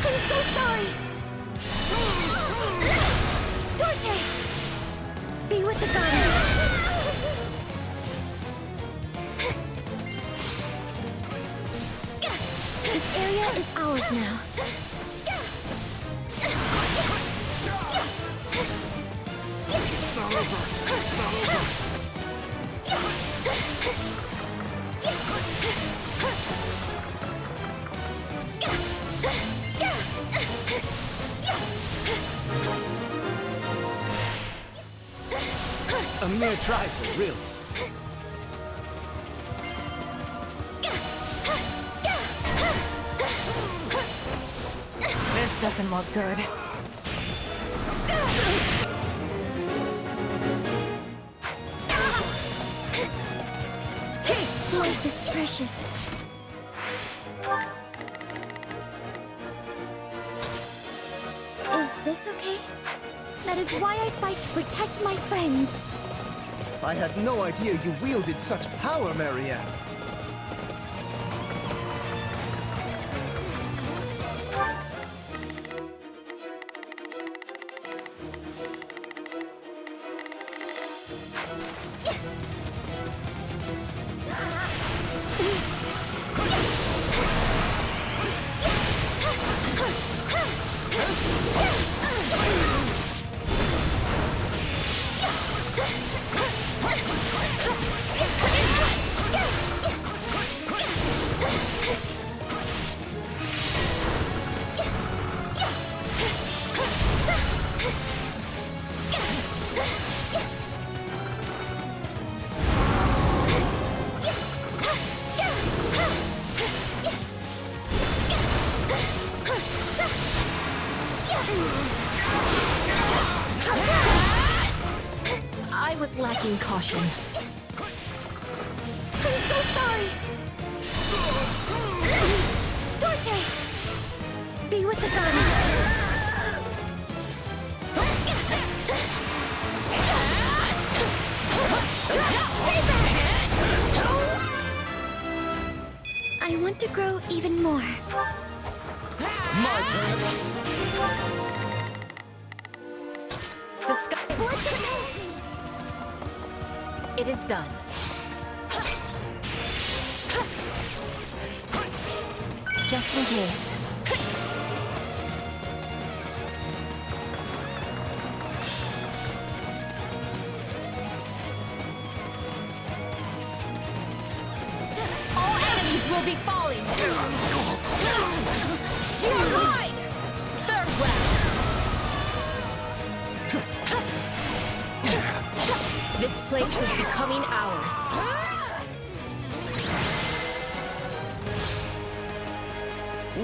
I'm so sorry. Dorte! Be with the goddess. This area is ours now. It's not over. It's not over. A mere trifle, really. This doesn't look good. Life is precious. Is this okay? Let is why I fight to protect my friends. I had no idea you wielded such power, Marianne. I was lacking caution. I'm so sorry. Dorte! Be with the goddess. Stay back! I want to grow even more. My turn. The sky. It is done. Just in case. All enemies will be falling! You are mine! Farewell! This place is becoming ours.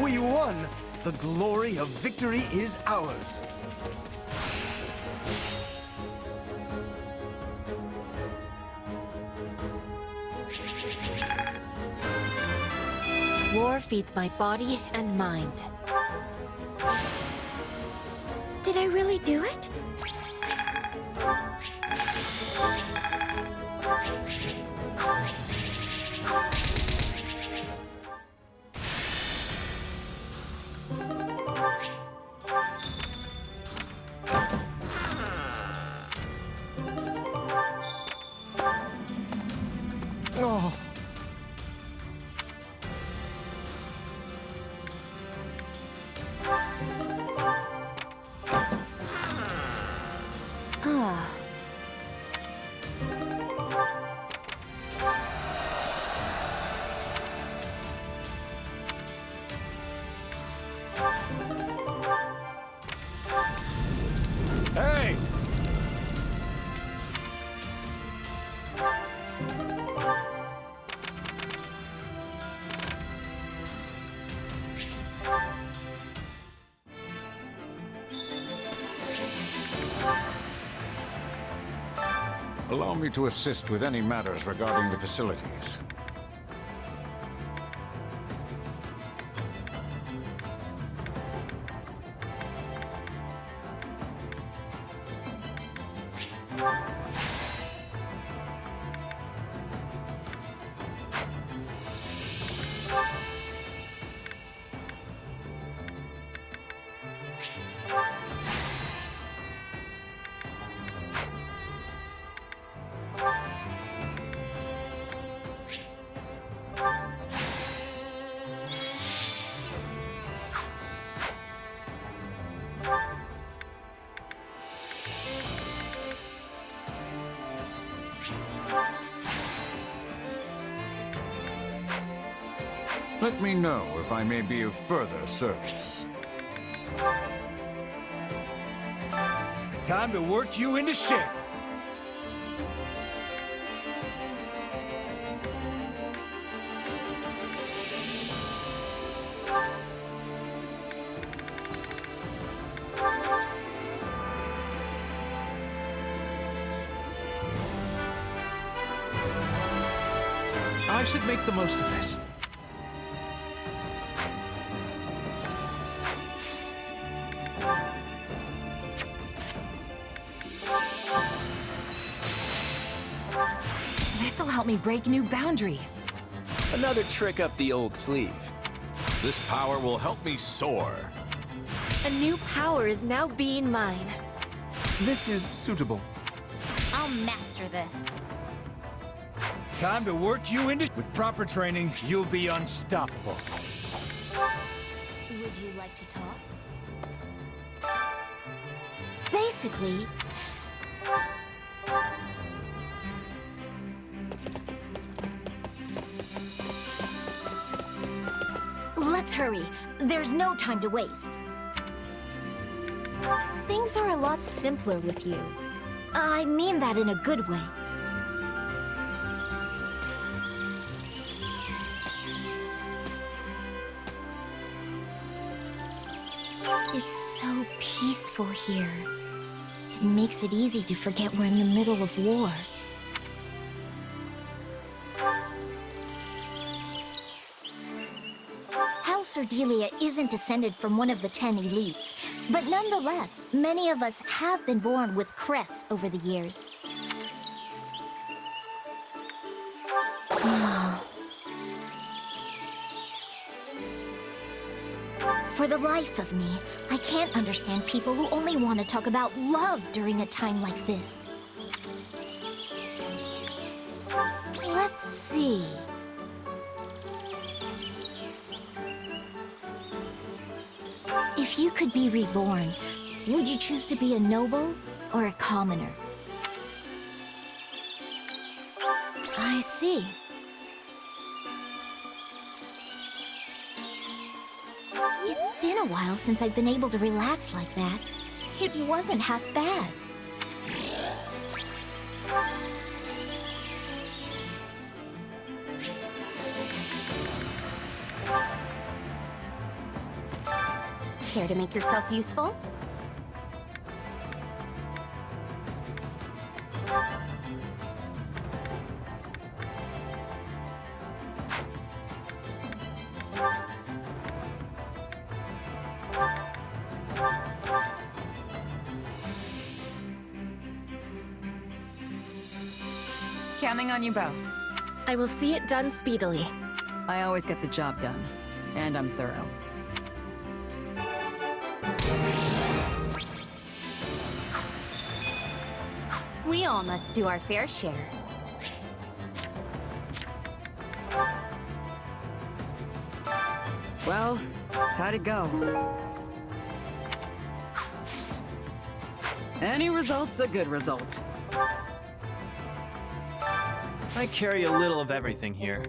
We won! The glory of victory is ours! War feeds my body and mind. Did I really do it? Oh. Ah. Hey! Allow me to assist with any matters regarding the facilities. Let me know if I may be of further service. Time to work you into shape. I should make the most of this. help me break new boundaries. Another trick up the old sleeve. This power will help me soar. A new power is now being mine. This is suitable. I'll master this. Time to work you into... With proper training, you'll be unstoppable. Would you like to talk? Basically... Let's hurry. There's no time to waste. Things are a lot simpler with you. I mean that in a good way. It's so peaceful here. It makes it easy to forget we're in the middle of war. House Ordelia isn't descended from one of the 10 elites, but nonetheless, many of us have been born with crests over the years. For the life of me, I can't understand people who only want to talk about love during a time like this. Let's see. If you could be reborn, would you choose to be a noble or a commoner? I see. It's been a while since I've been able to relax like that. It wasn't half bad. Care to make yourself useful? Counting on you both. I will see it done speedily. I always get the job done, and I'm thorough. We all must do our fair share. Well, how'd it go? Any result's a good result. I carry a little of everything here.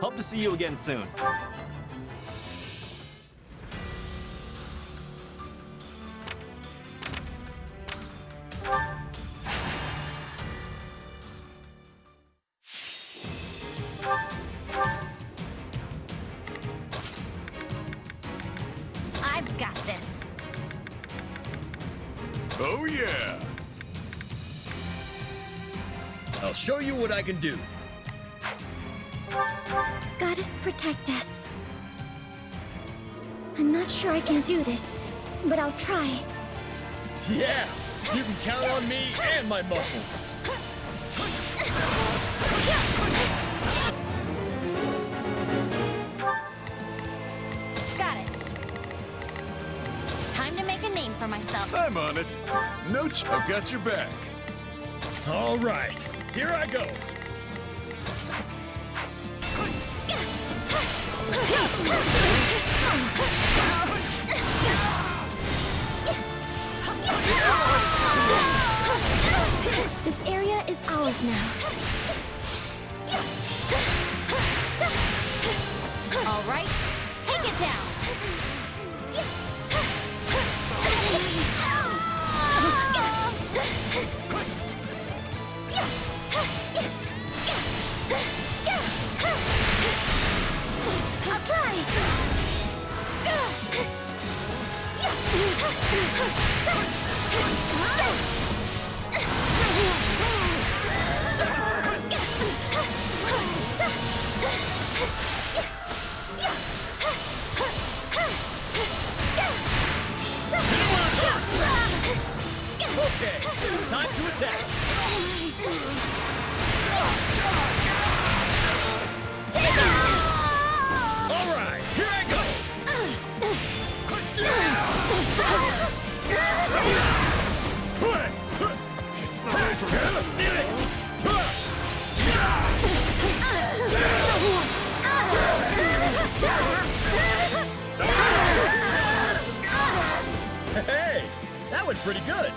Hope to see you again soon. I've got this. Oh yeah! I'll show you what I can do. Goddess, protect us. I'm not sure I can do this, but I'll try. Yeah! You can count on me and my muscles. Got it. Time to make a name for myself. I'm on it. Noach, I've got your back. All right, here I go. This area is ours now. All right, take it down. I'll try. Okay. Time to attack! Alright, here I go! It's not over. Hey, that went pretty good.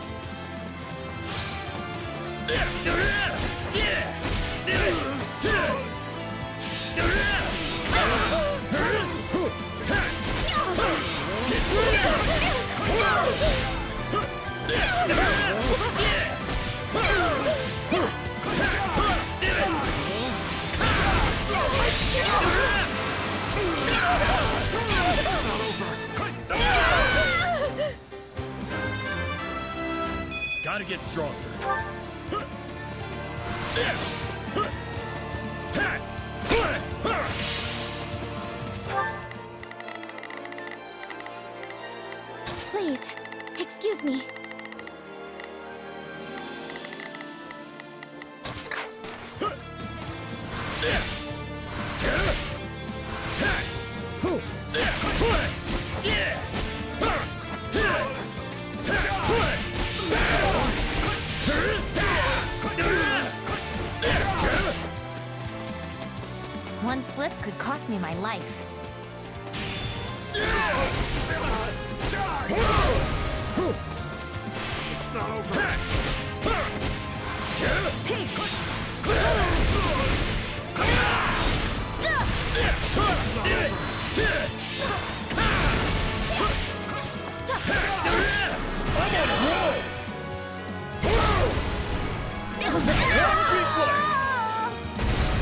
Gotta get stronger. Please, excuse me. One slip could cost me my life. It's not over. Reflex!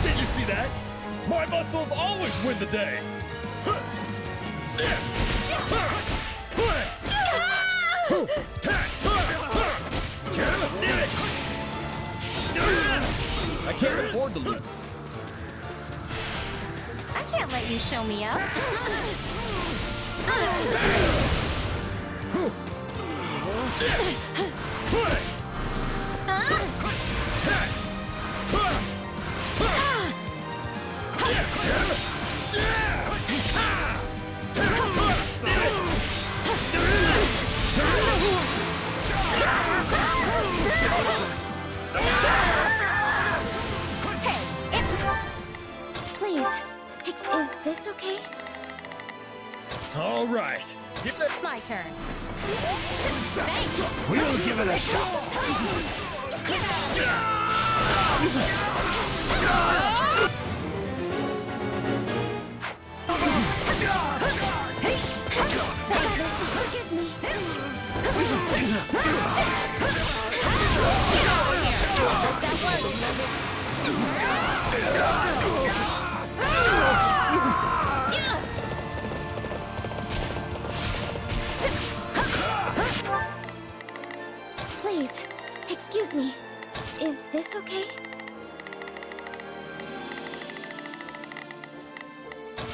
Did you see that? My muscles always win the day! I can't afford to lose. I can't let you show me up. Is this okay? All right. Give it my turn. Thanks. We'll give it a shot. Forgive me. Please, excuse me. Is this okay?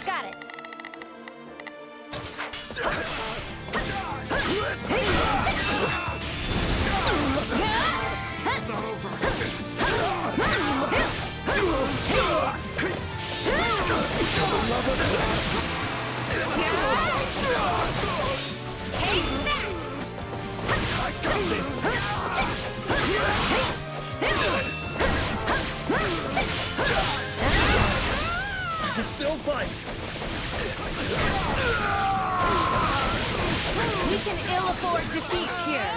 Got it. It's not over. Take that! I got this. I can still fight. We can ill afford defeat here.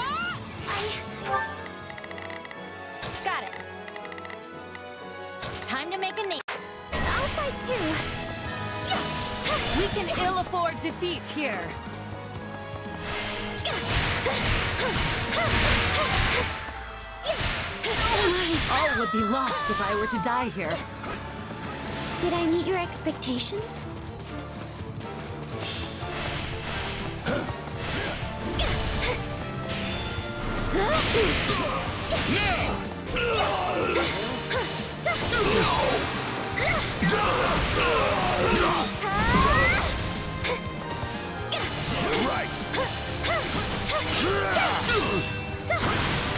Got it. Time to make a name. I'll fight too. We can ill afford defeat here. All would be lost if I were to die here. Did I meet your expectations? Right.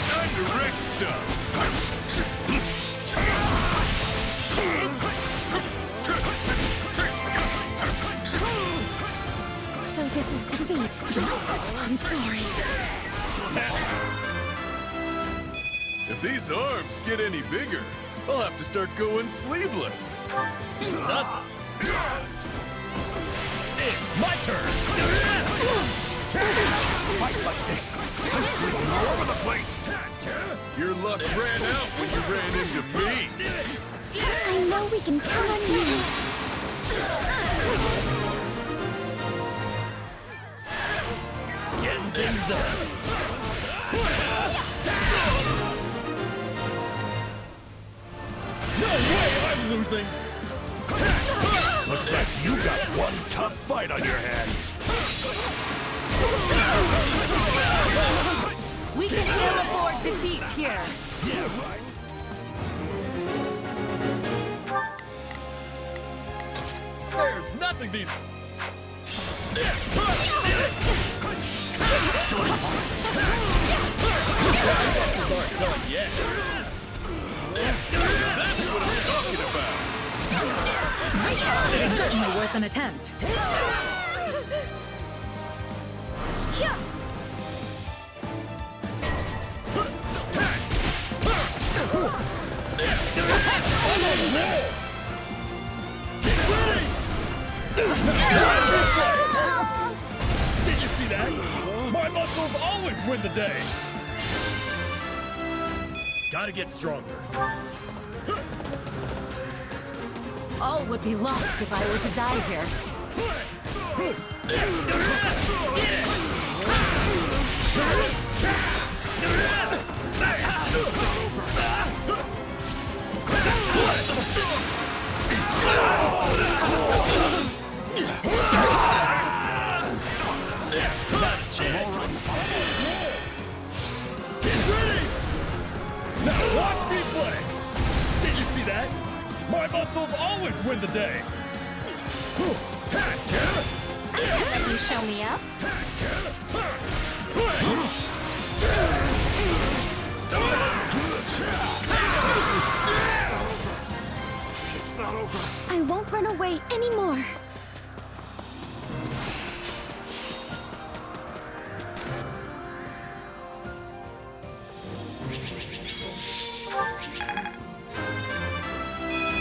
Time to wreck So this is defeat. I'm sorry. If these arms get any bigger, I'll have to start going sleeveless. Nothing. It's my turn. Fight like this. I'm all over the place. Your luck ran out when you ran into me. I know we can count on you. Getting things done. No way I'm losing. Looks like you got one tough fight on your hands. We can ill afford defeat here. Yeah, right. There's nothing these... Still in Muscles aren't done yet. That's what I'm talking about. It is certainly worth an attempt. Did you see that? My muscles always win the day. Gotta get stronger. All would be lost if I were to die here. Now watch me flex! Did you see that? My muscles always win the day! Let you show me up? It's not over. I won't run away anymore.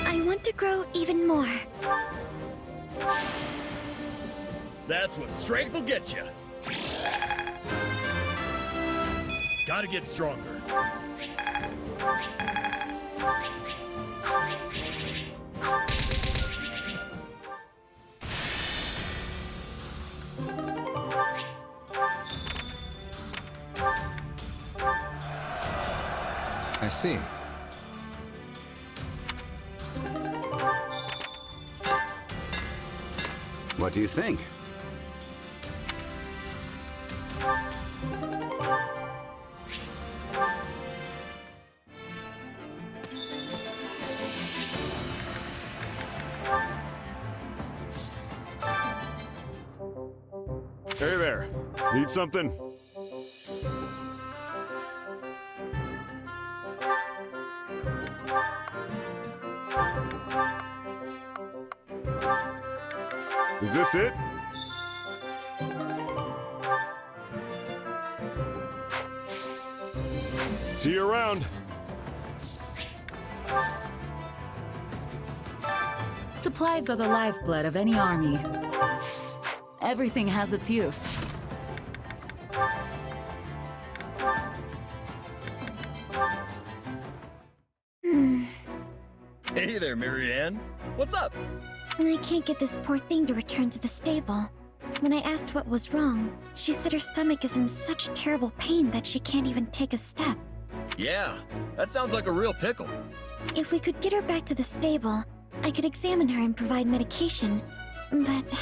I want to grow even more. That's what strength will get you. Gotta get stronger. I see. What do you think? Hey there. Need something? Is this it? See you around. Supplies are the lifeblood of any army. Everything has its use. Hey there, Marianne. What's up? I can't get this poor thing to return to the stable. When I asked what was wrong, she said her stomach is in such terrible pain that she can't even take a step. Yeah, that sounds like a real pickle. If we could get her back to the stable, I could examine her and provide medication, but...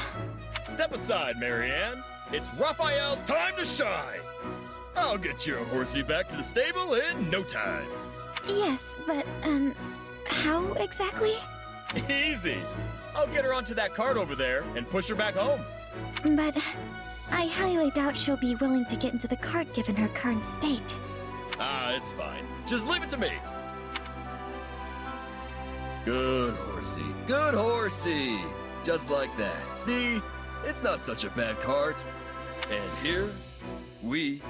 Step aside, Marianne. It's Raphael's time to shine. I'll get your horsey back to the stable in no time. Yes, but, how exactly? Easy. I'll get her onto that cart over there and push her back home. But I highly doubt she'll be willing to get into the cart given her current state. Ah, it's fine. Just leave it to me. Good horsey. Good horsey. Just like that. See? It's not such a bad cart. And here we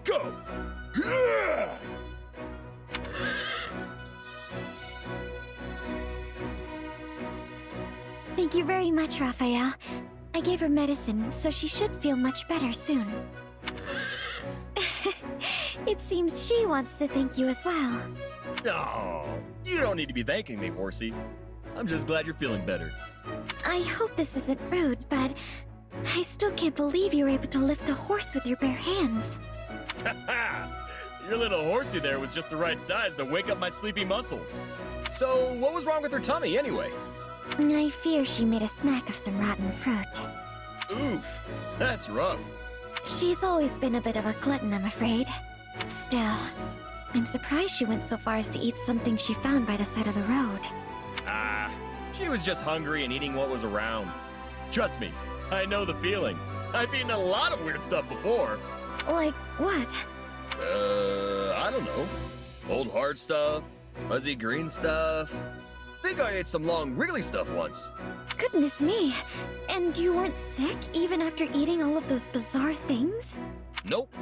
go. Thank you very much, Raphael. I gave her medicine, so she should feel much better soon. It seems she wants to thank you as well. Oh, you don't need to be thanking me, horsey. I'm just glad you're feeling better. I hope this isn't rude, but I still can't believe you were able to lift a horse with your bare hands. Your little horsey there was just the right size to wake up my sleepy muscles. So, what was wrong with her tummy, anyway? I fear she made a snack of some rotten fruit. Oof, that's rough. She's always been a bit of a glutton, I'm afraid. Still, I'm surprised she went so far as to eat something she found by the side of the road. Ah, she was just hungry and eating what was around. Trust me, I know the feeling. I've eaten a lot of weird stuff before. Like what? I don't know. Old hard stuff, fuzzy green stuff. Think I ate some long wriggly stuff once. Goodness me. And you weren't sick even after eating all of those bizarre things? Nope.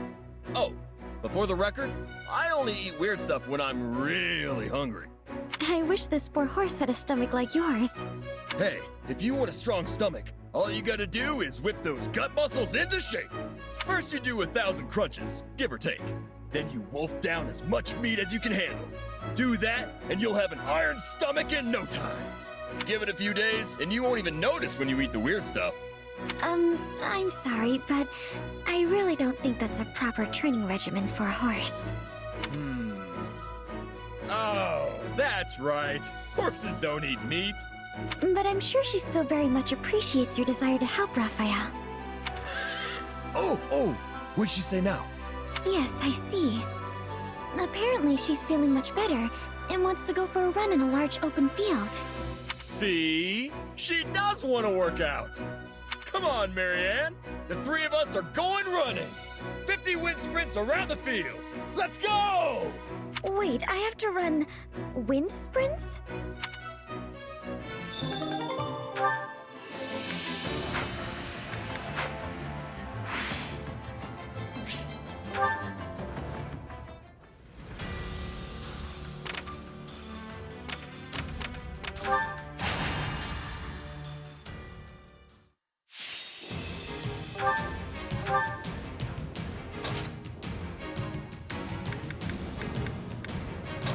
Oh, before the record, I only eat weird stuff when I'm really hungry. I wish this poor horse had a stomach like yours. Hey, if you want a strong stomach, all you gotta do is whip those gut muscles into shape. First you do 1,000 crunches, give or take. Then you wolf down as much meat as you can handle. Do that, and you'll have an iron stomach in no time. Give it a few days, and you won't even notice when you eat the weird stuff. I'm sorry, but I really don't think that's a proper training regimen for a horse. Oh, that's right. Horses don't eat meat. But I'm sure she still very much appreciates your desire to help Raphael. Oh, what'd she say now? Yes, I see. Apparently she's feeling much better and wants to go for a run in a large open field. See? She does want to work out. Come on, Marianne. The three of us are going running. 50 wind sprints around the field. Let's go! Wait, I have to run wind sprints?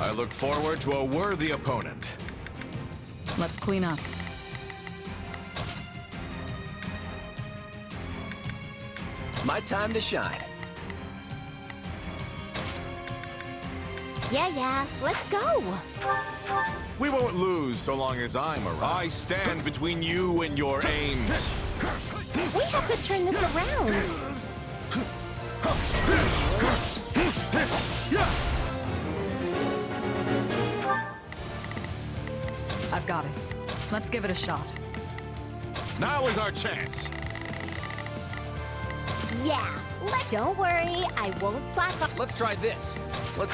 I look forward to a worthy opponent. Let's clean up. My time to shine. Yeah, let's go. We won't lose so long as I'm around. I stand between you and your aims. We have to turn this around. I've got it. Let's give it a shot. Now is our chance. Yeah, don't worry, I won't slack off. Let's try this. Let's...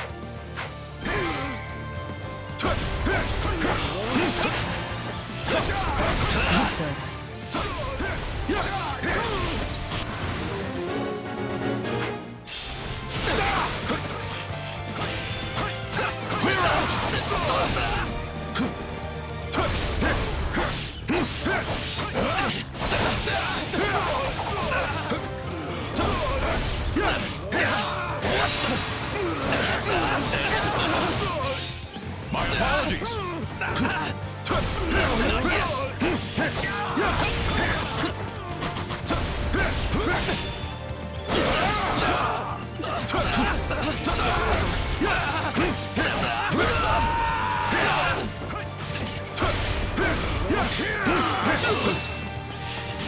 My apologies.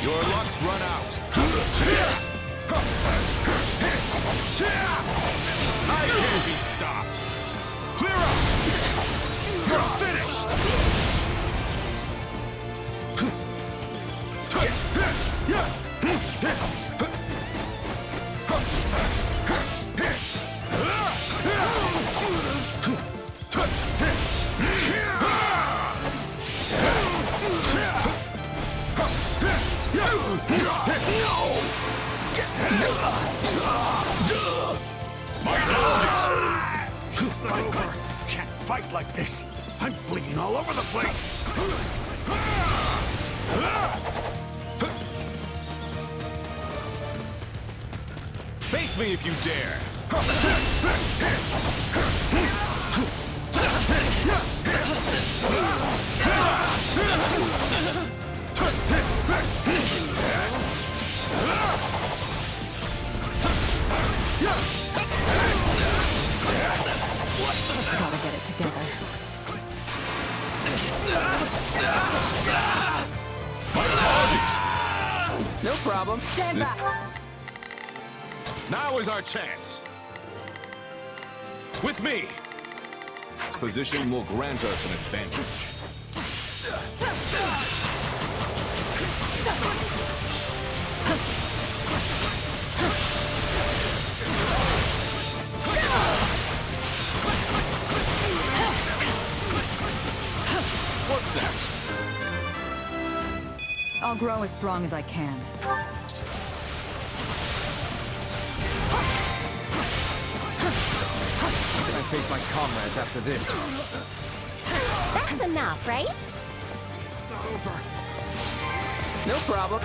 Your luck's run out. I can't be stopped. Clear up! You're finished! My apologies! It's not over. Can't fight like this. I'm bleeding all over the place. Face me if you dare! Gotta get it together. No problem. Stand back. Now is our chance. With me. This position will grant us an advantage. What's next? I'll grow as strong as I can. How can I face my comrades after this? That's enough, right? It's not over. No problem.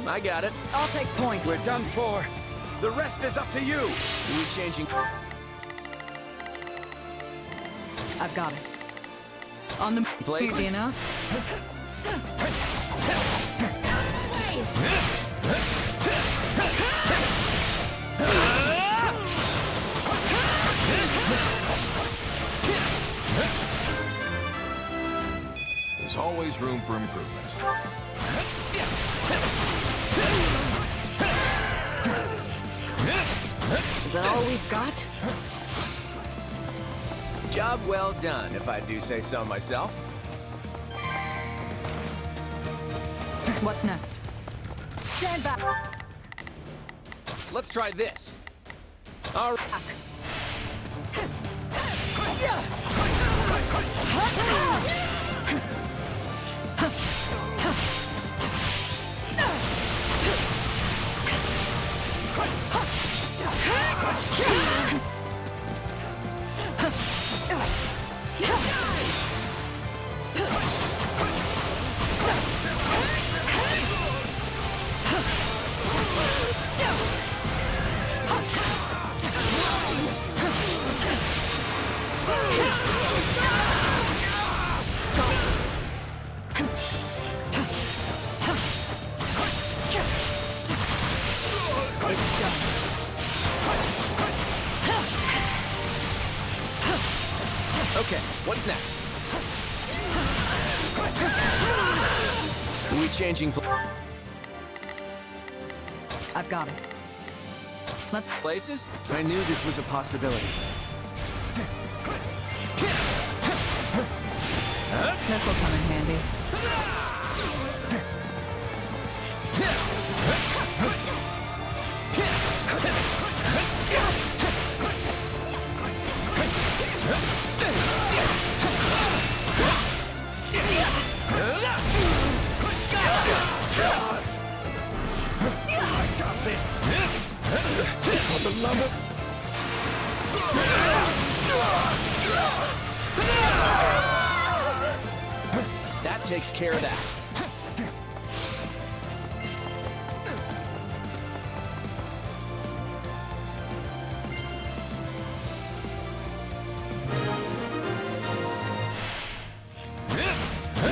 I got it. I'll take point. We're done for. The rest is up to you. You changing? I've got it. On the Places? easy enough. There's always room for improvement. Is that all we've got? Job well done, if I do say so myself. What's next? Stand back. Let's try this. All right. It's done. Okay, what's next? Are we changing I've got it. Let's places? I knew this was a possibility. This'll come in handy. That takes care of that.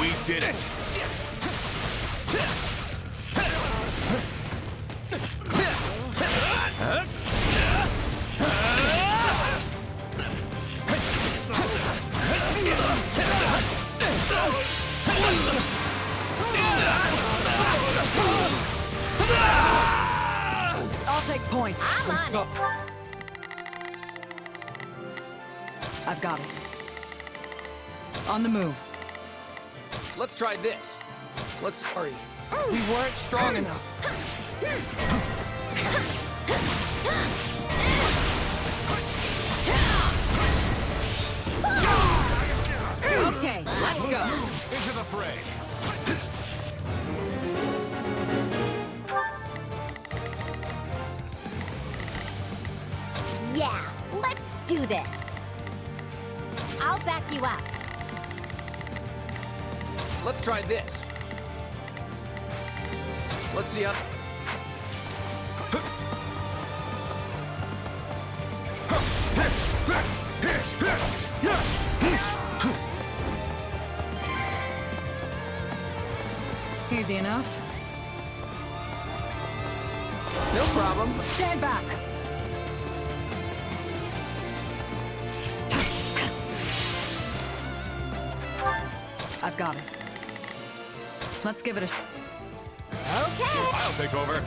We did it! I'll take point. I'm on it. I've got it. On the move. Let's try this. Let's hurry. We weren't strong enough. Okay, let's go. Into the fray. Yeah, let's do this. I'll back you up. Let's try this. Let's see how... Easy enough. No problem. Stand back. I've got it. Let's give it a Okay. I'll take over.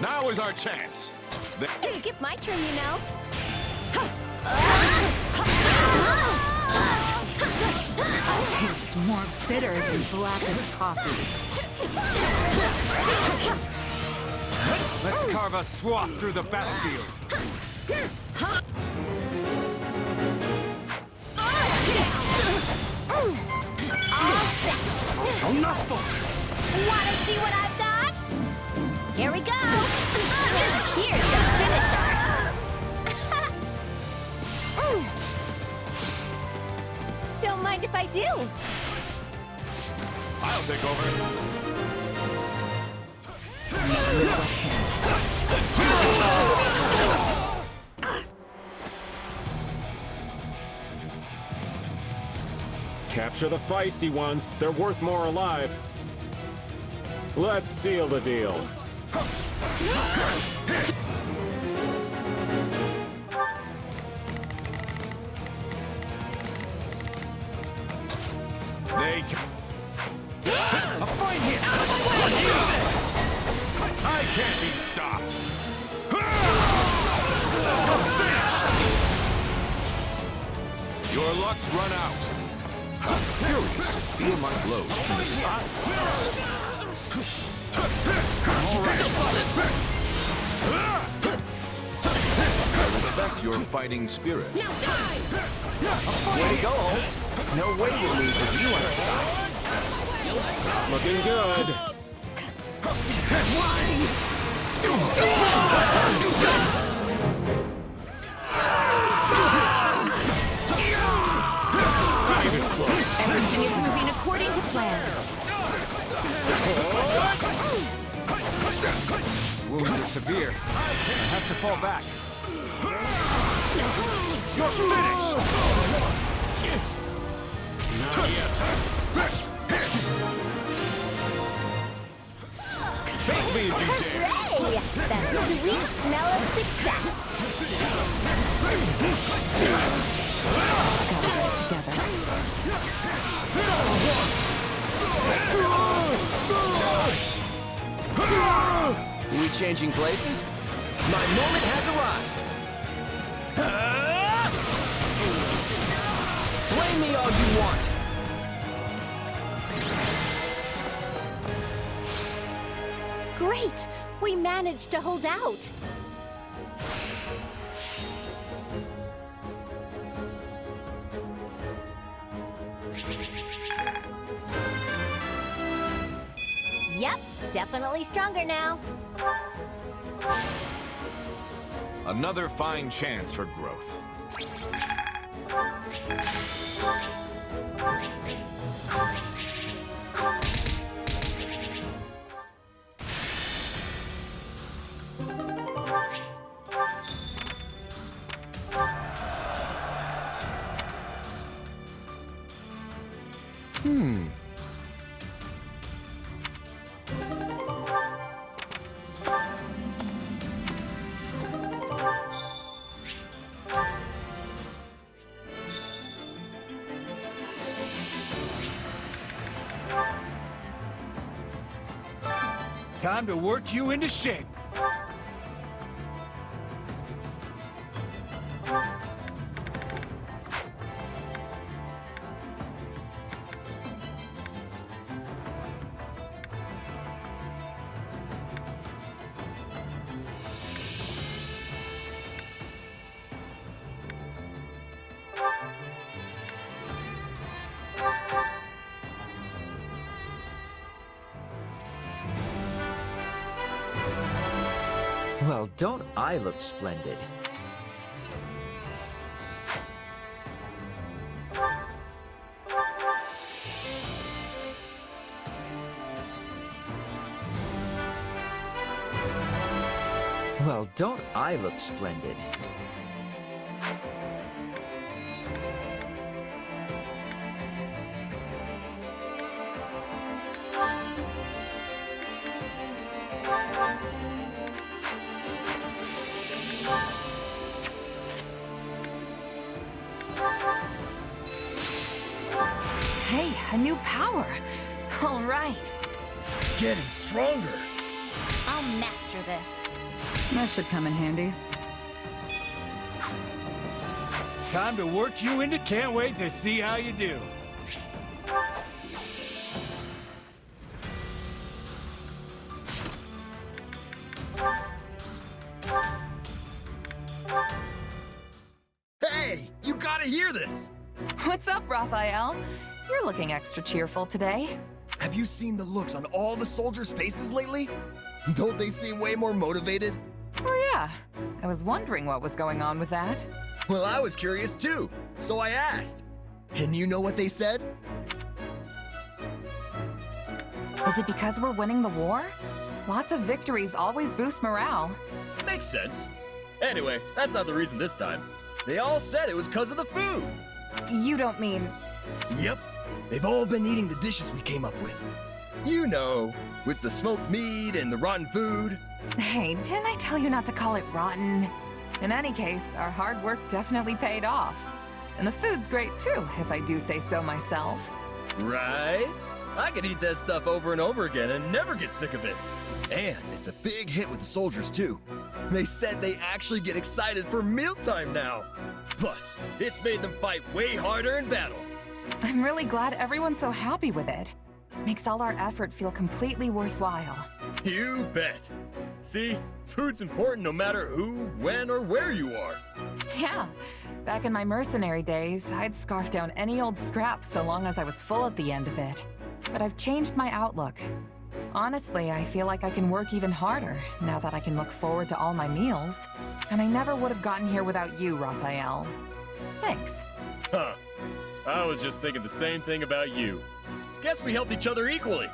Now is our chance. It's skip my turn, you know. I'll taste more bitter than blackest coffee. Let's carve a swath through the battlefield. Oh, no! Wanna see what I've got? Here we go. Here's the finisher. Don't mind if I do. I'll take over. Capture the feisty ones. They're worth more alive. Let's seal the deal. They A fine hit! Let's do this! I can't be stopped! Your luck's run out! Curious to feel my blows from the sidelines. All right. I respect your fighting spirit. Way to go, host. No way we'll lose with you on our side. Looking good. Everything is moving according to plan. Wounds are severe. I have to fall back. You're finished! Not yet. Face me if you dare! Hooray! That sweet smell of success. We changing places? My moment has arrived. Blame me all you want. Great! We managed to hold out. Yep, definitely stronger now. Another fine chance for growth. Time to work you into shape. Well, don't I look splendid? Well, don't I look splendid? Hey, a new power. All right. Getting stronger. I'll master this. That should come in handy. Time to work you into. Can't wait to see how you do. Hey, you gotta hear this! What's up, Raphael? You're looking extra cheerful today. Have you seen the looks on all the soldiers' faces lately? Don't they seem way more motivated? Oh yeah, I was wondering what was going on with that. Well, I was curious too, so I asked. And you know what they said? Is it because we're winning the war? Lots of victories always boost morale. Makes sense. Anyway, that's not the reason this time. They all said it was because of the food. You don't mean... Yep. They've all been eating the dishes we came up with. You know, with the smoked meat and the rotten food. Hey, didn't I tell you not to call it rotten? In any case, our hard work definitely paid off. And the food's great too, if I do say so myself. Right? I could eat that stuff over and over again and never get sick of it. And it's a big hit with the soldiers too. They said they actually get excited for mealtime now. Plus, it's made them fight way harder in battle. I'm really glad everyone's so happy with it. Makes all our effort feel completely worthwhile. You bet. See, food's important no matter who, when, or where you are. Yeah, back in my mercenary days, I'd scarf down any old scrap so long as I was full at the end of it. But I've changed my outlook. Honestly, I feel like I can work even harder now that I can look forward to all my meals. And I never would have gotten here without you, Raphael. Thanks. Huh. I was just thinking the same thing about you. Guess we helped each other equally.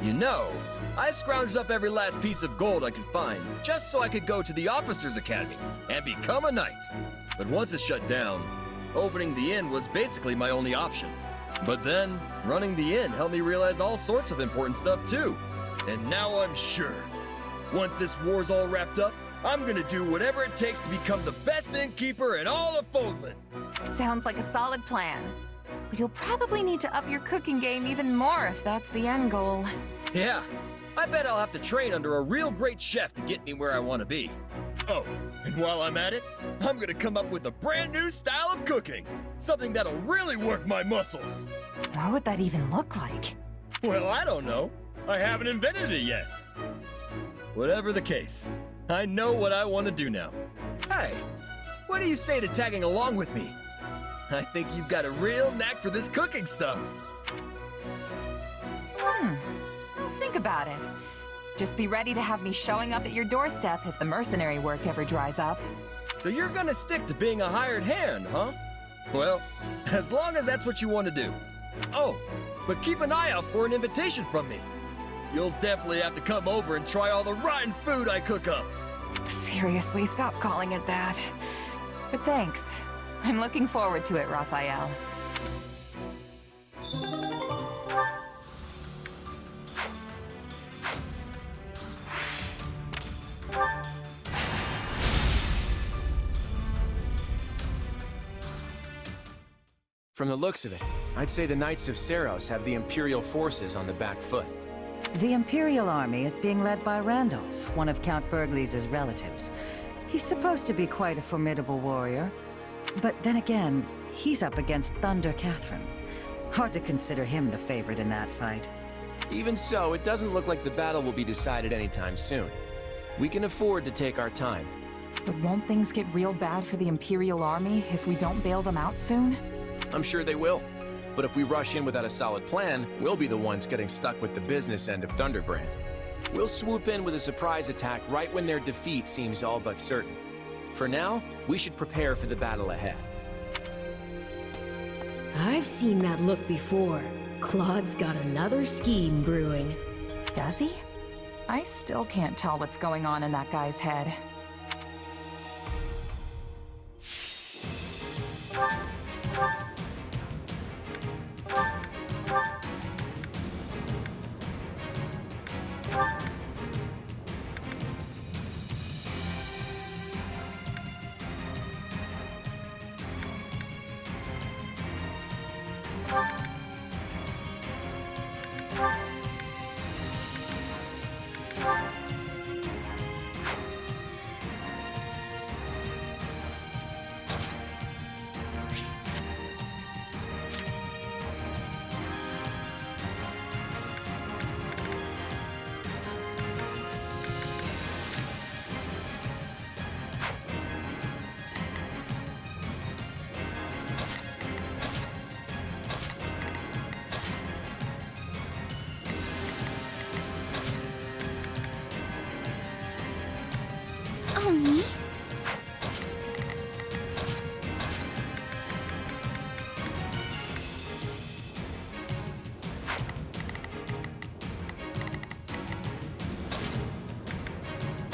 You know, I scrounged up every last piece of gold I could find just so I could go to the Officers Academy and become a knight. But once it shut down, opening the inn was basically my only option. But then, running the inn helped me realize all sorts of important stuff too. And now I'm sure, once this war's all wrapped up, I'm gonna do whatever it takes to become the best innkeeper in all of Fódlan. Sounds like a solid plan. But you'll probably need to up your cooking game even more if that's the end goal. Yeah, I bet I'll have to train under a real great chef to get me where I want to be. Oh, and while I'm at it, I'm gonna come up with a brand new style of cooking. Something that'll really work my muscles. What would that even look like? Well, I don't know. I haven't invented it yet. Whatever the case, I know what I want to do now. Hey, what do you say to tagging along with me? I think you've got a real knack for this cooking stuff. I'll think about it. Just be ready to have me showing up at your doorstep if the mercenary work ever dries up. So you're gonna stick to being a hired hand, huh? Well, as long as that's what you want to do. Oh, but keep an eye out for an invitation from me. You'll definitely have to come over and try all the rotten food I cook up. Seriously, stop calling it that. But thanks. I'm looking forward to it, Raphael. From the looks of it, I'd say the Knights of Seros have the Imperial forces on the back foot. The Imperial army is being led by Randolph, one of Count Bergley's relatives. He's supposed to be quite a formidable warrior. But then again, he's up against Thunder Catherine. Hard to consider him the favorite in that fight. Even so, it doesn't look like the battle will be decided anytime soon. We can afford to take our time. But won't things get real bad for the Imperial army if we don't bail them out soon? I'm sure they will. But if we rush in without a solid plan, we'll be the ones getting stuck with the business end of Thunderbrand. We'll swoop in with a surprise attack right when their defeat seems all but certain. For now, we should prepare for the battle ahead. I've seen that look before. Claude's got another scheme brewing. Does he? I still can't tell what's going on in that guy's head. Me?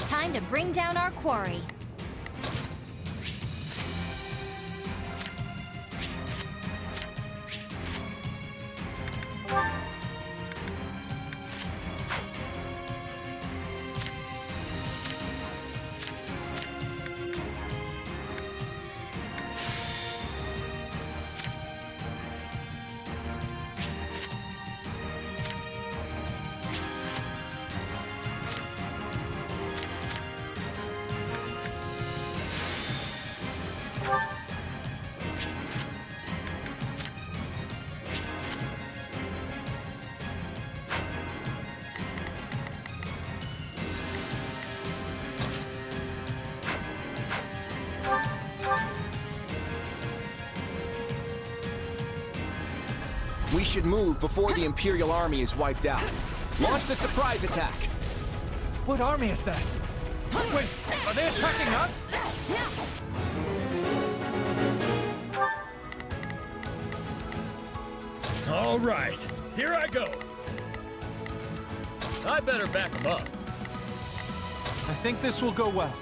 Time to bring down our quarry. We should move before the Imperial army is wiped out. Launch the surprise attack! What army is that? Wait, are they attacking us? All right, here I go. I better back them up. I think this will go well.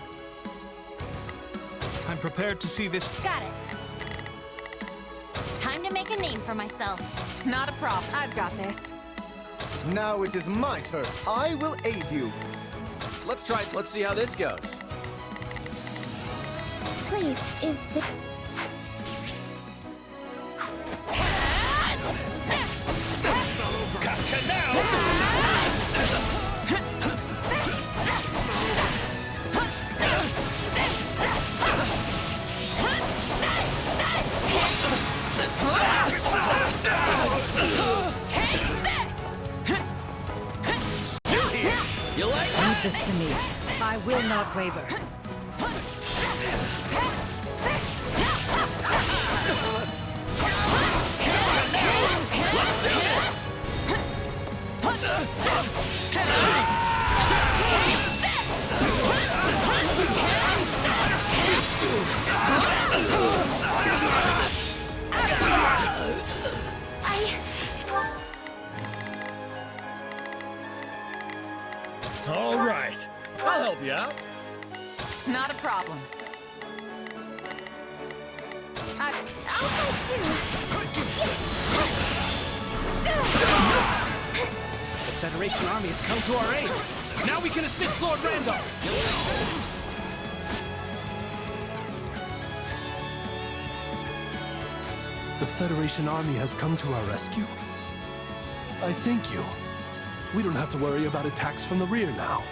I'm prepared to see this. Got it. Time to make a name for myself. Not a problem. I've got this. Now it is my turn. I will aid you. Let's see how this goes. Please, is the... Gotcha now! You like Leave this to me. I will not waver. Let's do this! All right, I'll help you out. Not a problem. I'll go too. The Federation army has come to our aid. Now we can assist Lord Randolph. The Federation army has come to our rescue. I thank you. We don't have to worry about attacks from the rear now.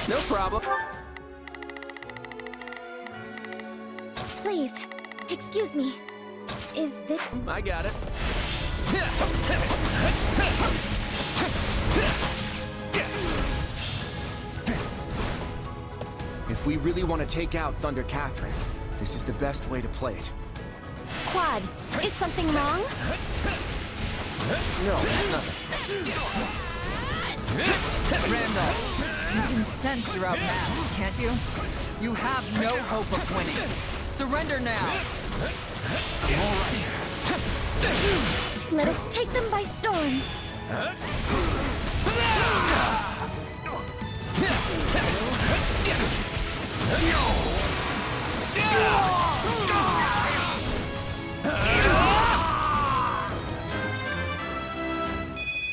No problem. Please, excuse me. Is this... I got it. If we really want to take out Thunder Catherine, this is the best way to play it. Claude, is something wrong? No, it's nothing. Randolph, you can sense you're outmatched, can't you? You have no hope of winning. Surrender now. All right. Let us take them by storm.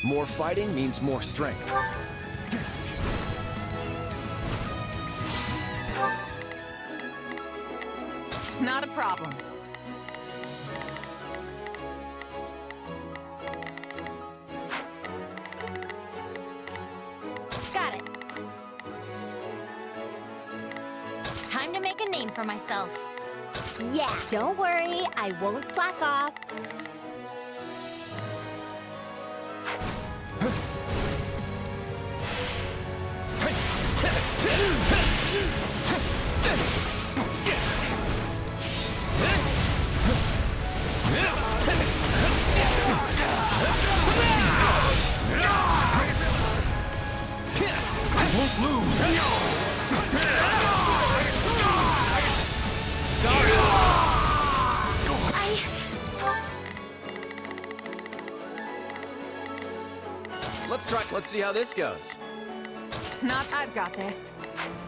More fighting means more strength. Not a problem. Got it. Time to make a name for myself. Yeah, don't worry, I won't slack off. Won't lose. Sorry. Let's see how this goes. Not, I've got this.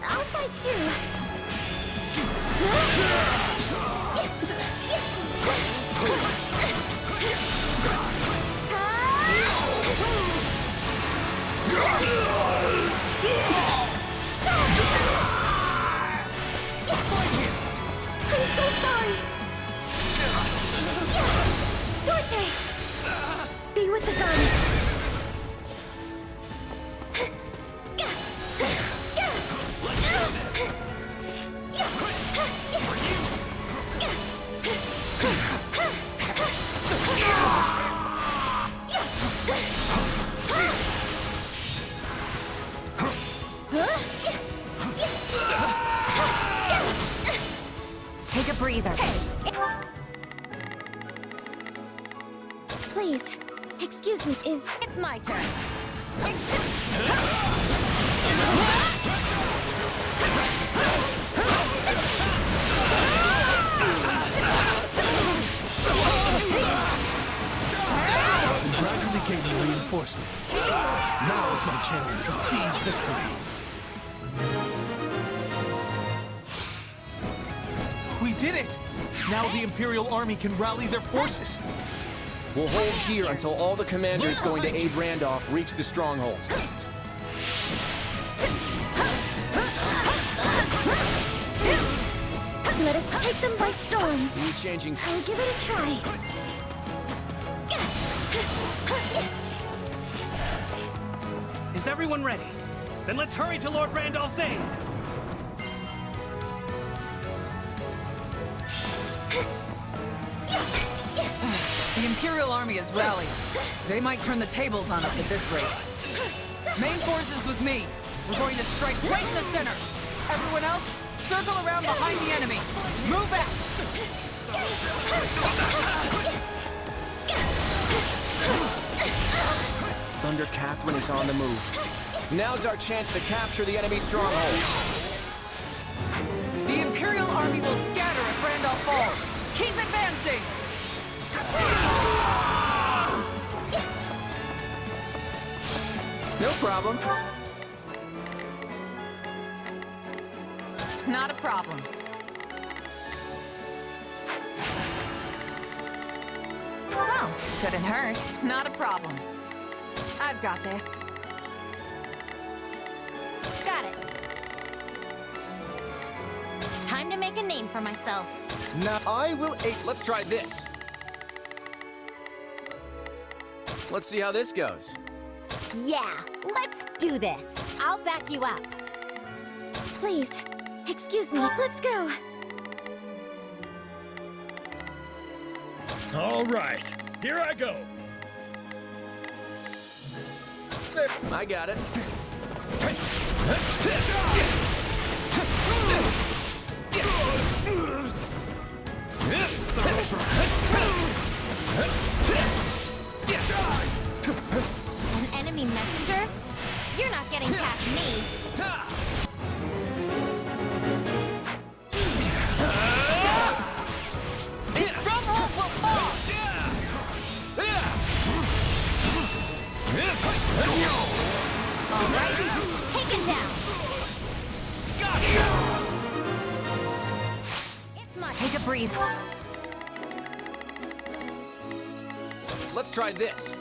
I'll fight too. I'm so sorry. Dorte! Be with the goddess. Take a breather. Please, excuse me, It's my turn. Gradually gaining reinforcements. Now is my chance to seize victory. We did it! Now the Imperial Army can rally their forces. We'll hold here until all the commanders going to aid Randolph reach the stronghold. Let us take them by storm. Changing. I'll give it a try. Is everyone ready? Then let's hurry to Lord Randolph's aid. The Imperial Army is rallying. They might turn the tables on us at this rate. Main forces with me. We're going to strike right in the center. Everyone else, circle around behind the enemy. Move back! Thunder Catherine is on the move. Now's our chance to capture the enemy stronghold. The Imperial Army will scatter if Randolph falls. Keep advancing! No problem. Not a problem. Well, couldn't hurt. Not a problem. I've got this. Got it. Time to make a name for myself. Now I will aid. Let's try this. Let's see how this goes. Yeah, let's do this. I'll back you up. Please, excuse me, let's go. All right, here I go. I got it. An enemy messenger? You're not getting past me. This stronghold will fall! All right, taken down. Gotcha! It's my Take a breath. Let's try this.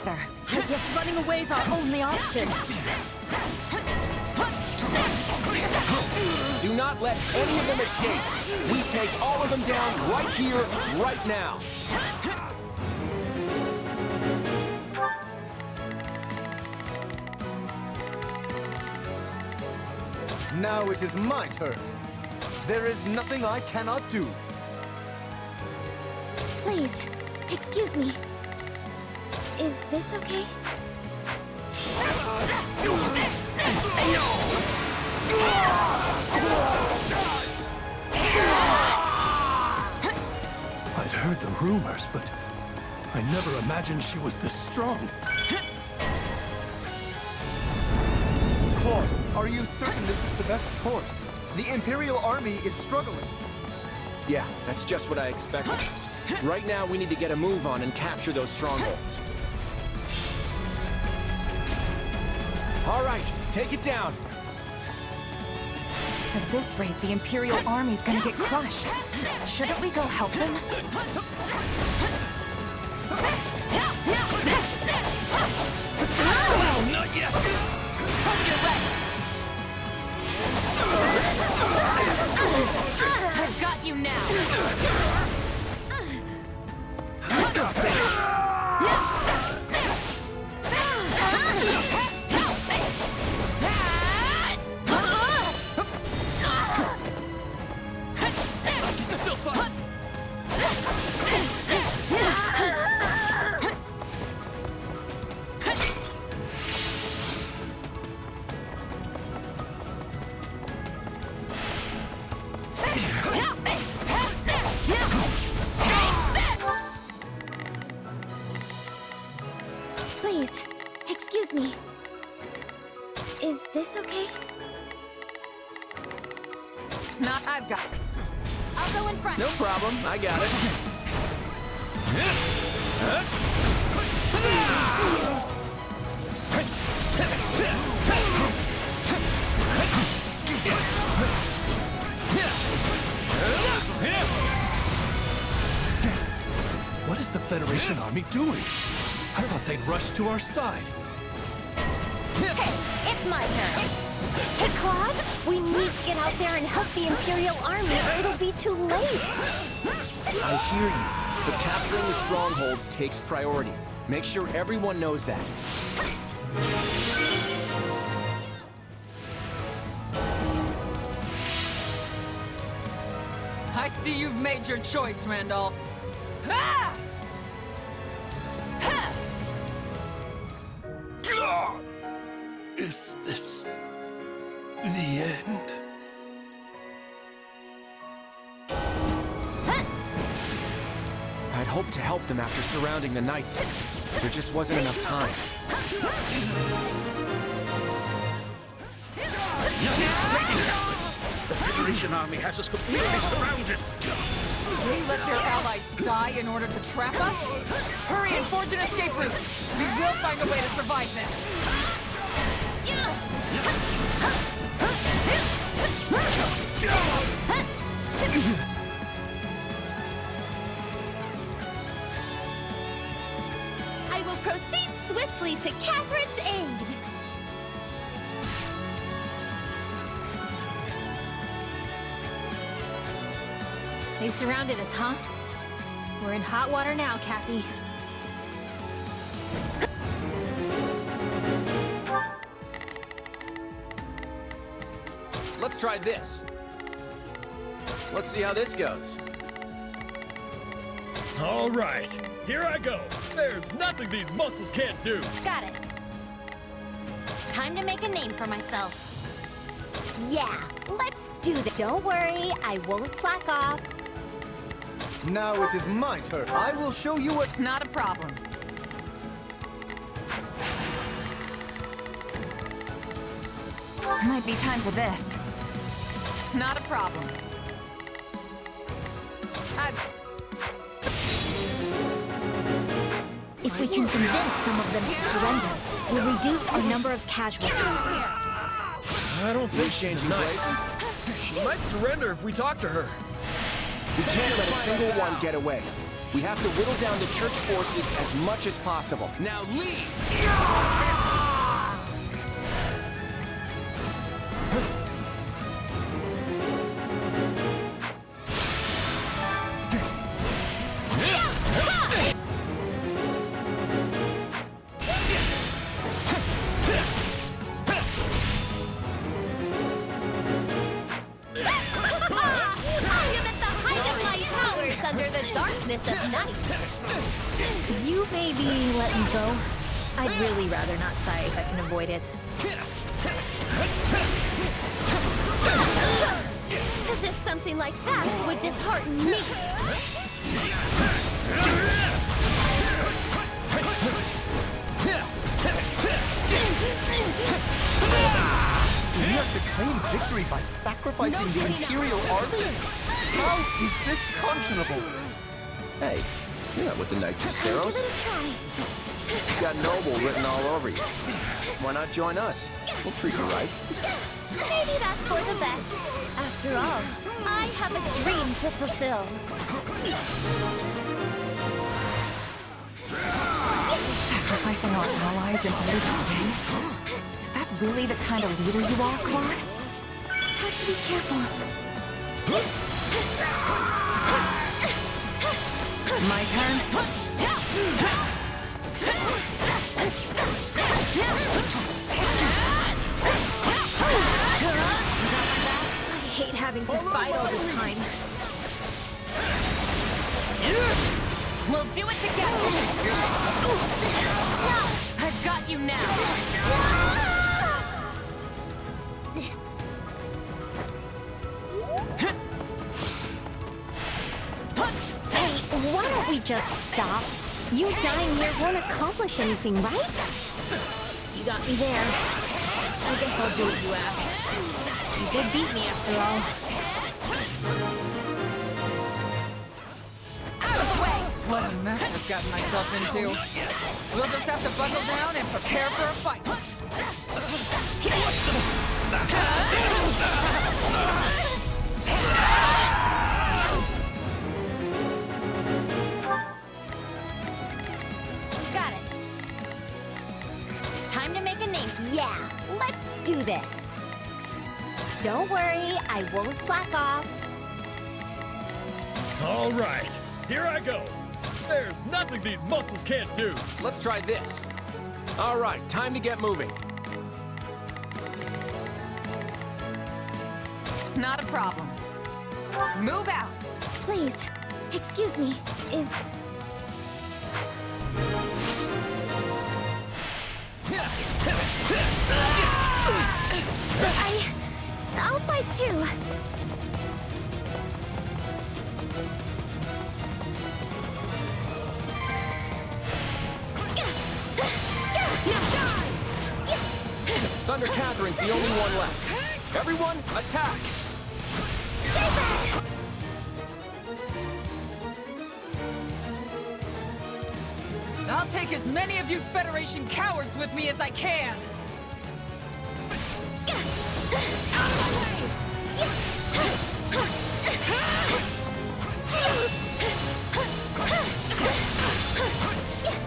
There. I guess running away is our only option. Do not let any of them escape. We take all of them down right here, right now. Now it is my turn. There is nothing I cannot do. Please, excuse me. Is this okay? I'd heard the rumors, but I never imagined she was this strong. Claude, are you certain this is the best course? The Imperial Army is struggling. Yeah, that's just what I expected. Right now, we need to get a move on and capture those strongholds. All right, take it down. At this rate, the Imperial Army's gonna get crushed. Shouldn't we go help them? No, not yet! Hope you're ready. I've got you now. I got this! Still fun! Please, excuse me. Is this okay? Not I've got this. I'll go in front. No problem, I got it. What is the Federation Army doing? I thought they'd rush to our side. Hey, it's my turn. Hey, Claude, we need to get out there and help the Imperial Army or it'll be too late. I hear you, but capturing the strongholds takes priority. Make sure everyone knows that. I see you've made your choice, Randolph. Ah! Is this the end? I'd hoped to help them after surrounding the Knights. There just wasn't enough time. The Federation Army has us completely surrounded! They let their allies die in order to trap us? Hurry and forge an escape route! We will find a way to survive this! I will proceed swiftly to Catherine's aid. They surrounded us, huh? We're in hot water now, Kathy. Let's try this. Let's see how this goes. All right, here I go. There's nothing these muscles can't do. Got it. Time to make a name for myself. Yeah, let's do this. Don't worry, I won't slack off. Now it is my turn. I will show you what... Not a problem. Might be time for this. Not a problem. If we can convince some of them to surrender, we'll reduce our number of casualties. I don't think she's nice. She might surrender if we talk to her. We can't let a single one get away. We have to whittle down the church forces as much as possible. Now leave! Under the darkness of night. You maybe let me go. I'd really rather not sigh if I can avoid it. As if something like that would dishearten me. So we have to claim victory by sacrificing the Imperial Army? How is this conscionable? Hey, you're not with the Knights of Saros. Give it a try. You got noble written all over you. Why not join us? We'll treat you right. Maybe that's for the best. After all, I have a dream to fulfill. Sacrificing our allies in order to win? Is that really the kind of leader you are, Claude? Have to be careful. My turn? I hate having to fight all the time. We'll do it together! I've got you now! Why don't we just stop? You dying here won't accomplish anything, right? You got me there. I guess I'll do what you ask. You did beat me after all. Out of the way! What a mess I've gotten myself into. We'll just have to buckle down and prepare for a fight. Got it. Time to make a name. Yeah, let's do this. Don't worry, I won't slack off. All right, here I go. There's nothing these muscles can't do. Let's try this. All right, time to get moving. Not a problem. Move out! Please, excuse me. I'll fight too. Thunder Catherine's the only one left. Everyone, attack! Stay back! I'll take as many of you Federation cowards with me as I can!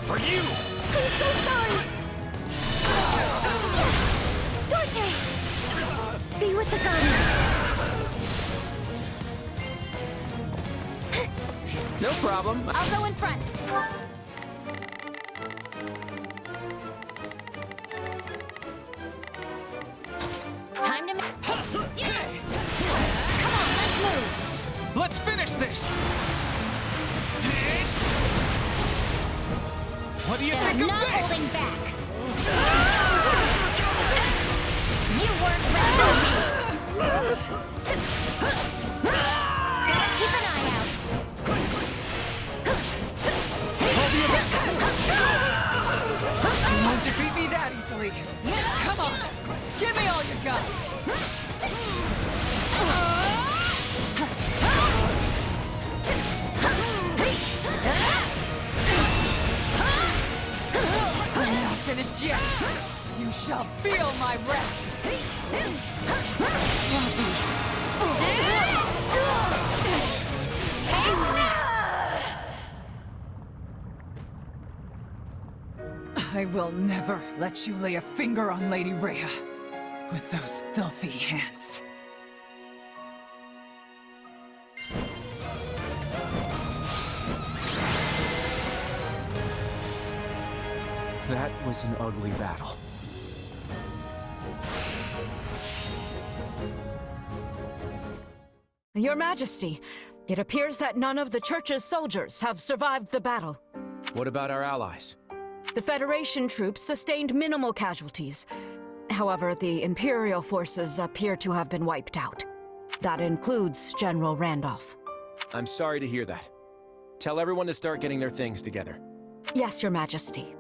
For you! I'm so sorry! Dorte! Be with the goddess! No problem. I'll go in front. Time to make... Come on, let's move. Let's finish this! What do you And think I'm of not this? holding back. Keep an eye out. You won't defeat me that easily. Come on, give me all you got. I'm not finished yet. You shall feel my wrath. I will never let you lay a finger on Lady Rhea with those filthy hands. That was an ugly battle. Your Majesty, it appears that none of the Church's soldiers have survived the battle. What about our allies? The Federation troops sustained minimal casualties. However, the Imperial forces appear to have been wiped out. That includes General Randolph. I'm sorry to hear that. Tell everyone to start getting their things together. Yes, Your Majesty.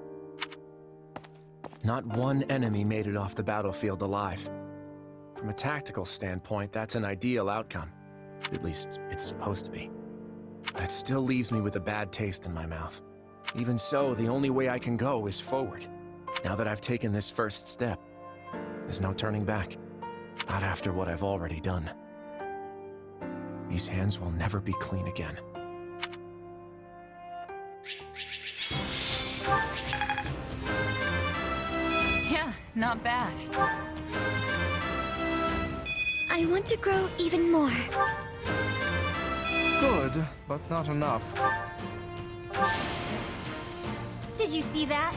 Not one enemy made it off the battlefield alive. From a tactical standpoint, that's an ideal outcome. At least, it's supposed to be. But it still leaves me with a bad taste in my mouth. Even so, the only way I can go is forward. Now that I've taken this first step, there's no turning back. Not after what I've already done. These hands will never be clean again. Yeah, not bad. I want to grow even more. Good, but not enough. Did you see that?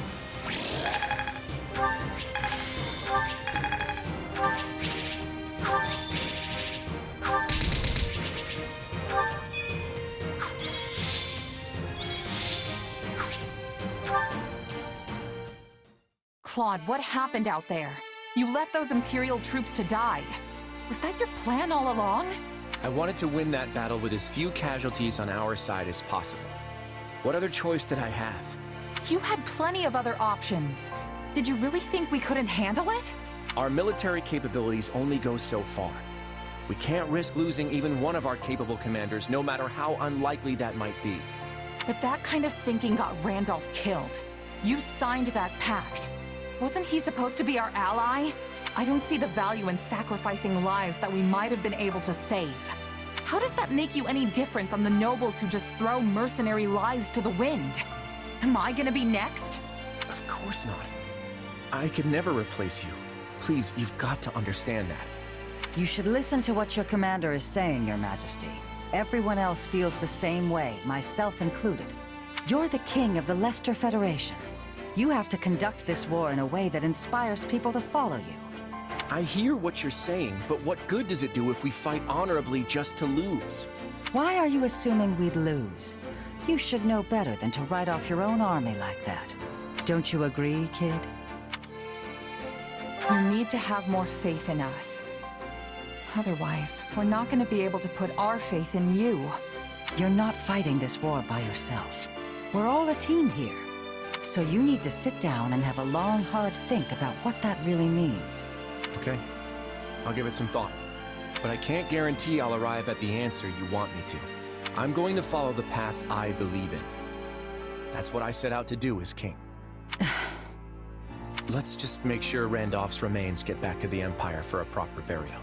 Claude, what happened out there? You left those Imperial troops to die. Was that your plan all along? I wanted to win that battle with as few casualties on our side as possible. What other choice did I have? You had plenty of other options. Did you really think we couldn't handle it? Our military capabilities only go so far. We can't risk losing even one of our capable commanders, no matter how unlikely that might be. But that kind of thinking got Randolph killed. You signed that pact. Wasn't he supposed to be our ally? I don't see the value in sacrificing lives that we might have been able to save. How does that make you any different from the nobles who just throw mercenary lives to the wind? Am I gonna be next? Of course not. I could never replace you. Please, you've got to understand that. You should listen to what your commander is saying, Your Majesty. Everyone else feels the same way, myself included. You're the king of the Leicester Federation. You have to conduct this war in a way that inspires people to follow you. I hear what you're saying, but what good does it do if we fight honorably just to lose? Why are you assuming we'd lose? You should know better than to write off your own army like that. Don't you agree, kid? You need to have more faith in us. Otherwise, we're not going to be able to put our faith in you. You're not fighting this war by yourself. We're all a team here. So you need to sit down and have a long, hard think about what that really means. Okay, I'll give it some thought. But I can't guarantee I'll arrive at the answer you want me to. I'm going to follow the path I believe in. That's what I set out to do as king. Let's just make sure Randolph's remains get back to the Empire for a proper burial.